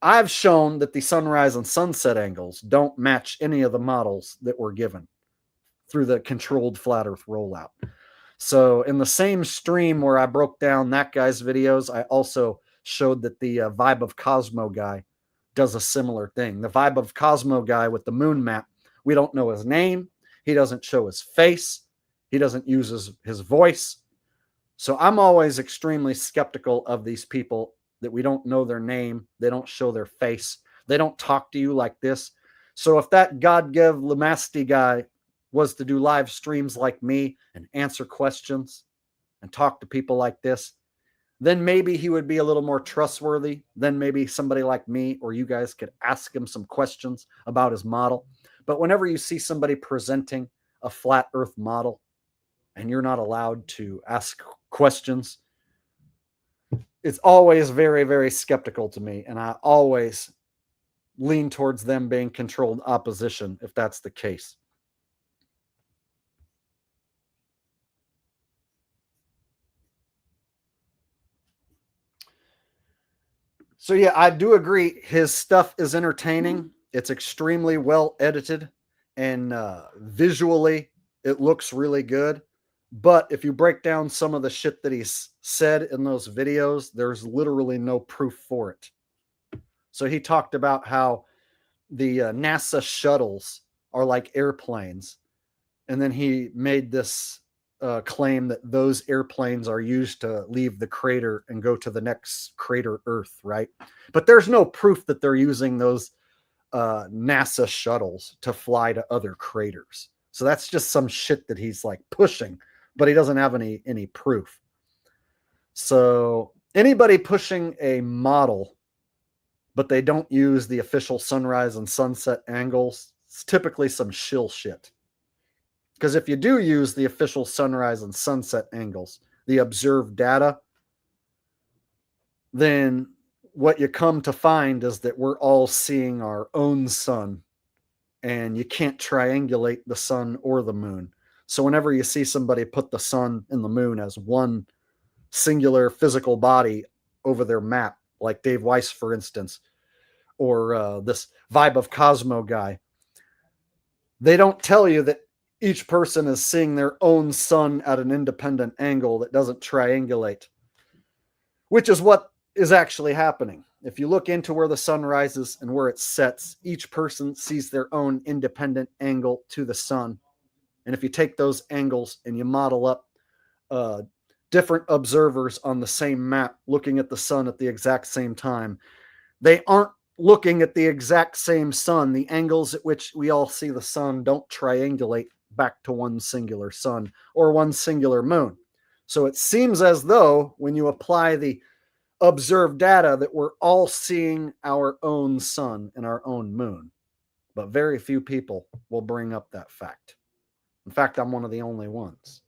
I've shown that the sunrise and sunset angles don't match any of the models that were given through the controlled flat Earth rollout. So in the same stream where I broke down that guy's videos, I also showed that the Vibe of Cosmo guy does a similar thing. The Vibe of Cosmo guy with the moon map, we don't know his name. He doesn't show his face. He doesn't use his voice. So I'm always extremely skeptical of these people that we don't know their name. They don't show their face. They don't talk to you like this. So if that God-give Lamasti guy was to do live streams like me and answer questions and talk to people like this, then maybe he would be a little more trustworthy. Then maybe somebody like me or you guys could ask him some questions about his model. But whenever you see somebody presenting a flat Earth model and you're not allowed to ask questions, it's always very, very skeptical to me. And I always lean towards them being controlled opposition if that's the case. So yeah, I do agree. His stuff is entertaining. It's extremely well edited. and visually it looks really good. But if you break down some of the shit that he's said in those videos, there's literally no proof for it. So he talked about how the NASA shuttles are like airplanes. And then he made this claim that those airplanes are used to leave the crater and go to the next crater Earth, right? But there's no proof that they're using those NASA shuttles to fly to other craters. So that's just some shit that he's like pushing, but he doesn't have any proof. So anybody pushing a model, but they don't use the official sunrise and sunset angles, it's typically some shill shit. Because if you do use the official sunrise and sunset angles, the observed data, then what you come to find is that we're all seeing our own sun, and you can't triangulate the sun or the moon. So whenever you see somebody put the sun and the moon as one singular physical body over their map, like Dave Weiss, for instance, or this Vibe of Cosmo guy, they don't tell you that each person is seeing their own sun at an independent angle that doesn't triangulate, which is what is actually happening. If you look into where the sun rises and where it sets, each person sees their own independent angle to the sun. And if you take those angles and you model up different observers on the same map looking at the sun at the exact same time, they aren't looking at the exact same sun. The angles at which we all see the sun don't triangulate back to one singular sun or one singular moon. So it seems as though when you apply the observed data that we're all seeing our own sun and our own moon. But very few people will bring up that fact. In fact, I'm one of the only ones.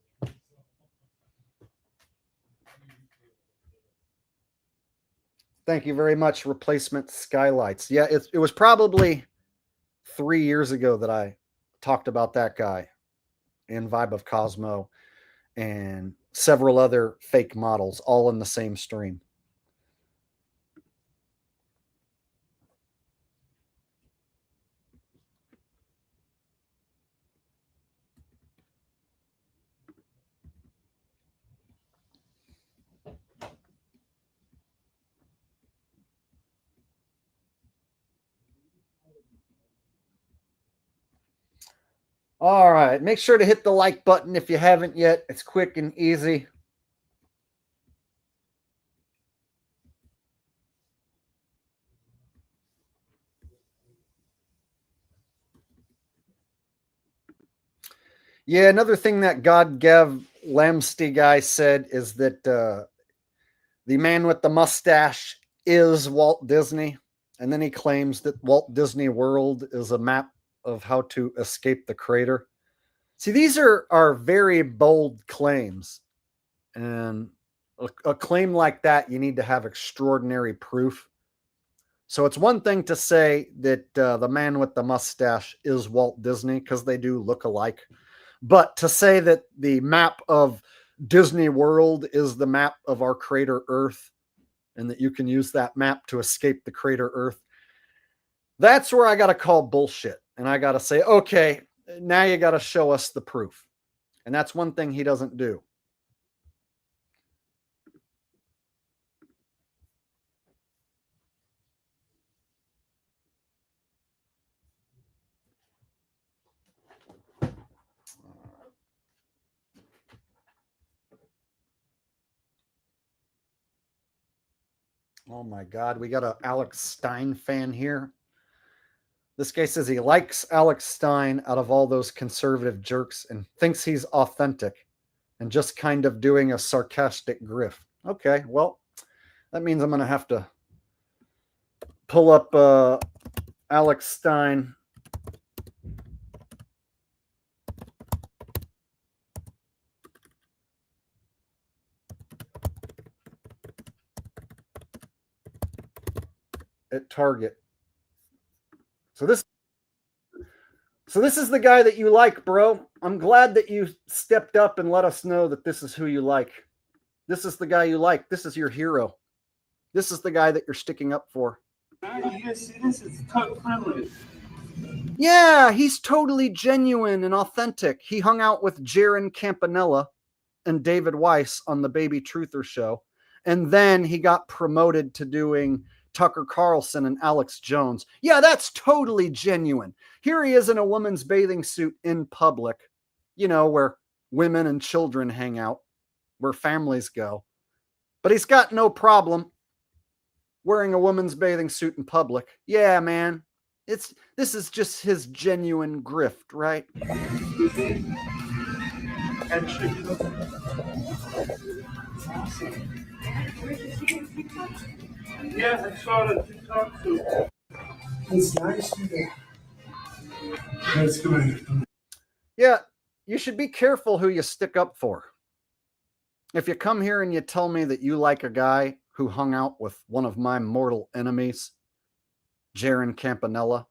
Thank you very much, Replacement Skylights. Yeah, it was probably 3 years ago that I talked about that guy in Vibe of Cosmo and several other fake models all in the same stream. All right, make sure to hit the like button if you haven't yet. It's quick and easy. Yeah, another thing that God Gav Lamsty guy said is that the man with the mustache is Walt Disney. And then he claims that Walt Disney World is a map of how to escape the crater. See, these are very bold claims. And a claim like that, you need to have extraordinary proof. So it's one thing to say that the man with the mustache is Walt Disney, because they do look alike. But to say that the map of Disney World is the map of our crater Earth, and that you can use that map to escape the crater Earth, that's where I got to call bullshit. And I got to say, okay, now you got to show us the proof. And that's one thing he doesn't do. Oh my God, we got a Alex Stein fan here. This guy says he likes Alex Stein out of all those conservative jerks and thinks he's authentic and just kind of doing a sarcastic grift. Okay, well, that means I'm going to have to pull up Alex Stein. At Target. So this is the guy that you like, bro. I'm glad that you stepped up and let us know that this is who you like. This is the guy you like. This is your hero. This is the guy that you're sticking up for. Yes, this is cut privilege. Yeah, he's totally genuine and authentic. He hung out with Jaron Campanella and David Weiss on the Baby Truther show. And then he got promoted to doing Tucker Carlson and Alex Jones. Yeah, that's totally genuine. Here he is in a woman's bathing suit in public, you know, where women and children hang out, where families go. But he's got no problem wearing a woman's bathing suit in public. Yeah, man. This is just his genuine grift, right? Yeah, I saw the TikTok too. It's nice to be. That's good. Yeah, you should be careful who you stick up for. If you come here and you tell me that you like a guy who hung out with one of my mortal enemies, Jaron Campanella,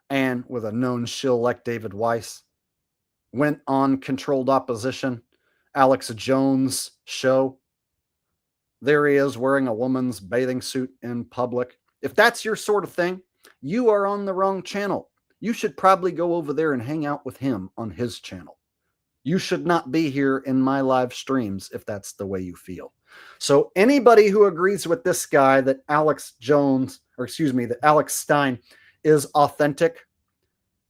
and with a known shill like David Weiss, went on Controlled Opposition, Alex Jones' show. There he is wearing a woman's bathing suit in public. If that's your sort of thing, you are on the wrong channel. You should probably go over there and hang out with him on his channel. You should not be here in my live streams if that's the way you feel. So anybody who agrees with this guy that Alex Stein is authentic,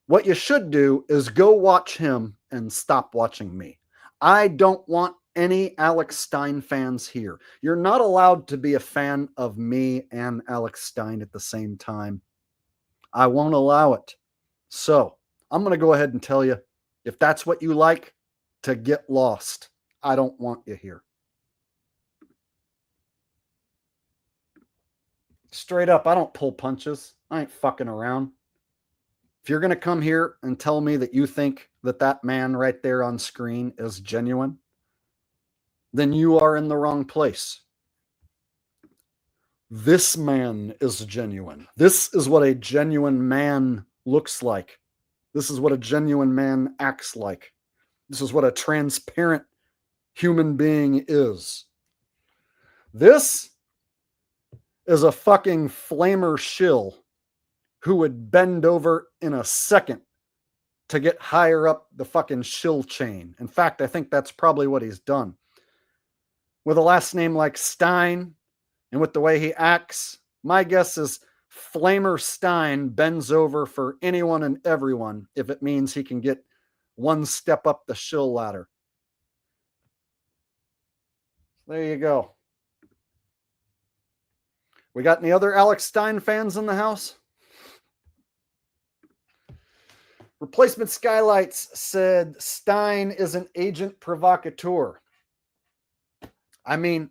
what you should do is go watch him and stop watching me. I don't want any Alex Stein fans here. You're not allowed to be a fan of me and Alex Stein at the same time. I won't allow it. So I'm going to go ahead and tell you, if that's what you like, to get lost. I don't want you here. Straight up, I don't pull punches. I ain't fucking around. If you're going to come here and tell me that you think that that man right there on screen is genuine, then you are in the wrong place. This man is genuine. This is what a genuine man looks like. This is what a genuine man acts like. This is what a transparent human being is. This is a fucking flamer shill who would bend over in a second to get higher up the fucking shill chain. In fact, I think that's probably what he's done. With a last name like Stein and with the way he acts, my guess is Flamer Stein bends over for anyone and everyone if it means he can get one step up the shill ladder. There you go. We got any other Alex Stein fans in the house? Replacement Skylights said Stein is an agent provocateur. I mean,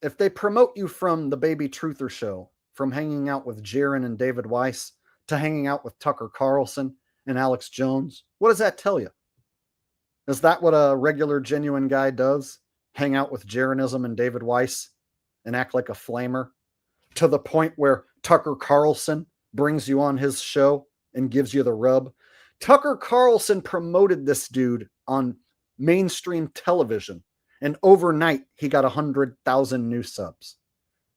if they promote you from the Baby Truther show, from hanging out with Jaron and David Weiss to hanging out with Tucker Carlson and Alex Jones, what does that tell you? Is that what a regular, genuine guy does? Hang out with Jaronism and David Weiss and act like a flamer to the point where Tucker Carlson brings you on his show and gives you the rub? Tucker Carlson promoted this dude on mainstream television, and overnight he got 100,000 new subs.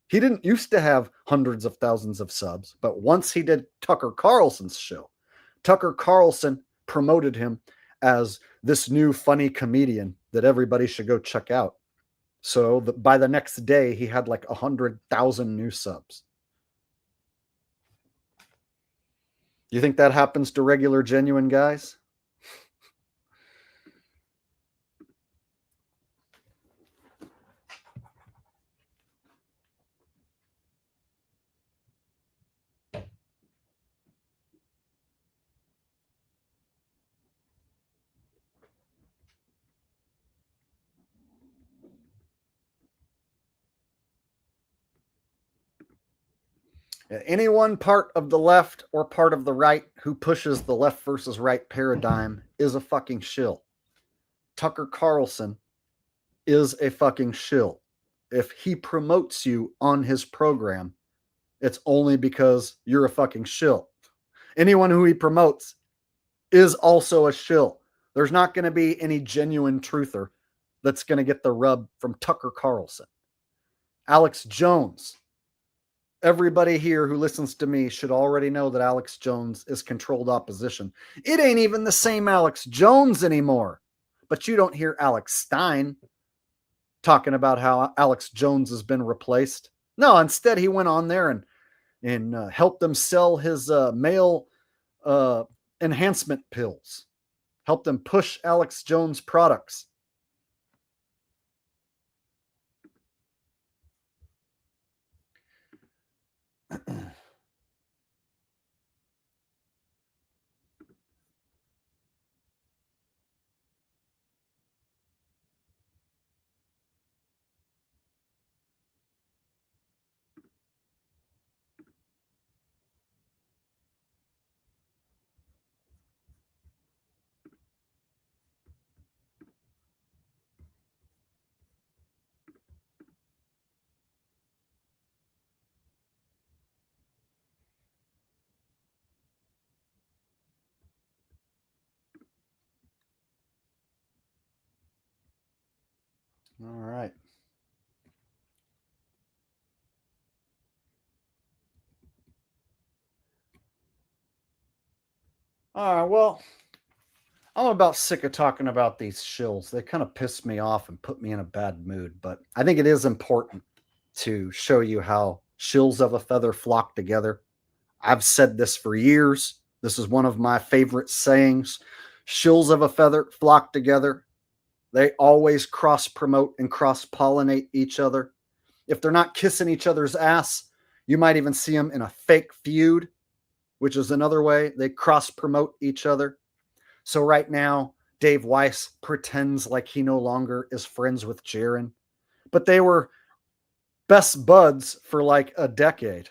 He didn't used to have hundreds of thousands of subs, but once he did Tucker Carlson's show, Tucker Carlson promoted him as this new funny comedian that everybody should go check out. So by the next day, he had like 100,000 new subs. You think that happens to regular, genuine guys? Any one part of the left or part of the right who pushes the left versus right paradigm is a fucking shill. Tucker Carlson is a fucking shill. If he promotes you on his program, it's only because you're a fucking shill. Anyone who he promotes is also a shill. There's not going to be any genuine truther that's going to get the rub from Tucker Carlson. Alex Jones Everybody here who listens to me should already know that Alex Jones is controlled opposition. It ain't even the same Alex Jones anymore. But you don't hear Alex Stein talking about how Alex Jones has been replaced. No, instead he went on there and helped them sell his male enhancement pills. Helped them push Alex Jones products. All right. All right, well, I'm about sick of talking about these shills. They kind of piss me off and put me in a bad mood, but I think it is important to show you how shills of a feather flock together. I've said this for years. This is one of my favorite sayings. Shills of a feather flock together. They always cross promote and cross pollinate each other. If they're not kissing each other's ass, you might even see them in a fake feud, which is another way they cross promote each other. So right now, Dave Weiss pretends like he no longer is friends with Jaron, but they were best buds for like a decade.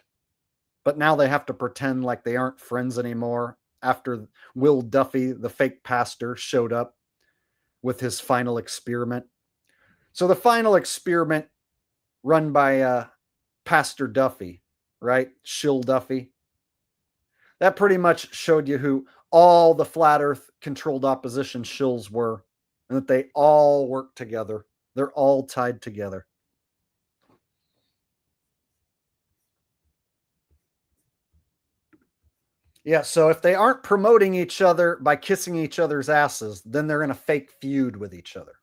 But now they have to pretend like they aren't friends anymore after Will Duffy, the fake pastor, showed up with his final experiment. So the final experiment run by Pastor Duffy, right? Shill Duffy. That pretty much showed you who all the flat earth controlled opposition shills were, and that they all work together. They're all tied together. Yeah, so if they aren't promoting each other by kissing each other's asses, then they're in a fake feud with each other.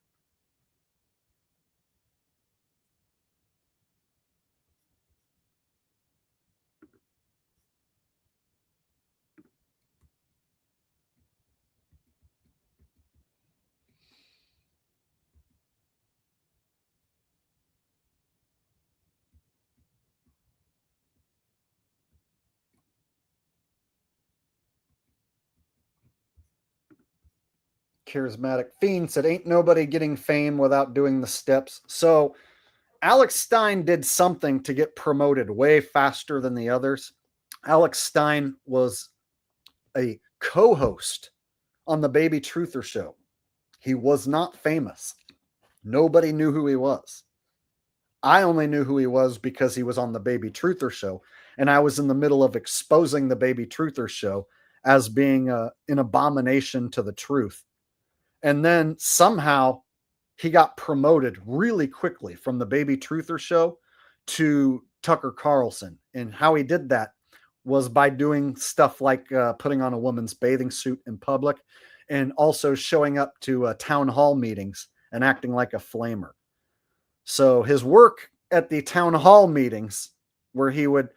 Charismatic Fiend said, ain't nobody getting fame without doing the steps. So Alex Stein did something to get promoted way faster than the others. Alex Stein was a co-host on the Baby Truther show. He was not famous. Nobody knew who he was. I only knew who he was because he was on the Baby Truther show, and I was in the middle of exposing the Baby Truther show as being an abomination to the truth. And then somehow he got promoted really quickly from the Baby Truther show to Tucker Carlson. And how he did that was by doing stuff like putting on a woman's bathing suit in public and also showing up to town hall meetings and acting like a flamer. So his work at the town hall meetings, where he would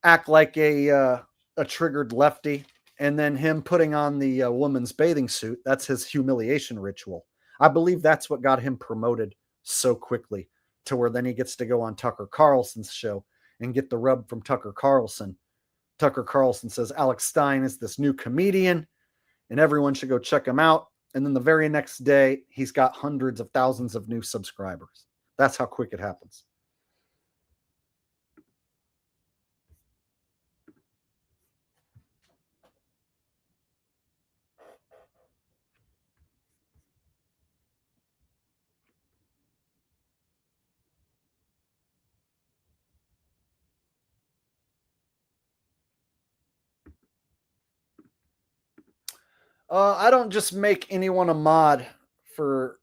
act like a triggered lefty, and then him putting on the woman's bathing suit, that's his humiliation ritual. I believe that's what got him promoted so quickly to where then he gets to go on Tucker Carlson's show and get the rub from Tucker Carlson. Tucker Carlson says Alex Stein is this new comedian and everyone should go check him out. And then the very next day, he's got hundreds of thousands of new subscribers. That's how quick it happens. I don't just make anyone a mod for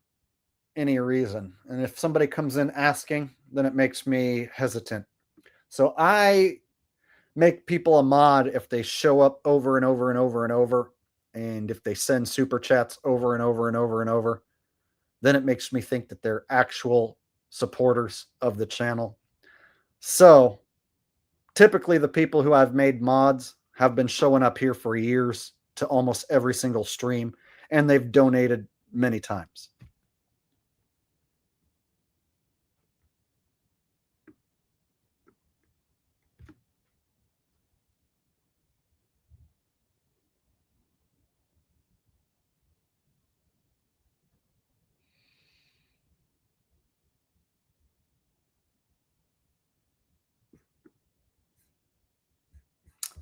any reason. And if somebody comes in asking, then it makes me hesitant. So I make people a mod if they show up over and over and over and over. And if they send super chats over and over and over and over, then it makes me think that they're actual supporters of the channel. So typically the people who I've made mods have been showing up here for years to almost every single stream, and they've donated many times.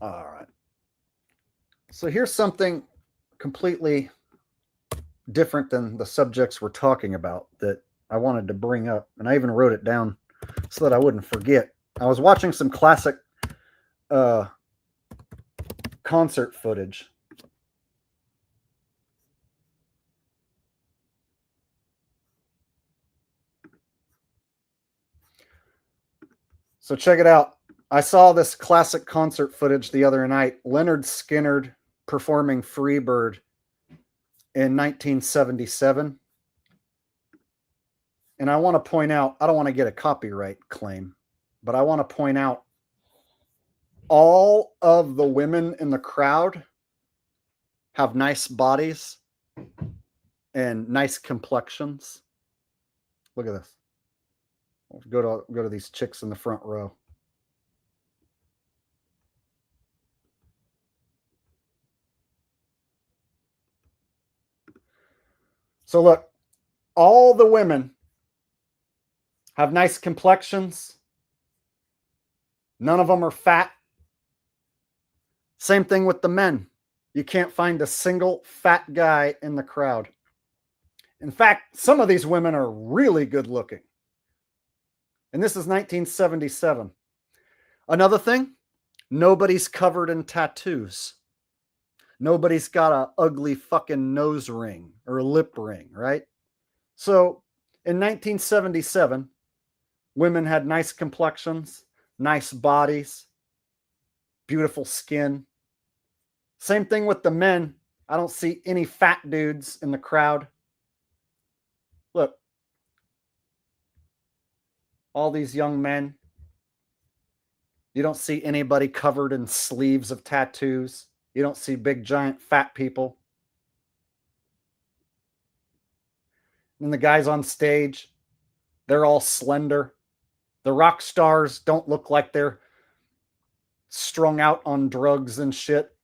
All right. So here's something completely different than the subjects we're talking about that I wanted to bring up. And I even wrote it down so that I wouldn't forget. I was watching some classic concert footage. So check it out. I saw this classic concert footage the other night. Leonard Skinner performing Freebird in 1977. And I want to point out, I don't want to get a copyright claim, but I want to point out all of the women in the crowd have nice bodies and nice complexions. Look at this. Go to these chicks in the front row. So look, all the women have nice complexions. None of them are fat. Same thing with the men. You can't find a single fat guy in the crowd. In fact, some of these women are really good looking. And this is 1977. Another thing, nobody's covered in tattoos. Nobody's got an ugly fucking nose ring or a lip ring, right? So in 1977, women had nice complexions, nice bodies, beautiful skin. Same thing with the men. I don't see any fat dudes in the crowd. Look, all these young men. You don't see anybody covered in sleeves of tattoos. You don't see big, giant, fat people. And the guys on stage, they're all slender. The rock stars don't look like they're strung out on drugs and shit.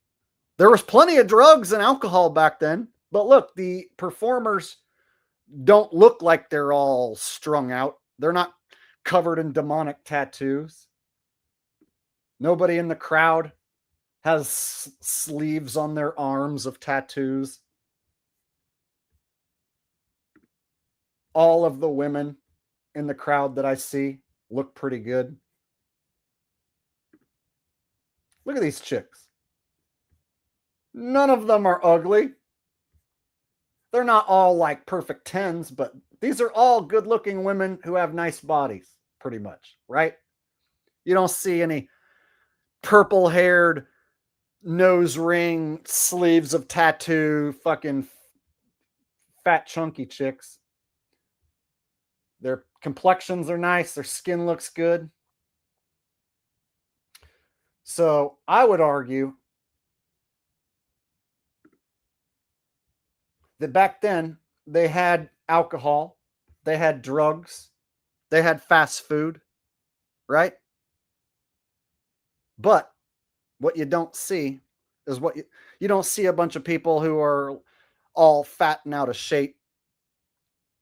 There was plenty of drugs and alcohol back then. But look, the performers don't look like they're all strung out. They're not covered in demonic tattoos. Nobody in the crowd has sleeves on their arms of tattoos. All of the women in the crowd that I see look pretty good. Look at these chicks. None of them are ugly. They're not all like perfect 10s, but these are all good looking women who have nice bodies, pretty much, right? You don't see any purple haired, nose ring, sleeves of tattoo, fucking fat chunky chicks. Their complexions are nice. Their skin looks good. So I would argue that back then they had alcohol, they had drugs, they had fast food, right? But what you don't see is what you don't see a bunch of people who are all fat and out of shape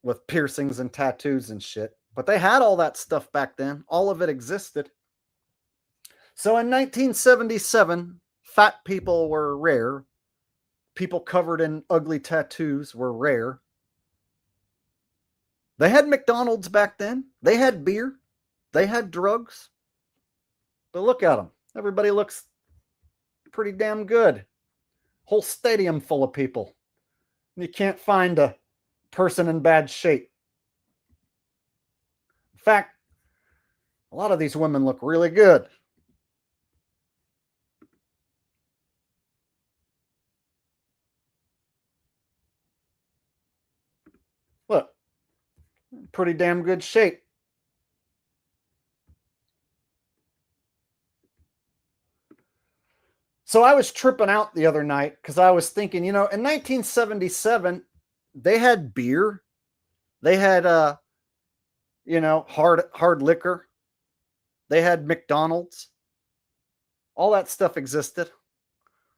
with piercings and tattoos and shit. But they had all that stuff back then. All of it existed. So in 1977, fat people were rare. People covered in ugly tattoos were rare. They had McDonald's back then. They had beer. They had drugs. But look at them. Everybody looks pretty damn good. Whole stadium full of people. You can't find a person in bad shape. In fact, A lot of these women look really good. Look, pretty damn good shape. So I was tripping out the other night because I was thinking, in 1977, they had beer. They had, hard liquor. They had McDonald's. All that stuff existed.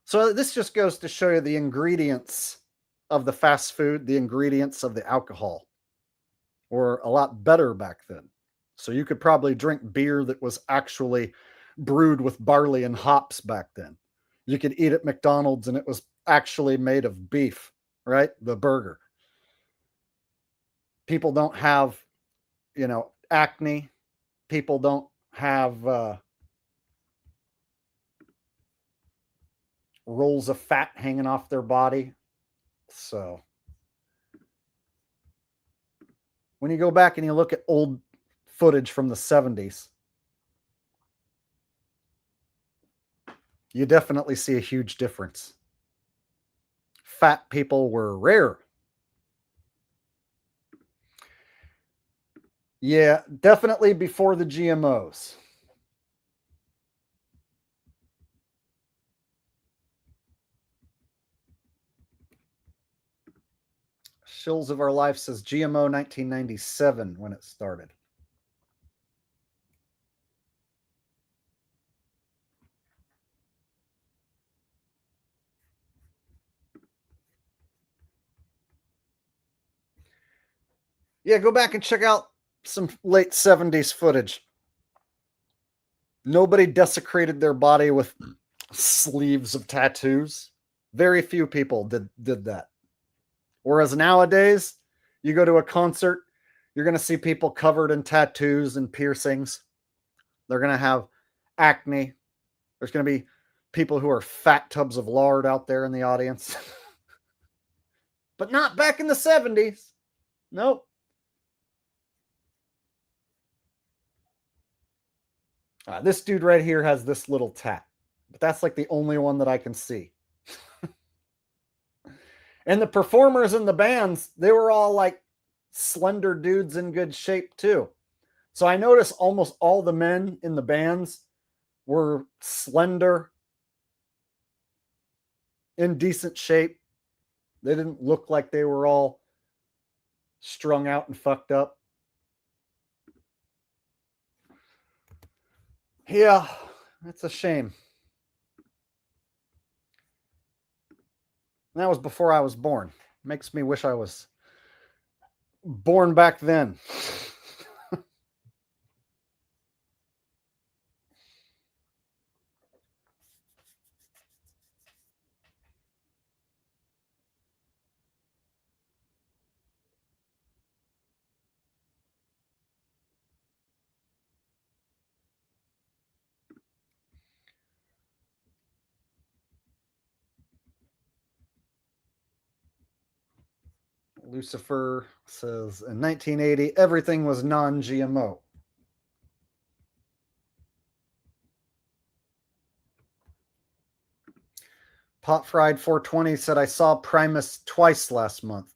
So this just goes to show you the ingredients of the fast food, the ingredients of the alcohol were a lot better back then. So you could probably drink beer that was actually brewed with barley and hops back then. You could eat at McDonald's and it was actually made of beef, right? The burger. People don't have, acne. People don't have rolls of fat hanging off their body. So when you go back and you look at old footage from the 70s, you definitely see a huge difference. Fat people were rare. Yeah, definitely before the GMOs. Shills of Our Life says GMO 1997 when it started. Yeah, go back and check out some late 70s footage. Nobody desecrated their body with sleeves of tattoos. Very few people did that. Whereas nowadays, you go to a concert, you're going to see people covered in tattoos and piercings. They're going to have acne. There's going to be people who are fat tubs of lard out there in the audience. But not back in the 70s. Nope. This dude right here has this little tat, but that's like the only one that I can see. And the performers in the bands, they were all like slender dudes in good shape too. So I noticed almost all the men in the bands were slender, in decent shape. They didn't look like they were all strung out and fucked up. Yeah, that's a shame. And that was before I was born. Makes me wish I was born back then. Lucifer says in 1980, everything was non-GMO. Pot Fried 420 said, I saw Primus twice last month.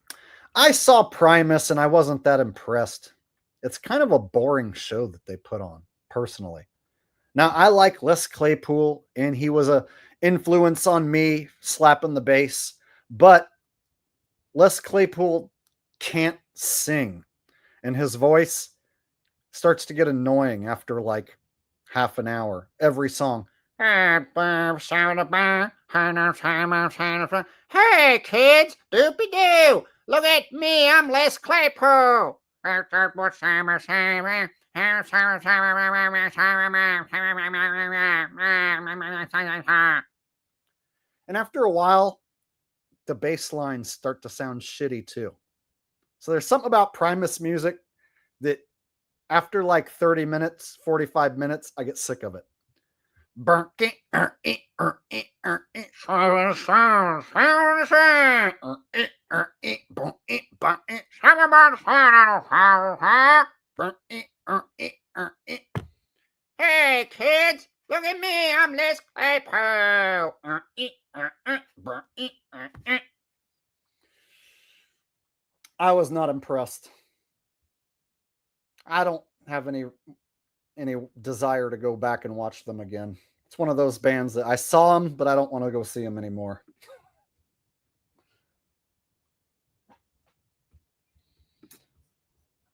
I saw Primus and I wasn't that impressed. It's kind of a boring show that they put on, personally. Now, I like Les Claypool, and he was a influence on me slapping the bass, but Les Claypool can't sing, and his voice starts to get annoying after like half an hour. Every song. Hey kids, doopy doo! Look at me, I'm Les Claypool. And after a while, the bass lines start to sound shitty too. So there's something about Primus music that after like 30 minutes, 45 minutes, I get sick of it. Hey, kids, look at me. I'm Les Claypool. I was not impressed. I don't have any desire to go back and watch them again. It's one of those bands that I saw them, but I don't want to go see them anymore.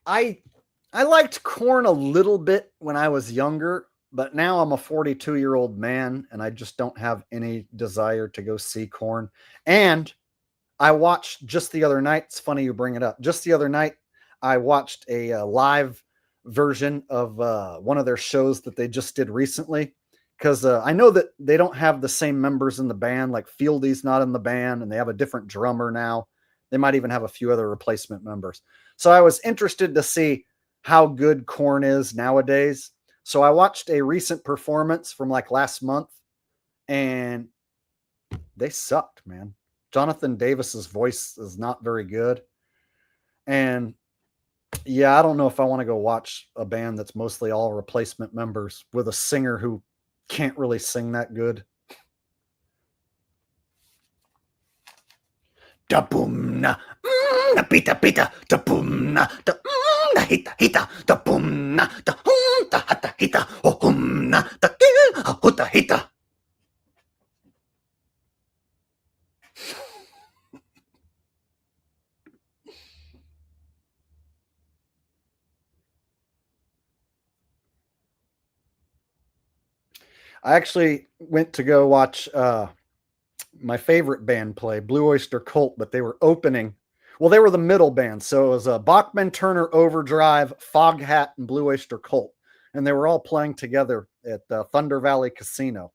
I liked Korn a little bit when I was younger, but now I'm a 42-year-old man and I just don't have any desire to go see Korn. And I watched just the other night, it's funny you bring it up. Just the other night, I watched a live version of one of their shows that they just did recently. Because I know that they don't have the same members in the band, like Fieldy's not in the band, and they have a different drummer now. They might even have a few other replacement members. So I was interested to see how good Korn is nowadays. So I watched a recent performance from like last month, and they sucked, man. Jonathan Davis's voice is not very good. And yeah, I don't know if I want to go watch a band that's mostly all replacement members with a singer who can't really sing that good. Da boom na, na pita pita, da boom na, da na hita hita, da boom na, da da hata hita, oh na, da huta hita. I actually went to go watch my favorite band play, Blue Oyster Cult, but they were opening. Well, they were the middle band. So it was Bachman Turner Overdrive, Foghat, and Blue Oyster Cult. And they were all playing together at Thunder Valley Casino.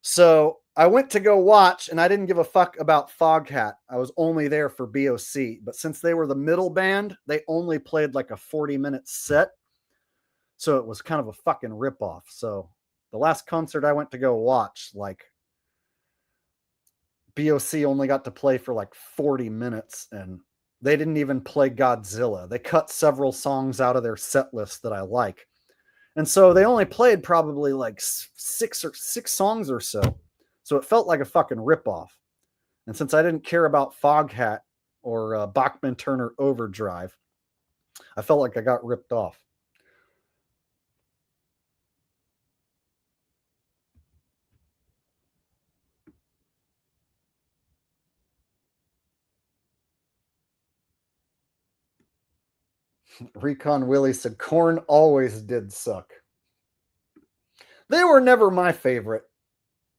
So I went to go watch, and I didn't give a fuck about Foghat. I was only there for BOC. But since they were the middle band, they only played like a 40-minute set. So it was kind of a fucking ripoff. So the last concert I went to go watch, like, BOC only got to play for like 40 minutes, and they didn't even play Godzilla. They cut several songs out of their set list that I like. And so they only played probably like six songs or so. So it felt like a fucking ripoff. And since I didn't care about Foghat or Bachman Turner Overdrive, I felt like I got ripped off. Recon Willie said, Korn always did suck. They were never my favorite.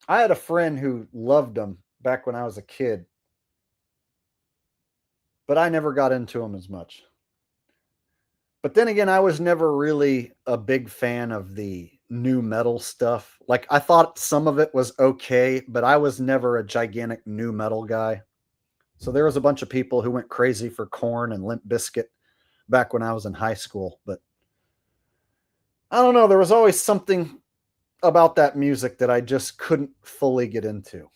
I had a friend who loved them back when I was a kid, but I never got into them as much. But then again, I was never really a big fan of the nu metal stuff. Like, I thought some of it was okay, but I was never a gigantic nu metal guy. So there was a bunch of people who went crazy for Korn and Limp Bizkit back when I was in high school. But I don't know, there was always something about that music that I just couldn't fully get into.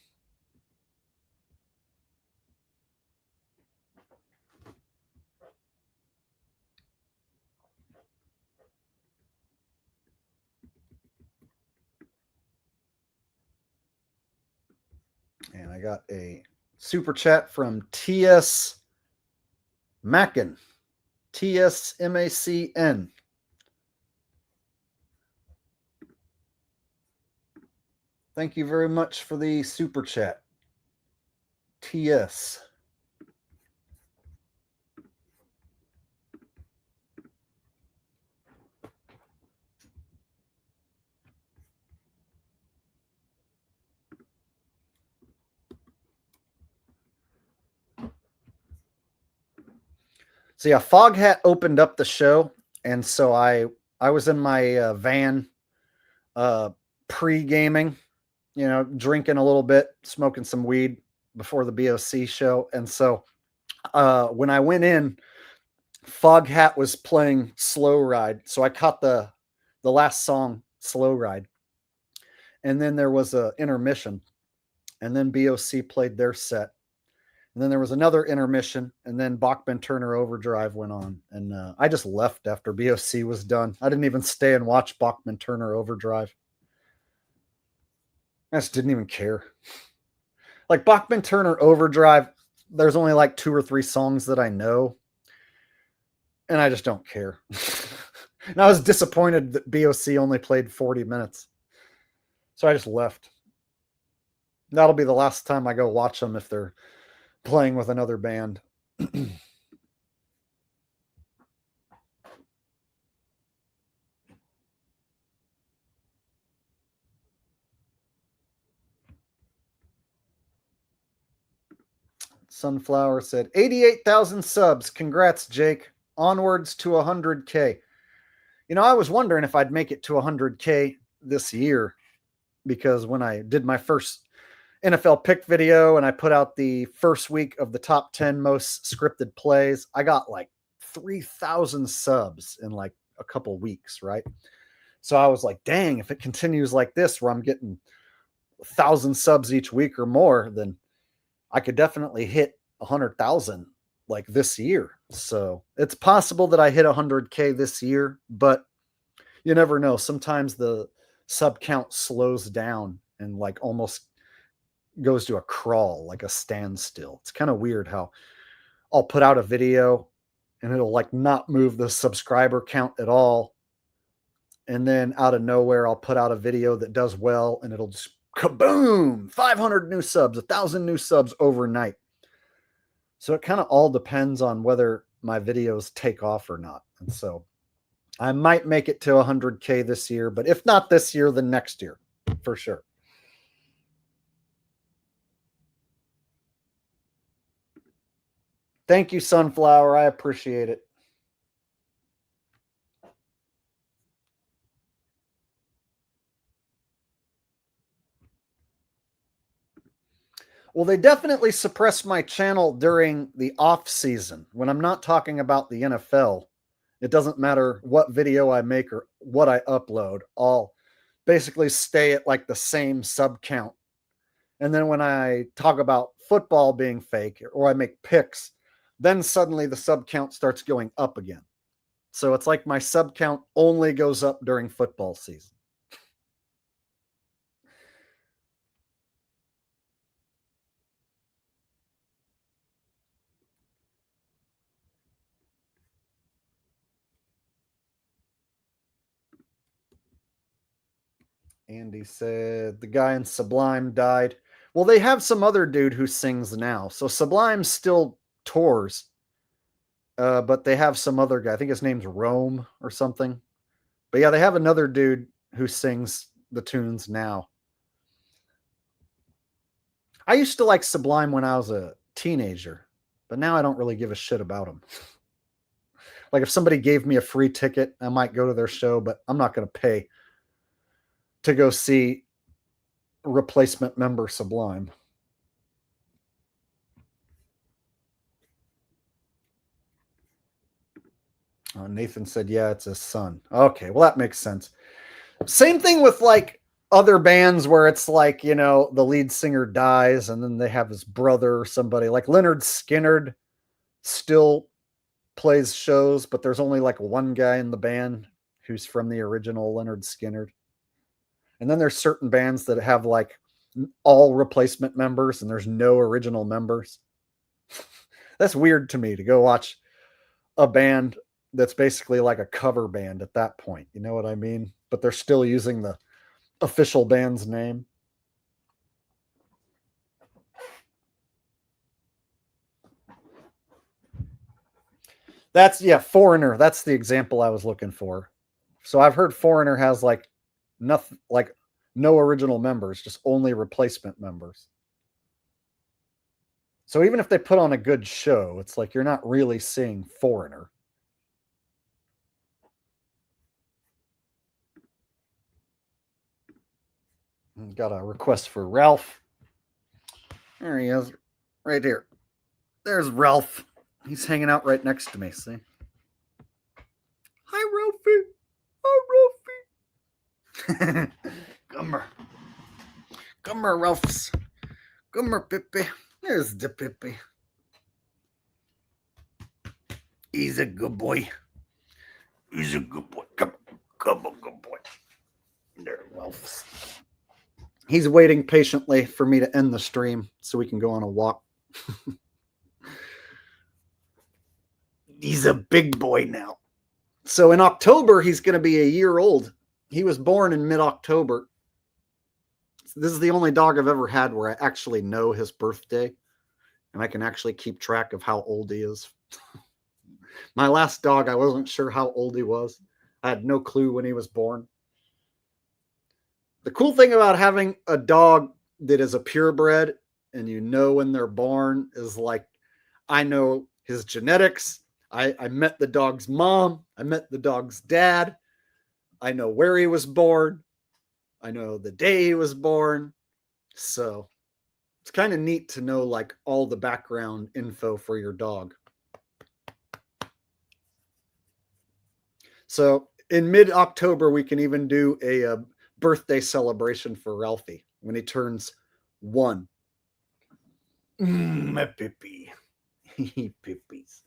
And I got a super chat from T.S. Mackin. TSMACN. Thank you very much for the super chat. TS. So yeah, Foghat opened up the show, and so I was in my van pre-gaming, drinking a little bit, smoking some weed before the BOC show. And so when I went in, Foghat was playing Slow Ride. So I caught the last song, Slow Ride. And then there was a intermission. And then BOC played their set. And then there was another intermission, and then Bachman-Turner Overdrive went on. And I just left after BOC was done. I didn't even stay and watch Bachman-Turner Overdrive. I just didn't even care. Like Bachman-Turner Overdrive, there's only like 2 or 3 songs that I know. And I just don't care. And I was disappointed that BOC only played 40 minutes. So I just left. That'll be the last time I go watch them if they're playing with another band. Sunflower said 88,000 subs. Congrats, Jake. Onwards to 100K. You know, I was wondering if I'd make it to 100K this year, because when I did my first NFL pick video and I put out the first week of the top 10 most scripted plays, I got like 3,000 subs in like a couple weeks, right? So I was like, dang, if it continues like this, where I'm getting 1,000 subs each week or more, then I could definitely hit 100,000 like this year. So it's possible that I hit 100K this year, but you never know. Sometimes the sub count slows down and like almost goes to a crawl, like a standstill. It's kind of weird how I'll put out a video and it'll like not move the subscriber count at all. And then out of nowhere, I'll put out a video that does well and it'll just kaboom, 500 new subs, 1,000 new subs overnight. So it kind of all depends on whether my videos take off or not. And so I might make it to 100K this year, but if not this year, then next year for sure. Thank you, Sunflower. I appreciate it. Well, they definitely suppress my channel during the off season when I'm not talking about the NFL. It doesn't matter what video I make or what I upload. I'll basically stay at like the same sub count. And then when I talk about football being fake or I make picks, then suddenly the sub count starts going up again. So it's like my sub count only goes up during football season. Andy said the guy in Sublime died. Well, they have some other dude who sings now. So Sublime still tours. But they have some other guy. I think his name's Rome or something. But yeah, they have another dude who sings the tunes now. I used to like Sublime when I was a teenager, but now I don't really give a shit about them. Like if somebody gave me a free ticket, I might go to their show, but I'm not going to pay to go see replacement member Sublime. Nathan said, yeah, it's his son. Okay, well, that makes sense. Same thing with like other bands where it's like, you know, the lead singer dies and then they have his brother or somebody. Like Leonard Skinner still plays shows, but there's only like one guy in the band who's from the original Leonard Skinner. And then there's certain bands that have like all replacement members and there's no original members. That's weird to me to go watch a band that's basically like a cover band at that point. You know what I mean? But they're still using the official band's name. That's, yeah, Foreigner. That's the example I was looking for. So I've heard Foreigner has like nothing, like no original members, just only replacement members. So even if they put on a good show, it's like you're not really seeing Foreigner. Got a request for Ralph. There he is, right here. There's Ralph. He's hanging out right next to me, see? Hi, Ralphie. Hi, Ralphie. Come here. Come here, Ralphs. Come here, Pippi. There's the Pippi. He's a good boy. He's a good boy. Come on, good boy. There, Wolf. He's waiting patiently for me to end the stream so we can go on a walk. He's a big boy now. So in October, he's going to be a year old. He was born in mid-October. This is the only dog I've ever had where I actually know his birthday, and I can actually keep track of how old he is. My last dog, I wasn't sure how old he was. I had no clue when he was born. The cool thing about having a dog that is a purebred and you know when they're born is like, I know his genetics. I met the dog's mom. I met the dog's dad. I know where he was born. I know the day he was born. So it's kind of neat to know like all the background info for your dog. So in mid-October, we can even do a birthday celebration for Ralphie when he turns 1. My Pippi. Pippies.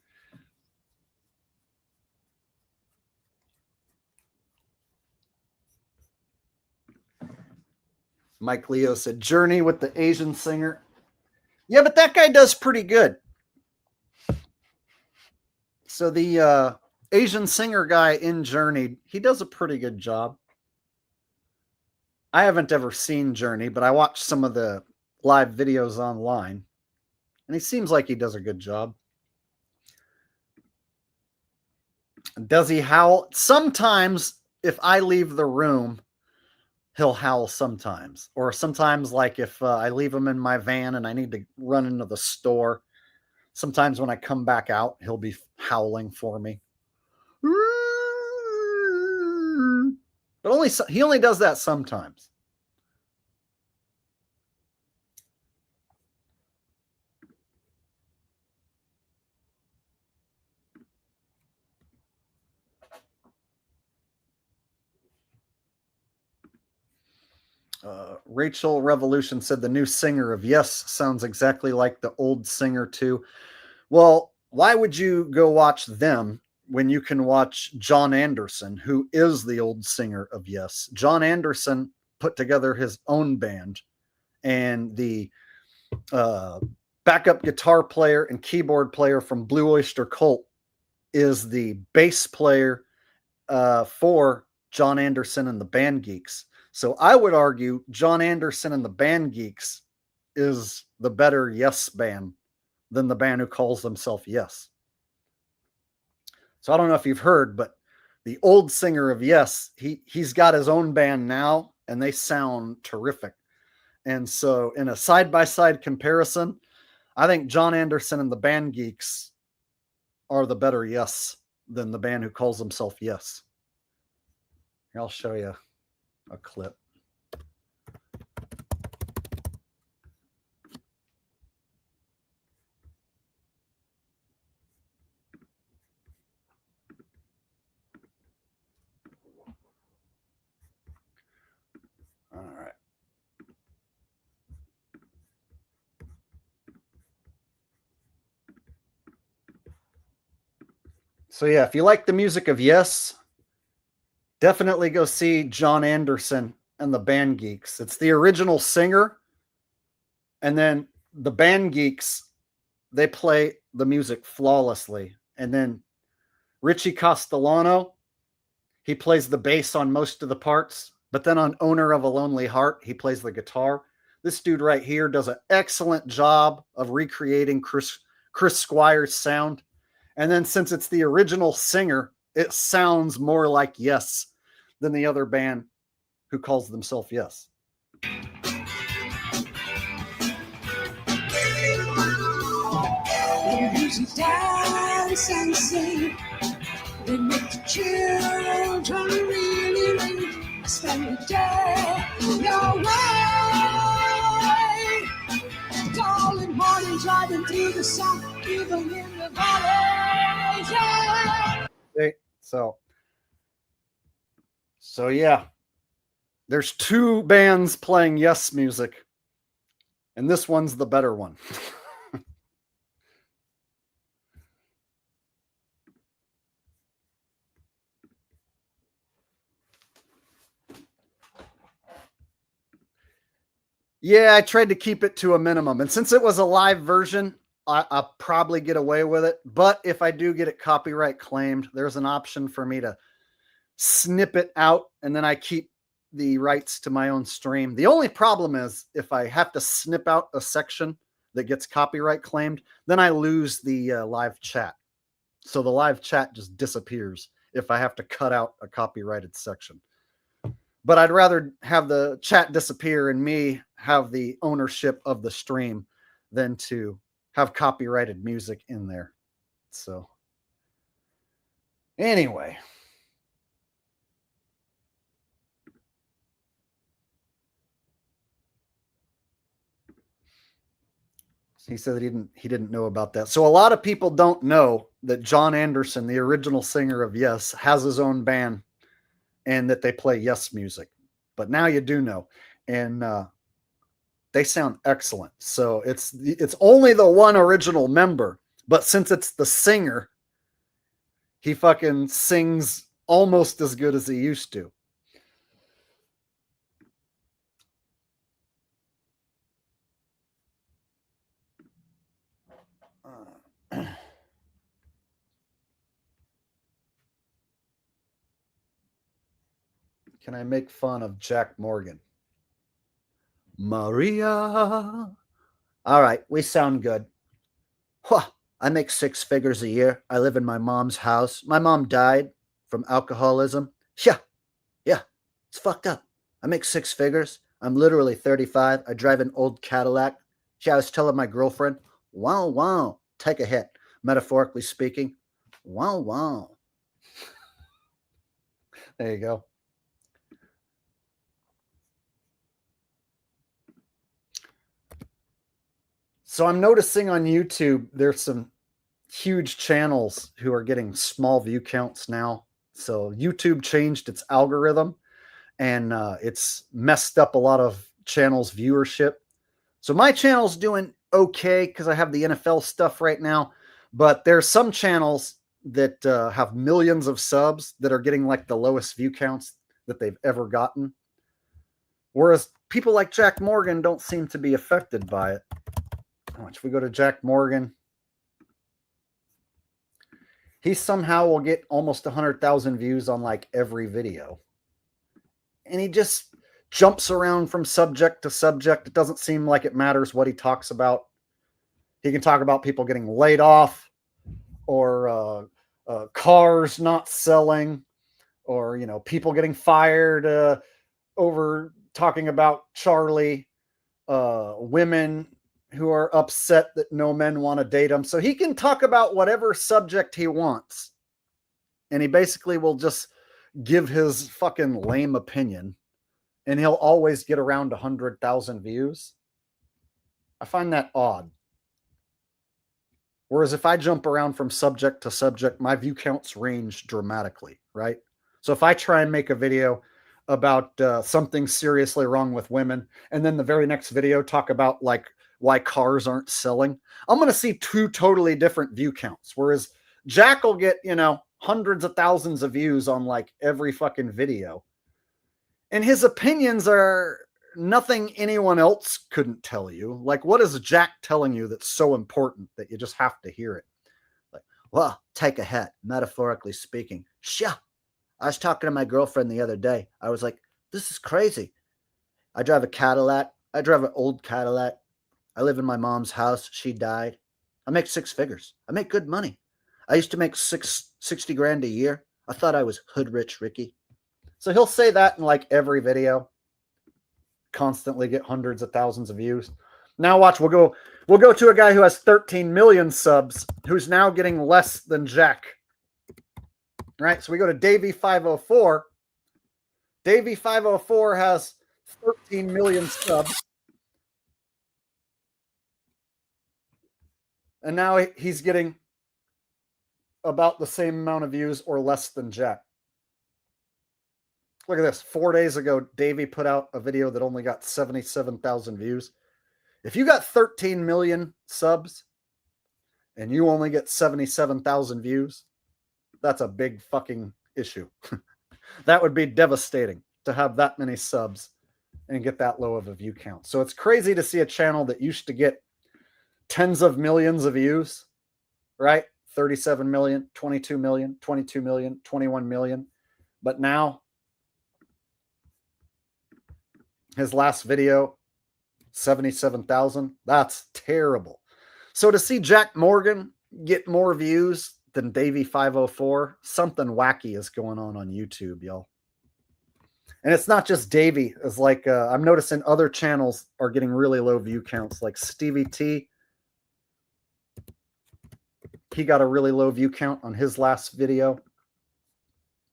Mike Leo said, Journey with the Asian singer. Yeah, but that guy does pretty good. So the Asian singer guy in Journey, he does a pretty good job. I haven't ever seen Journey, but I watched some of the live videos online, and he seems like he does a good job. Does he howl? Sometimes, if I leave the room, he'll howl sometimes. Or sometimes, like if I leave him in my van and I need to run into the store, sometimes when I come back out, he'll be howling for me. But he only does that sometimes. Rachel Revolution said the new singer of Yes sounds exactly like the old singer too. Well, why would you go watch them when you can watch John Anderson, who is the old singer of Yes? John Anderson put together his own band, and the backup guitar player and keyboard player from Blue Oyster Cult is the bass player for John Anderson and the Band Geeks. So I would argue John Anderson and the Band Geeks is the better Yes band than the band who calls themselves Yes. So I don't know if you've heard, but the old singer of Yes, he's got his own band now, and they sound terrific. And so in a side-by-side comparison, I think John Anderson and the Band Geeks are the better Yes than the band who calls themselves Yes. Here, I'll show you a clip. All right. So yeah, if you like the music of Yes, definitely go see John Anderson and the Band Geeks. It's the original singer, and then the Band Geeks, they play the music flawlessly. And then Richie Castellano, he plays the bass on most of the parts, but then on Owner of a Lonely Heart, he plays the guitar. This dude right here does an excellent job of recreating Chris Squire's sound. And then since it's the original singer, it sounds more like Yes than the other band who calls themselves Yes. Music, dance and sing. They make the children really ring. Spend the day your way. Darling, morning driving through the sun, even in the valley. Yeah. Okay, so yeah, there's 2 bands playing Yes music, and this one's the better one. Yeah, I tried to keep it to a minimum. And since it was a live version, I'll probably get away with it. But if I do get it copyright claimed, there's an option for me to snip it out, and then I keep the rights to my own stream. The only problem is if I have to snip out a section that gets copyright claimed, then I lose the live chat. So the live chat just disappears if I have to cut out a copyrighted section. But I'd rather have the chat disappear and me have the ownership of the stream than to have copyrighted music in there. So anyway. He said he didn't know about that. So a lot of people don't know that John Anderson, the original singer of Yes, has his own band and that they play Yes music. But now you do know. And they sound excellent. So it's only the one original member, but since it's the singer, he fucking sings almost as good as he used to. Can I make fun of Jack Morgan? Maria. All right, we sound good. Huh, I make 6 figures a year. I live in my mom's house. My mom died from alcoholism. Yeah, it's fucked up. I make 6 figures. I'm literally 35. I drive an old Cadillac. Yeah, I was telling my girlfriend, wow, take a hit. Metaphorically speaking, wow. There you go. So I'm noticing on YouTube, there's some huge channels who are getting small view counts now. So YouTube changed its algorithm and it's messed up a lot of channels' viewership. So my channel's doing okay because I have the NFL stuff right now, but there's some channels that have millions of subs that are getting like the lowest view counts that they've ever gotten. Whereas people like Jack Morgan don't seem to be affected by it. If we go to Jack Morgan, he somehow will get almost 100,000 views on like every video. And he just jumps around from subject to subject. It doesn't seem like it matters what he talks about. He can talk about people getting laid off or cars not selling or, people getting fired over talking about Charlie, women who are upset that no men want to date him. So he can talk about whatever subject he wants. And he basically will just give his fucking lame opinion. And he'll always get around 100,000 views. I find that odd. Whereas if I jump around from subject to subject, my view counts range dramatically, right? So if I try and make a video about something seriously wrong with women, and then the very next video talk about like why cars aren't selling, I'm going to see 2 totally different view counts. Whereas Jack will get, hundreds of thousands of views on like every fucking video. And his opinions are nothing anyone else couldn't tell you. Like, what is Jack telling you that's so important that you just have to hear it? Like, well, take a hit, metaphorically speaking. Sure. I was talking to my girlfriend the other day. I was like, this is crazy. I drive a Cadillac. I drive an old Cadillac. I live in my mom's house. She died. I make 6 figures. I make good money. I used to make 60 grand a year. I thought I was hood rich, Ricky. So he'll say that in like every video. Constantly get hundreds of thousands of views. Now watch, we'll go to a guy who has 13 million subs who's now getting less than Jack. All right, so we go to Davey504. Davey504 has 13 million subs. And now he's getting about the same amount of views or less than Jack. Look at this. 4 days ago, Davey put out a video that only got 77,000 views. If you got 13 million subs and you only get 77,000 views, that's a big fucking issue. That would be devastating to have that many subs and get that low of a view count. So it's crazy to see a channel that used to get tens of millions of views, right? 37 million, 22 million, 22 million, 21 million. But now his last video, 77,000. That's terrible. So to see Jack Morgan get more views than Davey504, something wacky is going on YouTube, y'all. And it's not just Davey. It's like I'm noticing other channels are getting really low view counts, like Stevie T. He got a really low view count on his last video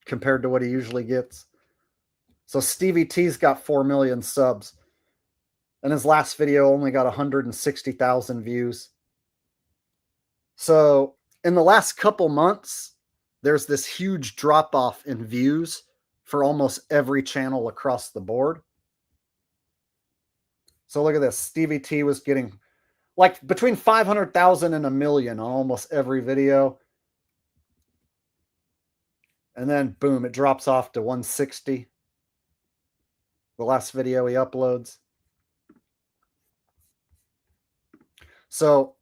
compared to what he usually gets. So Stevie T's got 4 million subs. And his last video only got 160,000 views. So in the last couple months, there's this huge drop off in views for almost every channel across the board. So look at this. Stevie T was getting like between 500,000 and 1 million on almost every video. And then boom, it drops off to 160. The last video he uploads. So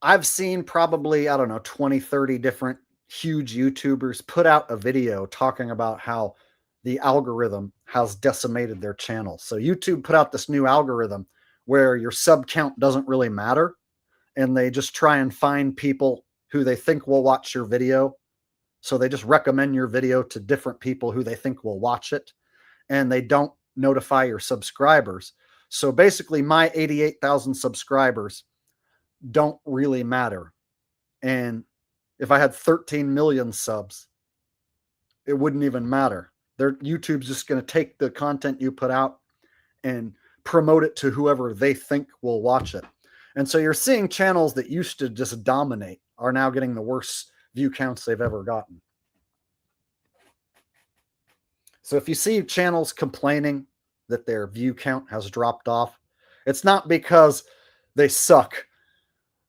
I've seen probably, I don't know, 20, 30 different huge YouTubers put out a video talking about how the algorithm has decimated their channel. So YouTube put out this new algorithm where your sub count doesn't really matter. And they just try and find people who they think will watch your video. So they just recommend your video to different people who they think will watch it. And they don't notify your subscribers. So basically my 88,000 subscribers don't really matter. And if I had 13 million subs, it wouldn't even matter. YouTube's just going to take the content you put out and promote it to whoever they think will watch it. And so you're seeing channels that used to just dominate are now getting the worst view counts they've ever gotten. So if you see channels complaining that their view count has dropped off, it's not because they suck.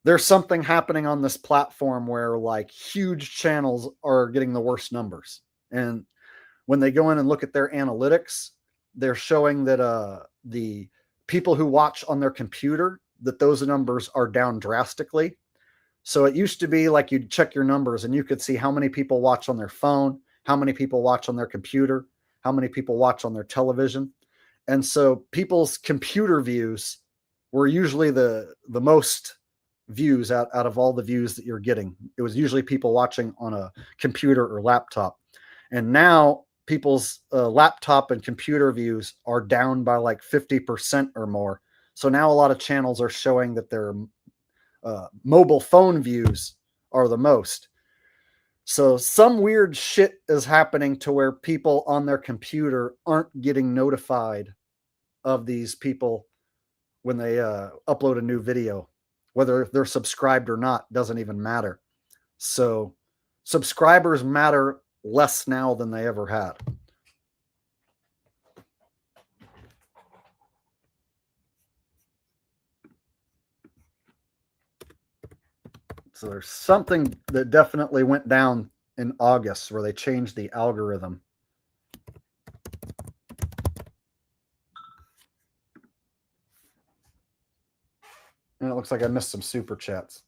There's something happening on this platform where like huge channels are getting the worst numbers. And when they go in and look at their analytics, they're showing that the people who watch on their computer, that those numbers are down drastically. So it used to be like you'd check your numbers and you could see how many people watch on their phone, how many people watch on their computer, how many people watch on their television. And so people's computer views were usually the most views out of all the views that you're getting. It was usually people watching on a computer or laptop. And now people's laptop and computer views are down by like 50% or more. So now a lot of channels are showing that their mobile phone views are the most. So some weird shit is happening to where people on their computer aren't getting notified of these people when they upload a new video. Whether they're subscribed or not doesn't even matter. So subscribers matter less now than they ever had. So there's something that definitely went down in August where they changed the algorithm. And it looks like I missed some super chats.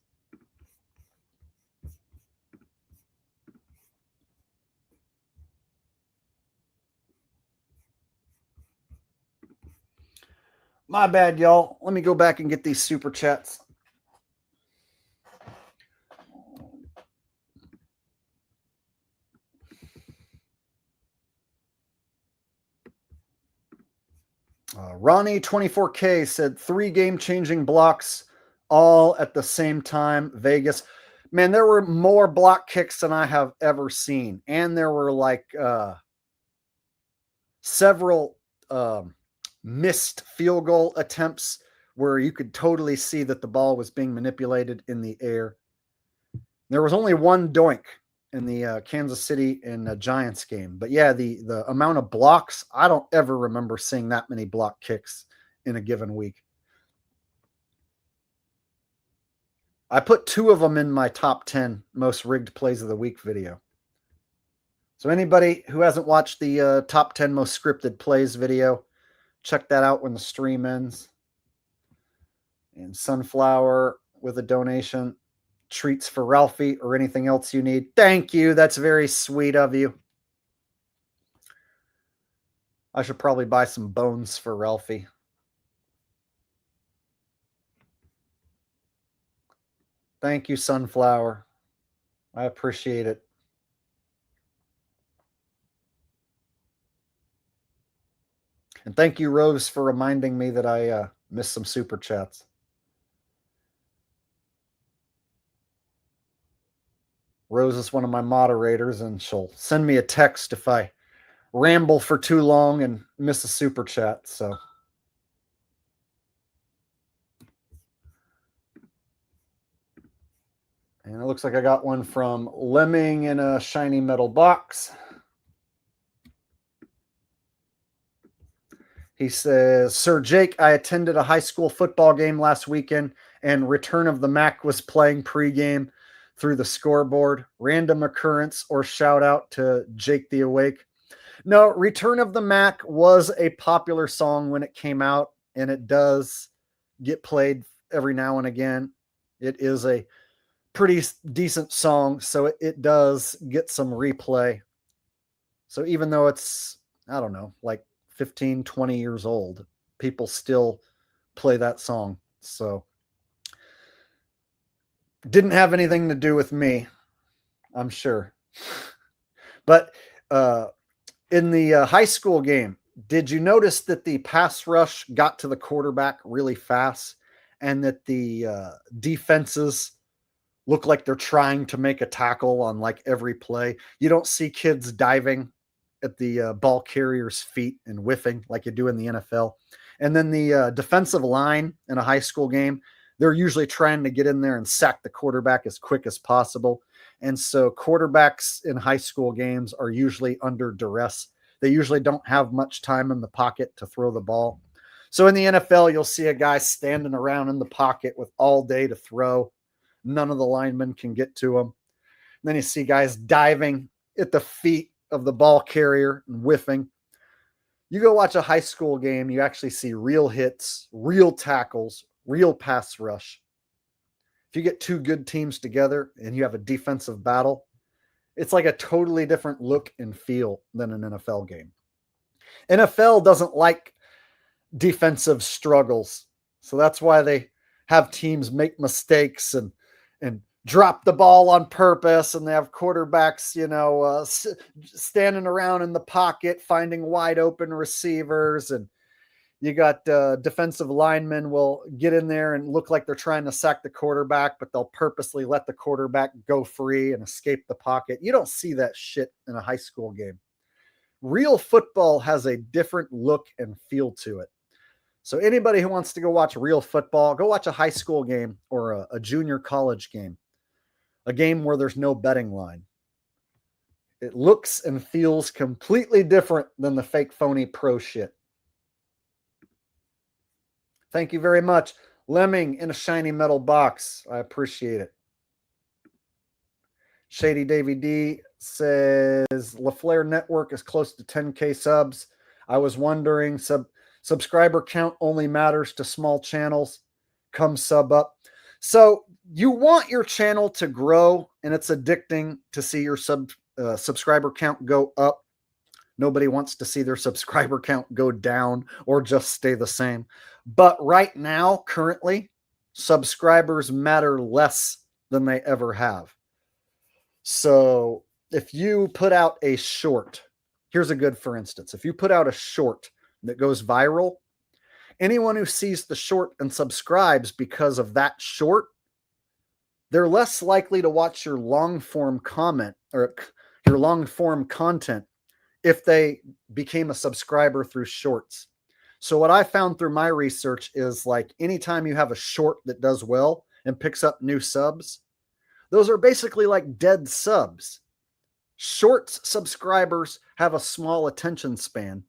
My bad, y'all. Let me go back and get these super chats. Ronnie24K said 3 game-changing blocks all at the same time. Vegas. Man, there were more block kicks than I have ever seen. And there were like several missed field goal attempts where you could totally see that the ball was being manipulated in the air. There was only one doink in the Kansas City and Giants game. But yeah, the amount of blocks, I don't ever remember seeing that many block kicks in a given week. I put 2 of them in my top 10 most rigged plays of the week video. So anybody who hasn't watched the top 10 most scripted plays video, check that out when the stream ends. And Sunflower with a donation. Treats for Ralphie or anything else you need. Thank you. That's very sweet of you. I should probably buy some bones for Ralphie. Thank you, Sunflower. I appreciate it. And thank you, Rose, for reminding me that I missed some super chats. Rose is one of my moderators, and she'll send me a text if I ramble for too long and miss a super chat. So and it looks like I got one from Lemming in a shiny metal box. He says, Sir Jake, I attended a high school football game last weekend and Return of the Mac was playing pregame through the scoreboard. Random occurrence or shout out to Jake the Awake? No, Return of the Mac was a popular song when it came out, and it does get played every now and again. It is a pretty decent song, so it does get some replay. So even though it's, I don't know, like 15, 20 years old, people still play that song. So didn't have anything to do with me, I'm sure. But in the high school game, did you notice that the pass rush got to the quarterback really fast and that the defenses look like they're trying to make a tackle on like every play? You don't see kids diving at the ball carrier's feet and whiffing like you do in the NFL. And then the defensive line in a high school game, they're usually trying to get in there and sack the quarterback as quick as possible. And so quarterbacks in high school games are usually under duress. They usually don't have much time in the pocket to throw the ball. So in the NFL, you'll see a guy standing around in the pocket with all day to throw. None of the linemen can get to him. And then you see guys diving at the feet of the ball carrier and whiffing. You go watch a high school game, you actually see real hits, real tackles, real pass rush. If you get two good teams together and you have a defensive battle, it's like a totally different look and feel than an NFL game. NFL doesn't like defensive struggles. So that's why they have teams make mistakes and drop the ball on purpose, and they have quarterbacks, standing around in the pocket, finding wide open receivers. And you got defensive linemen will get in there and look like they're trying to sack the quarterback, but they'll purposely let the quarterback go free and escape the pocket. You don't see that shit in a high school game. Real football has a different look and feel to it. So anybody who wants to go watch real football, go watch a high school game or a junior college game, a game where there's no betting line. It looks and feels completely different than the fake, phony pro shit. Thank you very much. Lemming in a shiny metal box. I appreciate it. Shady Davy D says, LaFleur Network is close to 10K subs. I was wondering, subscriber count only matters to small channels. Come sub up. So you want your channel to grow, and it's addicting to see your subscriber count go up. Nobody wants to see their subscriber count go down or just stay the same. But right now, currently, subscribers matter less than they ever have. So if you put out a short, here's a good for instance. If you put out a short that goes viral, anyone who sees the short and subscribes because of that short, they're less likely to watch your long form comment or your long form content if they became a subscriber through shorts. So what I found through my research is like anytime you have a short that does well and picks up new subs, those are basically like dead subs. Shorts subscribers have a small attention span.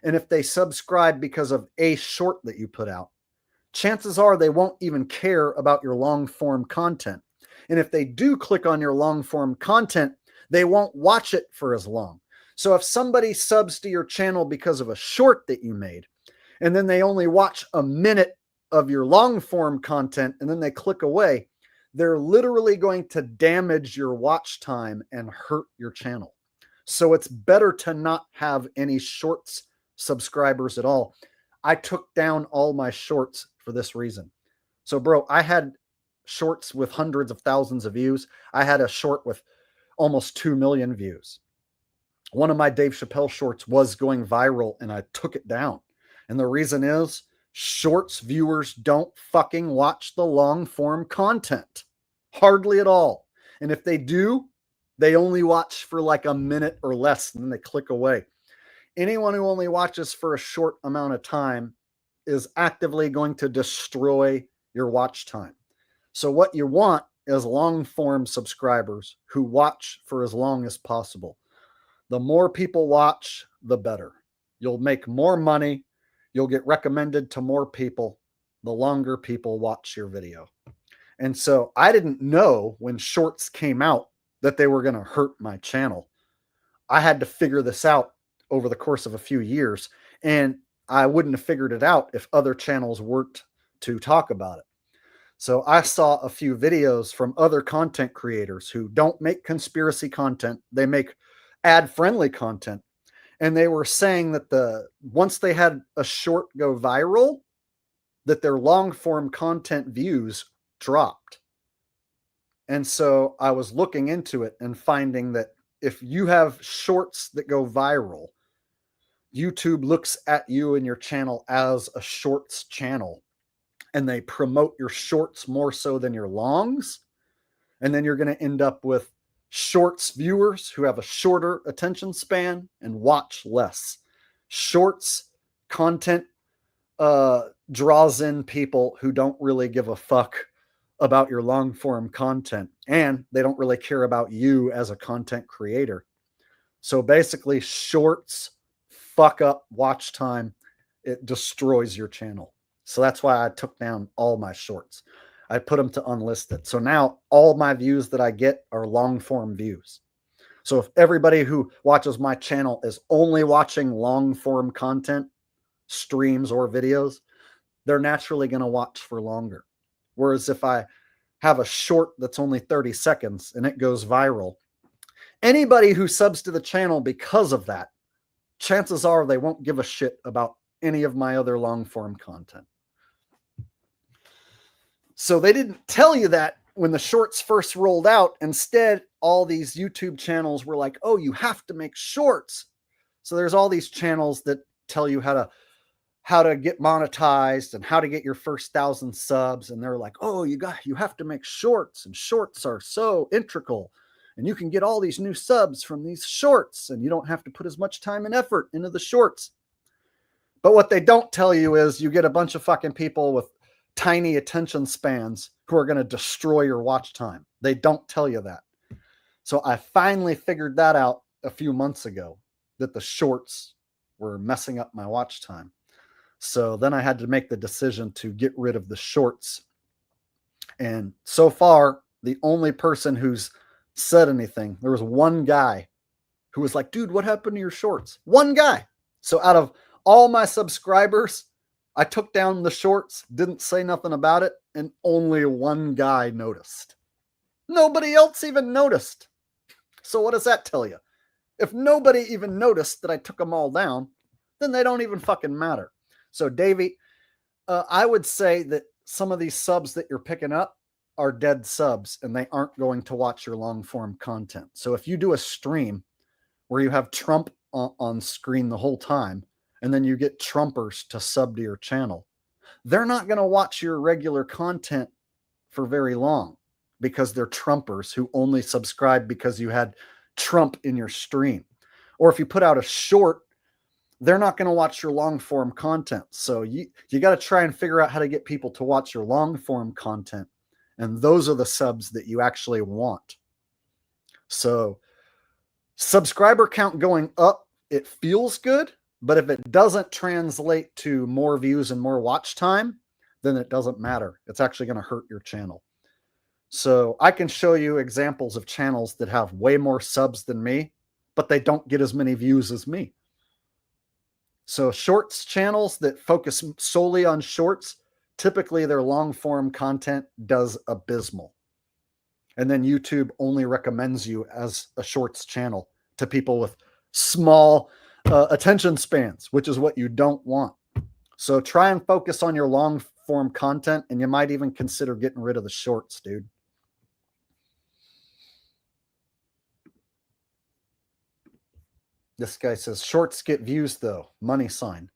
And if they subscribe because of a short that you put out, chances are they won't even care about your long form content. And if they do click on your long form content, they won't watch it for as long. So if somebody subs to your channel because of a short that you made, and then they only watch a minute of your long form content and then they click away, they're literally going to damage your watch time and hurt your channel. So it's better to not have any shorts subscribers at all. I took down all my shorts for this reason. So bro, I had shorts with hundreds of thousands of views. I had a short with almost 2 million views. One of my Dave Chappelle shorts was going viral and I took it down. And the reason is shorts viewers don't fucking watch the long form content. Hardly at all. And if they do, they only watch for like a minute or less and then they click away. Anyone who only watches for a short amount of time is actively going to destroy your watch time. So what you want is long form subscribers who watch for as long as possible. The more people watch, the better. You'll make more money. You'll get recommended to more people the longer people watch your video. And so I didn't know when shorts came out that they were going to hurt my channel. I had to figure this out over the course of a few years, and I wouldn't have figured it out if other channels weren't to talk about it. So I saw a few videos from other content creators who don't make conspiracy content. They make ad-friendly content. And they were saying that once they had a short go viral, that their long form content views dropped. And so I was looking into it and finding that if you have shorts that go viral, YouTube looks at you and your channel as a shorts channel, and they promote your shorts more so than your longs. And then you're going to end up with shorts viewers who have a shorter attention span and watch less. Shorts content draws in people who don't really give a fuck about your long form content, and they don't really care about you as a content creator. So basically, shorts fuck up watch time. It destroys your channel. So that's why I took down all my shorts. I put them to unlisted. So now all my views that I get are long form views. So if everybody who watches my channel is only watching long form content, streams or videos, they're naturally going to watch for longer. Whereas if I have a short that's only 30 seconds and it goes viral, anybody who subs to the channel because of that, chances are they won't give a shit about any of my other long form content. So they didn't tell you that when the shorts first rolled out. Instead, all these YouTube channels were like, oh, you have to make shorts. So there's all these channels that tell you how to get monetized and how to get your first 1,000 subs. And they're like, oh, you have to make shorts, and shorts are so integral. And you can get all these new subs from these shorts, and you don't have to put as much time and effort into the shorts. But what they don't tell you is you get a bunch of fucking people with tiny attention spans who are going to destroy your watch time. They don't tell you that. So I finally figured that out a few months ago, that the shorts were messing up my watch time. So then I had to make the decision to get rid of the shorts. And so far, the only person who's said anything, there was one guy who was like, dude, what happened to your shorts? One guy. So out of all my subscribers, I took down the shorts, didn't say nothing about it, and only one guy noticed. Nobody else even noticed. So what does that tell you? If nobody even noticed that I took them all down, then they don't even fucking matter. So Davey, I would say that some of these subs that you're picking up are dead subs, and they aren't going to watch your long form content. So if you do a stream where you have Trump on screen the whole time, and then you get Trumpers to sub to your channel, they're not going to watch your regular content for very long, because they're Trumpers who only subscribe because you had Trump in your stream. Or if you put out a short, they're not going to watch your long form content. So you got to try and figure out how to get people to watch your long form content. And those are the subs that you actually want. So subscriber count going up, it feels good. But if it doesn't translate to more views and more watch time, then it doesn't matter. It's actually going to hurt your channel. So I can show you examples of channels that have way more subs than me, but they don't get as many views as me. So shorts channels that focus solely on shorts, typically their long form content does abysmal. And then YouTube only recommends you as a shorts channel to people with small attention spans, which is what you don't want. So try and focus on your long form content, and you might even consider getting rid of the shorts, dude. This guy says shorts get views though, money sign.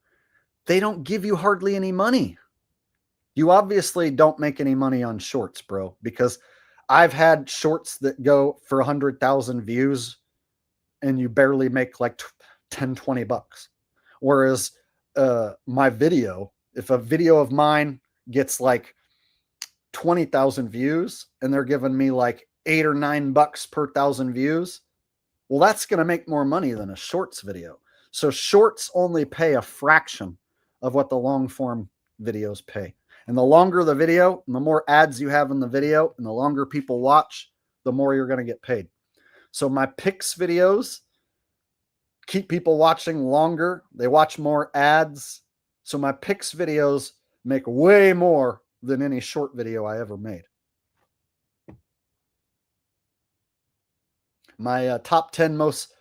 They don't give you hardly any money. You obviously don't make any money on shorts, bro, because I've had shorts that go for 100,000 views and you barely make like 10, 20 bucks. Whereas my video, if a video of mine gets like 20,000 views and they're giving me like $8 or $9 per 1,000 views, well, that's going to make more money than a shorts video. So shorts only pay a fraction of what the long form videos pay. And the longer the video, and the more ads you have in the video, and the longer people watch, the more you're going to get paid. So my picks videos keep people watching longer. They watch more ads. So my picks videos make way more than any short video I ever made. My top 10 most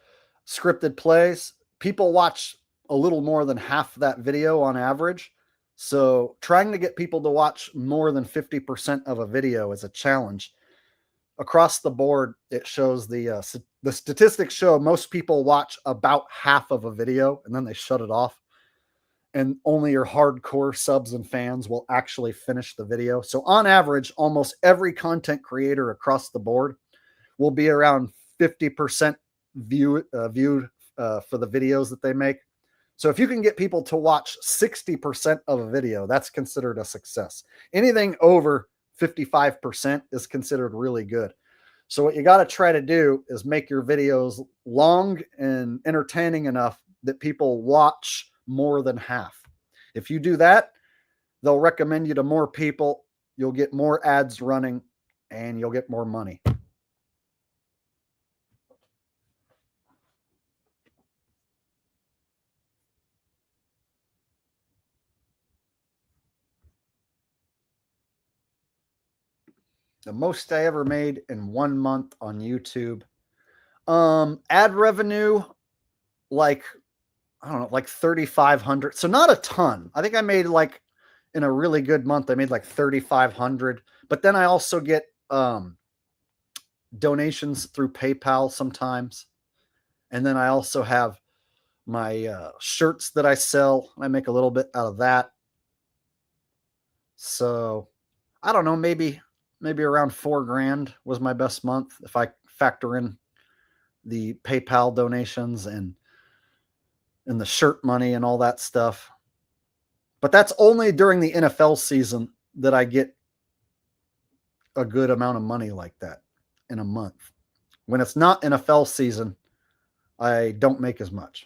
scripted plays, people watch a little more than half that video on average. So trying to get people to watch more than 50% of a video is a challenge. Across the board, it shows the statistics show most people watch about half of a video and then they shut it off. And only your hardcore subs and fans will actually finish the video. So on average, almost every content creator across the board will be around 50% viewed for the videos that they make. So if you can get people to watch 60% of a video, that's considered a success. Anything over 55% is considered really good. So what you got to try to do is make your videos long and entertaining enough that people watch more than half. If you do that, they'll recommend you to more people. You'll get more ads running and you'll get more money. The most I ever made in 1 month on YouTube. Ad revenue, like, I don't know, like 3,500. So not a ton. I think I made like, in a really good month, I made like 3,500. But then I also get donations through PayPal sometimes. And then I also have my shirts that I sell. I make a little bit out of that. So I don't know, maybe around $4,000 was my best month if I factor in the PayPal donations and the shirt money and all that stuff. But that's only during the NFL season that I get a good amount of money like that in a month. When it's not NFL season, I don't make as much.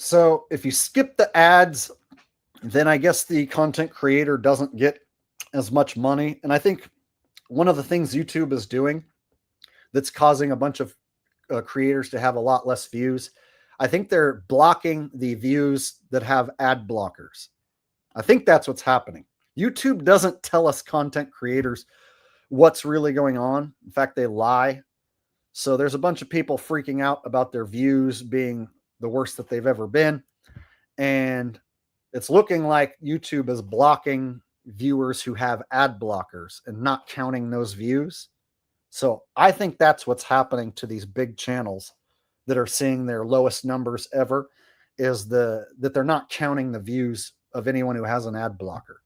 So if you skip the ads, then I guess the content creator doesn't get as much money. And I think one of the things YouTube is doing that's causing a bunch of creators to have a lot less views, I think they're blocking the views that have ad blockers. I think that's what's happening. YouTube doesn't tell us content creators what's really going on. In fact, they lie. So there's a bunch of people freaking out about their views being the worst that they've ever been. And it's looking like YouTube is blocking viewers who have ad blockers and not counting those views. So I think that's what's happening to these big channels that are seeing their lowest numbers ever, is that they're not counting the views of anyone who has an ad blocker.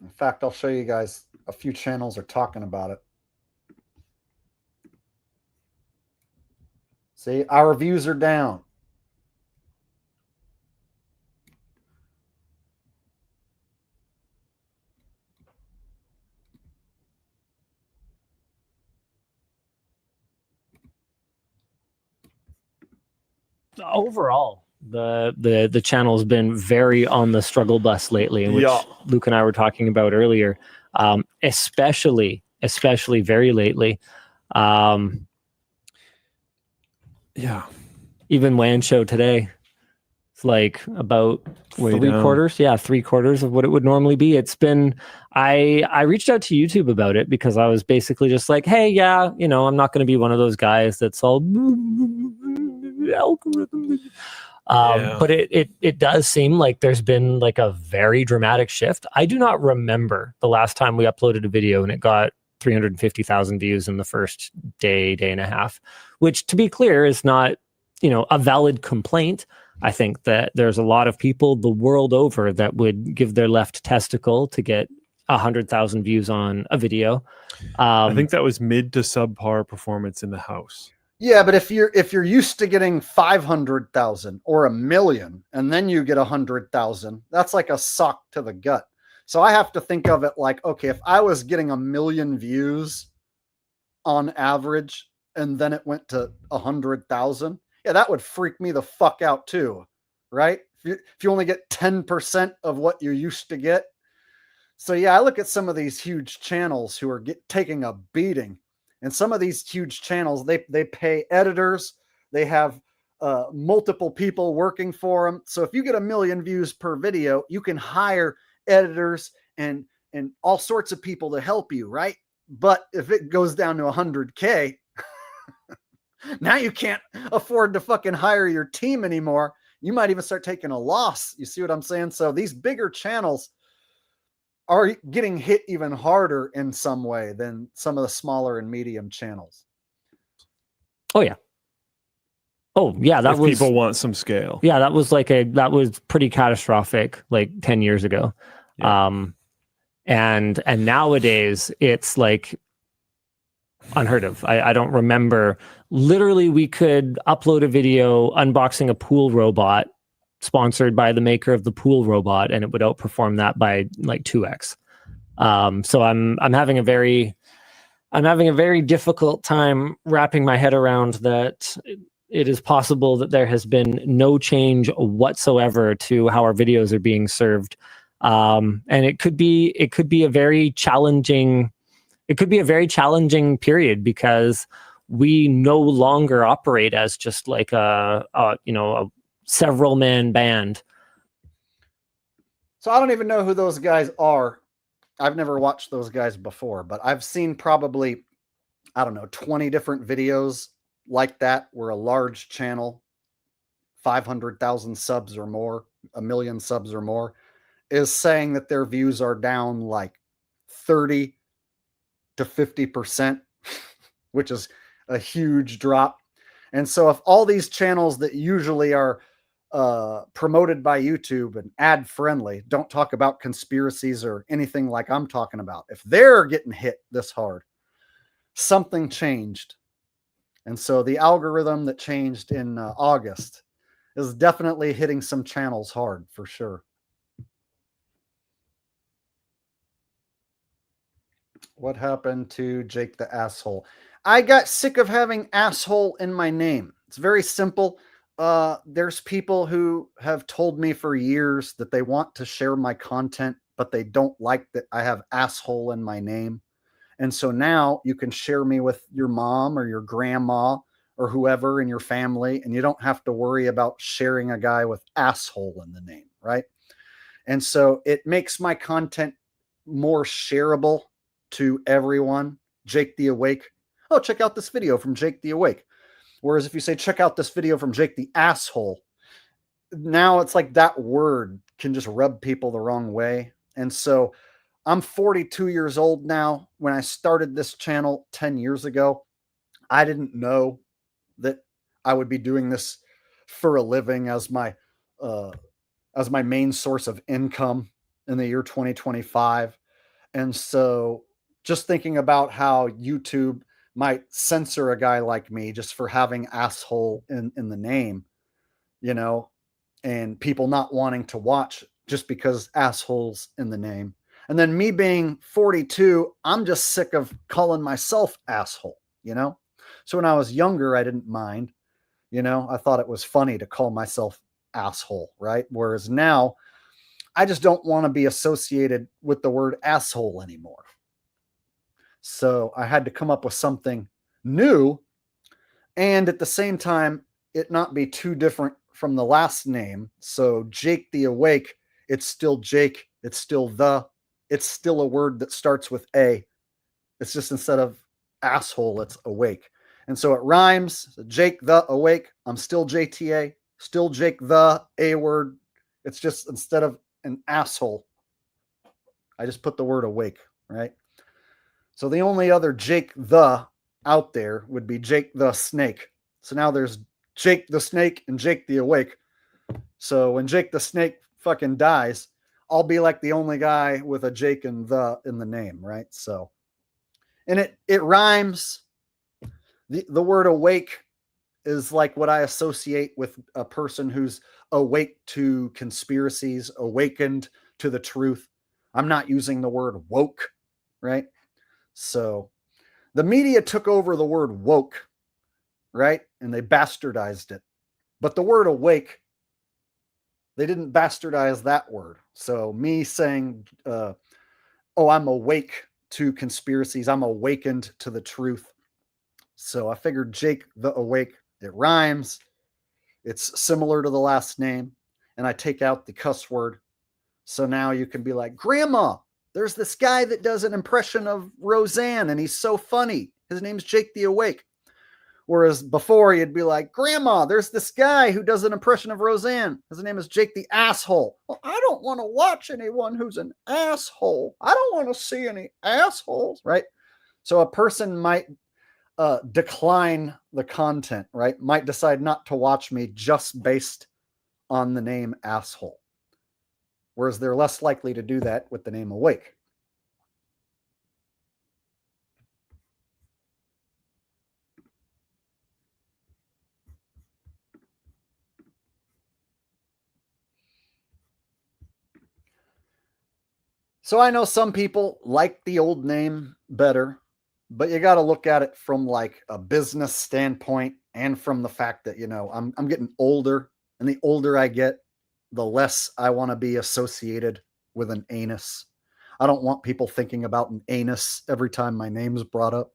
In fact, I'll show you guys a few channels are talking about it. See, our views are down. Overall, the channel's been very on the struggle bus lately, which Luke and I were talking about earlier. Especially very lately. Yeah. Even Land Show today, it's like about Way three down. quarters. Yeah, 3/4 of what it would normally be. It's been. I reached out to YouTube about it because I was basically just like, hey, yeah, you know, I'm not going to be one of those guys that's all algorithm. But it does seem like there's been like a very dramatic shift. I do not remember the last time we uploaded a video and it got 350,000 views in the first day and a half, which, to be clear, is not, you know, a valid complaint. I think that there's a lot of people the world over that would give their left testicle to get 100,000 views on a video. I think that was mid to subpar performance in the house. Yeah, but if you're used to getting 500,000 or 1 million, and then you get 100,000, that's like a sock to the gut. So I have to think of it like, okay, if I was getting 1 million views on average, and then it went to 100,000, yeah, that would freak me the fuck out too, right? If you only get 10% of what you used to get. So yeah, I look at some of these huge channels who are taking a beating. And some of these huge channels, they pay editors. They have multiple people working for them. So if you get 1 million views per video, you can hire editors and all sorts of people to help you, right? But if it goes down to 100K, now you can't afford to fucking hire your team anymore. You might even start taking a loss. You see what I'm saying? So these bigger channels are getting hit even harder in some way than some of the smaller and medium channels. Oh yeah. Oh yeah, that if was people want some scale. Yeah, that was pretty catastrophic like 10 years ago. Yeah. And nowadays it's like unheard of. I don't remember. Literally, we could upload a video unboxing a pool robot sponsored by the maker of the pool robot, and it would outperform that by like 2x. So I'm having a very difficult time wrapping my head around that it is possible that there has been no change whatsoever to how our videos are being served. And it could be a very challenging period because we no longer operate as just like a several man band. So I don't even know who those guys are. I've never watched those guys before, but I've seen probably, 20 different videos like that where a large channel, 500,000 subs or more, 1 million subs or more, is saying that their views are down like 30 to 50%, which is a huge drop. And so if all these channels that usually are promoted by YouTube and ad friendly, don't talk about conspiracies or anything like I'm talking about, if they're getting hit this hard, something changed. And so the algorithm that changed in August is definitely hitting some channels hard for sure. What happened to Jake the Asshole? I got sick of having asshole in my name. It's very simple. There's people who have told me for years that they want to share my content, but they don't like that I have asshole in my name. And so now you can share me with your mom or your grandma or whoever in your family, and you don't have to worry about sharing a guy with asshole in the name, right? And so it makes my content more shareable to everyone. Jake the Awake. Oh, check out this video from Jake the Awake. Whereas if you say, check out this video from Jake the Asshole, now it's like that word can just rub people the wrong way. And so I'm 42 years old now. When I started this channel 10 years ago, I didn't know that I would be doing this for a living as my main source of income in the year 2025. And so just thinking about how YouTube might censor a guy like me just for having asshole in the name, you know, and people not wanting to watch just because assholes in the name. And then me being 42, I'm just sick of calling myself asshole, you know? So when I was younger, I didn't mind, you know, I thought it was funny to call myself asshole, right? Whereas now I just don't want to be associated with the word asshole anymore. So I had to come up with something new, and at the same time, it not be too different from the last name. So Jake the Awake, it's still Jake, it's still it's still a word that starts with A. It's just instead of asshole, it's awake. And so it rhymes. Jake the Awake, I'm still JTA, still Jake the A word. It's just instead of an asshole, I just put the word awake, right? So the only other Jake the out there would be Jake the Snake. So now there's Jake the Snake and Jake the Awake. So when Jake the Snake fucking dies, I'll be like the only guy with a Jake and the in the name, right? So, and it rhymes. The word awake is like what I associate with a person who's awake to conspiracies, awakened to the truth. I'm not using the word woke, right? So the media took over the word woke, right? And they bastardized it. But the word awake, they didn't bastardize that word. So me saying, oh, I'm awake to conspiracies, I'm awakened to the truth. So I figured Jake the Awake, it rhymes. It's similar to the last name. And I take out the cuss word. So now you can be like, Grandma, there's this guy that does an impression of Roseanne and he's so funny. His name's Jake the Awake. Whereas before you'd be like, Grandma, there's this guy who does an impression of Roseanne. His name is Jake the Asshole. Well, I don't want to watch anyone who's an asshole. I don't want to see any assholes, right? So a person might decline the content, right? Might decide not to watch me just based on the name asshole. Whereas they're less likely to do that with the name Awake. So I know some people like the old name better, but you got to look at it from like a business standpoint and from the fact that, you know, I'm getting older, and the older I get, the less I want to be associated with an anus. I don't want people thinking about an anus every time my name's brought up.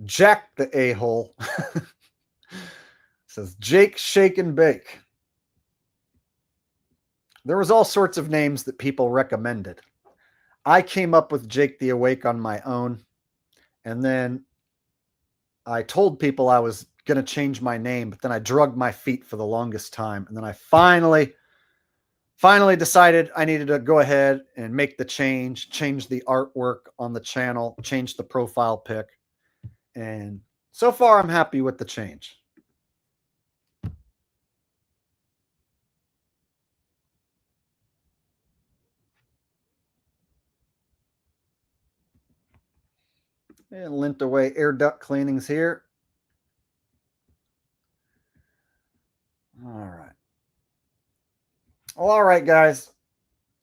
Jack the a-hole says Jake Shake and Bake. There was all sorts of names that people recommended. I came up with Jake the Awake on my own, and then I told people I was going to change my name, but then I drugged my feet for the longest time, and then I finally decided I needed to go ahead and make the change the artwork on the channel, change the profile pic, and so far I'm happy with the change. And lint away air duct cleanings here. All right. Well, all right, guys.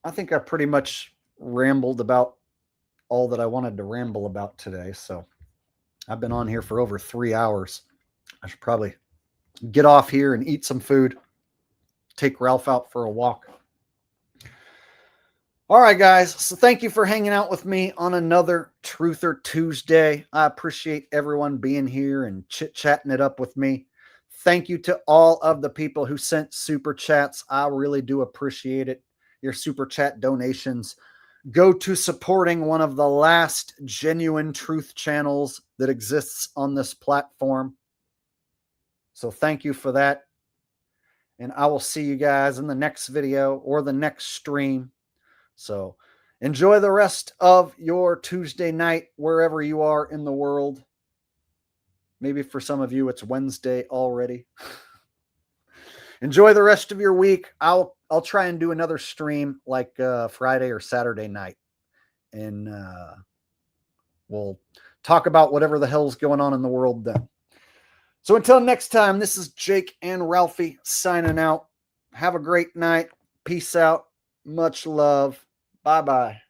I think I pretty much rambled about all that I wanted to ramble about today. So I've been on here for over 3 hours. I should probably get off here and eat some food. Take Ralph out for a walk. All right, guys. So thank you for hanging out with me on another Truther Tuesday. I appreciate everyone being here and chit-chatting it up with me. Thank you to all of the people who sent super chats. I really do appreciate it. Your super chat donations go to supporting one of the last genuine truth channels that exists on this platform. So thank you for that. And I will see you guys in the next video or the next stream. So enjoy the rest of your Tuesday night, wherever you are in the world. Maybe for some of you, it's Wednesday already. Enjoy the rest of your week. I'll try and do another stream like Friday or Saturday night. And we'll talk about whatever the hell's going on in the world then. So until next time, this is Jake and Ralphie signing out. Have a great night. Peace out. Much love. Bye-bye.